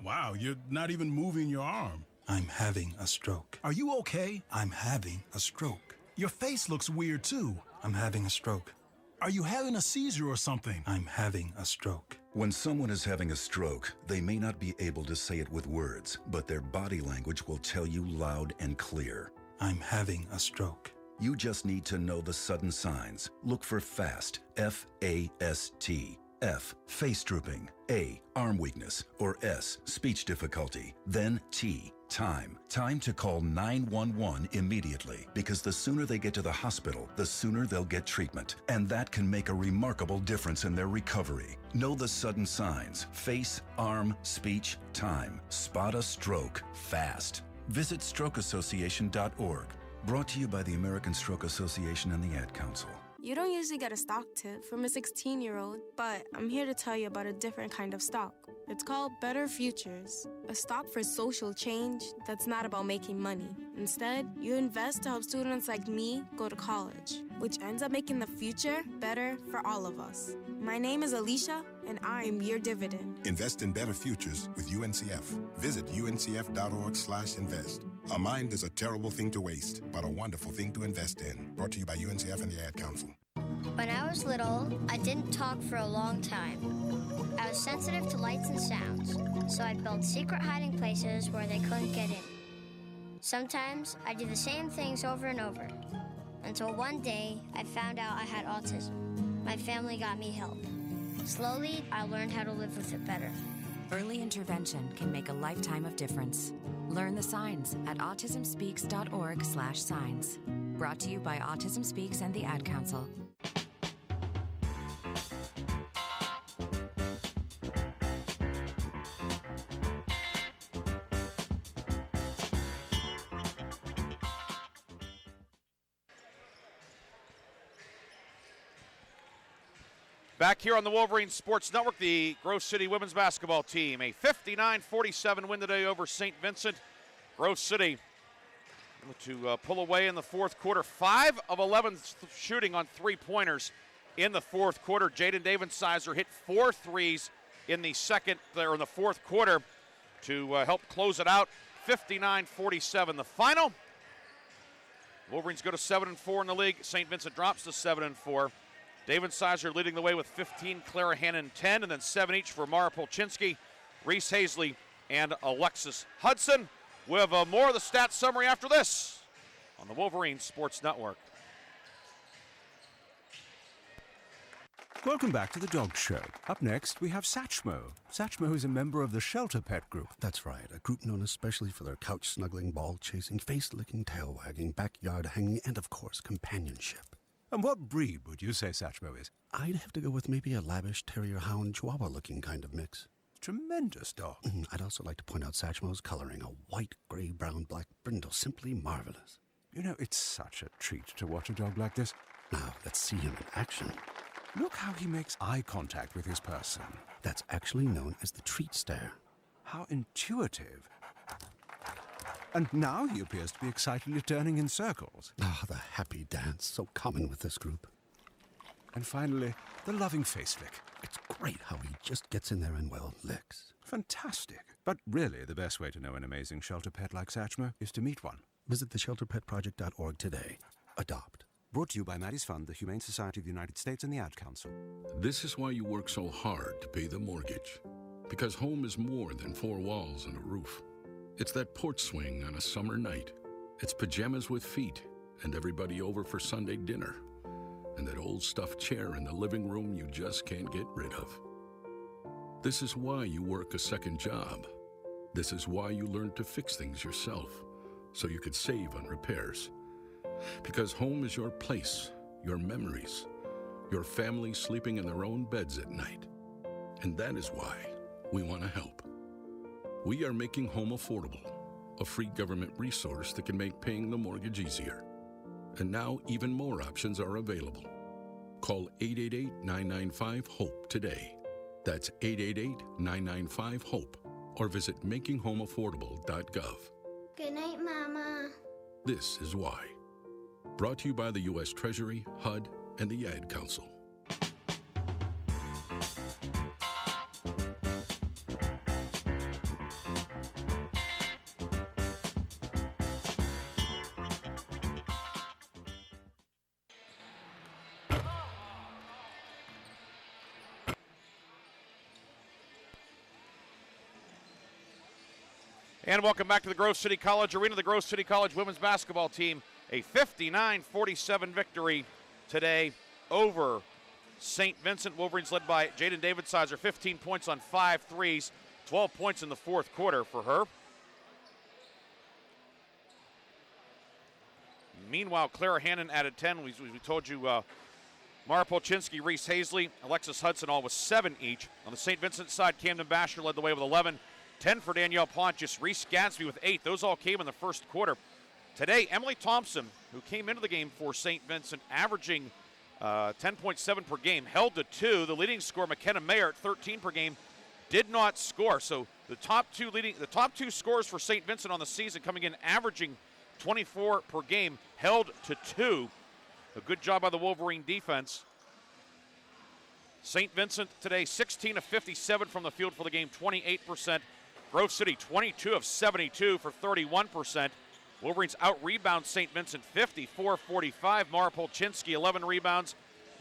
Speaker 21: Wow, you're not even moving your arm.
Speaker 9: I'm having a stroke.
Speaker 21: Are you okay?
Speaker 9: I'm having a stroke.
Speaker 21: Your face looks weird, too.
Speaker 9: I'm having a stroke.
Speaker 21: Are you having a seizure or something?
Speaker 9: I'm having a stroke.
Speaker 18: When someone is having a stroke, they may not be able to say it with words, but their body language will tell you loud and clear.
Speaker 9: I'm having a stroke.
Speaker 18: You just need to know the sudden signs. Look for FAST, F-A-S-T. F, face drooping. A, arm weakness. Or S, speech difficulty. Then T, time. Time to call 911 immediately, because the sooner they get to the hospital, the sooner they'll get treatment. And that can make a remarkable difference in their recovery. Know the sudden signs. Face, arm, speech, time. Spot a stroke fast. Visit strokeassociation.org. Brought to you by the American Stroke Association and the Ad Council.
Speaker 10: You don't usually get a stock tip from a 16-year-old, but I'm here to tell you about a different kind of stock. It's called Better Futures, a stock for social change that's not about making money. Instead, you invest to help students like me go to college, which ends up making the future better for all of us. My name is Alicia, and I'm your dividend.
Speaker 24: Invest in better futures with UNCF. Visit uncf.org/invest. A mind is a terrible thing to waste, but a wonderful thing to invest in. Brought to you by UNCF and the Ad Council.
Speaker 12: When I was little, I didn't talk for a long time. I was sensitive to lights and sounds, so I built secret hiding places where they couldn't get in. Sometimes I did the same things over and over, until one day I found out I had autism. My family got me help. Slowly, I learned how to live with it better.
Speaker 13: Early intervention can make a lifetime of difference. Learn the signs at autismspeaks.org/signs. Brought to you by Autism Speaks and the Ad Council.
Speaker 1: Back here on the Wolverine Sports Network, the Grove City women's basketball team, a 59-47 win today over Saint Vincent. Grove City to pull away in the fourth quarter. 5 of 11 shooting on three-pointers in the fourth quarter. Jaden Davensizer hit 4 threes in the fourth quarter to help close it out. 59-47 the final. Wolverines go to 7-4 in the league. St. Vincent drops to 7-4. Davensizer leading the way with 15, Clara Hannon 10, and then 7 each for Mara Polchinski, Reese Hazley, and Alexis Hudson. We'll have more of the stats summary after this on the Wolverine Sports Network.
Speaker 15: Welcome back to the Dog Show. Up next, we have Satchmo. Satchmo is a member of the Shelter Pet Group.
Speaker 16: That's right, a group known especially for their couch-snuggling, ball-chasing, face-licking, tail-wagging, backyard-hanging, and, of course, companionship.
Speaker 15: And what breed would you say Satchmo is?
Speaker 16: I'd have to go with maybe a lavish terrier hound chihuahua-looking kind of mix.
Speaker 15: Tremendous dog.
Speaker 16: I'd also like to point out Satchmo's coloring, a white, gray, brown, black brindle, simply marvelous.
Speaker 15: You know, it's such a treat to watch a dog like this.
Speaker 16: Now, let's see him in action.
Speaker 15: Look how he makes eye contact with his person.
Speaker 16: That's actually known as the treat stare.
Speaker 15: How intuitive. And now he appears to be excitedly turning in circles.
Speaker 16: Ah, the happy dance, so common with this group.
Speaker 15: And finally, the loving face flick.
Speaker 16: It's great how he just gets in there and, well, licks.
Speaker 15: Fantastic. But really, the best way to know an amazing shelter pet like Satchmo is to meet one.
Speaker 16: Visit theshelterpetproject.org today. Adopt.
Speaker 15: Brought to you by Maddie's Fund, the Humane Society of the United States, and the Ad Council.
Speaker 19: This is why you work so hard to pay the mortgage. Because home is more than 4 walls and a roof. It's that porch swing on a summer night. It's pajamas with feet and everybody over for Sunday dinner. And that old stuffed chair in the living room you just can't get rid of. This is why you work a second job. This is why you learn to fix things yourself, so you could save on repairs. Because home is your place, your memories, your family sleeping in their own beds at night. And that is why we want to help. We are making home affordable, a free government resource that can make paying the mortgage easier. And now even more options are available. Call 888-995-HOPE today. That's 888-995-HOPE. Or visit makinghomeaffordable.gov.
Speaker 12: Good night, Mama.
Speaker 19: This is why. Brought to you by the U.S. Treasury, HUD, and the Ad Council.
Speaker 1: And welcome back to the Grove City College Arena. The Grove City College women's basketball team, a 59-47 victory today over St. Vincent. Wolverines led by Jaden Davensizer, 15 points on 5 threes, 12 points in the fourth quarter for her. Meanwhile, Clara Hannon added 10. We told you Mara Polchinski, Reese Hazley, Alexis Hudson all with 7 each. On the St. Vincent side, Camden Basher led the way with 11. 10 for Danielle Pontius, Reese Gadsby with 8. Those all came in the first quarter. Today, Emily Thompson, who came into the game for St. Vincent, averaging 10.7 per game, held to 2. The leading scorer, McKenna Mayer, at 13 per game, did not score. So the top two scorers for St. Vincent on the season, coming in averaging 24 per game, held to 2. A good job by the Wolverine defense. St. Vincent today, 16 of 57 from the field for the game, 28%. Grove City, 22 of 72 for 31%. Wolverines out-rebound St. Vincent 54-45. Mara Polchinski, 11 rebounds.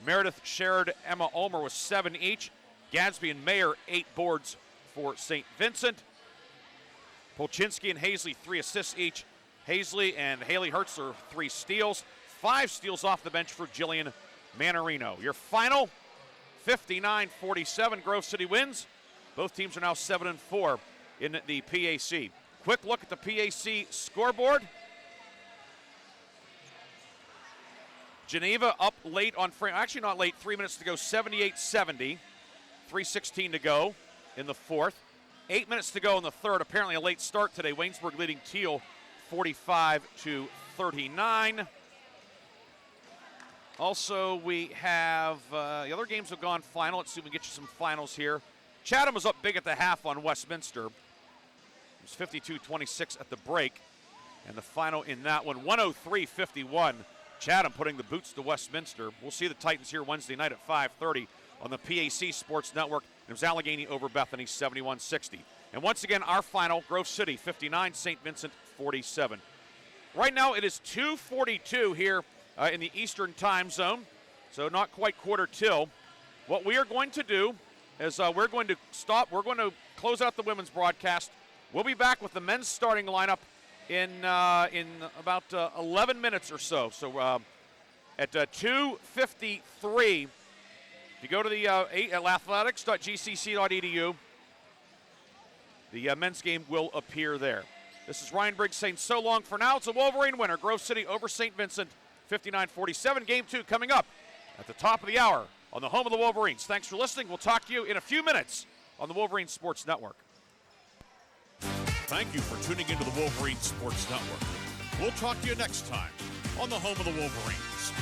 Speaker 1: Meredith Sherrod, Emma Ulmer with 7 each. Gadsby and Mayer, 8 boards for St. Vincent. Polchinski and Hazley, 3 assists each. Hazley and Haley Hertzler, 3 steals. 5 steals off the bench for Jillian Manarino. Your final, 59-47. Grove City wins. Both teams are now 7-4 in the PAC. Quick look at the PAC scoreboard. Geneva up late on frame. Actually not late, 3 minutes to go, 78-70. 3:16 to go in the fourth. 8 minutes to go in the third. Apparently a late start today. Waynesburg leading Teal 45-39. Also, we have the other games have gone final. Let's see if we can get you some finals here. Chatham was up big at the half on Westminster. It was 52-26 at the break. And the final in that one, 103-51. Chatham putting the boots to Westminster. We'll see the Titans here Wednesday night at 5:30 on the PAC Sports Network. It was Allegheny over Bethany, 71-60. And once again, our final, Grove City 59, St. Vincent 47. Right now, it is 2:42 here in the Eastern time zone, so not quite quarter till. What we are going to do is we're going to stop. We're going to close out the women's broadcast. We'll be back with the men's starting lineup in about 11 minutes or so. So at 2:53, if you go to the athletics.gcc.edu, the men's game will appear there. This is Ryan Briggs saying so long for now. It's a Wolverine winner. Grove City over St. Vincent, 59-47. Game 2 coming up at the top of the hour on the home of the Wolverines. Thanks for listening. We'll talk to you in a few minutes on the Wolverine Sports Network.
Speaker 6: Thank you for tuning into the Wolverine Sports Network. We'll talk to you next time on the home of the Wolverines.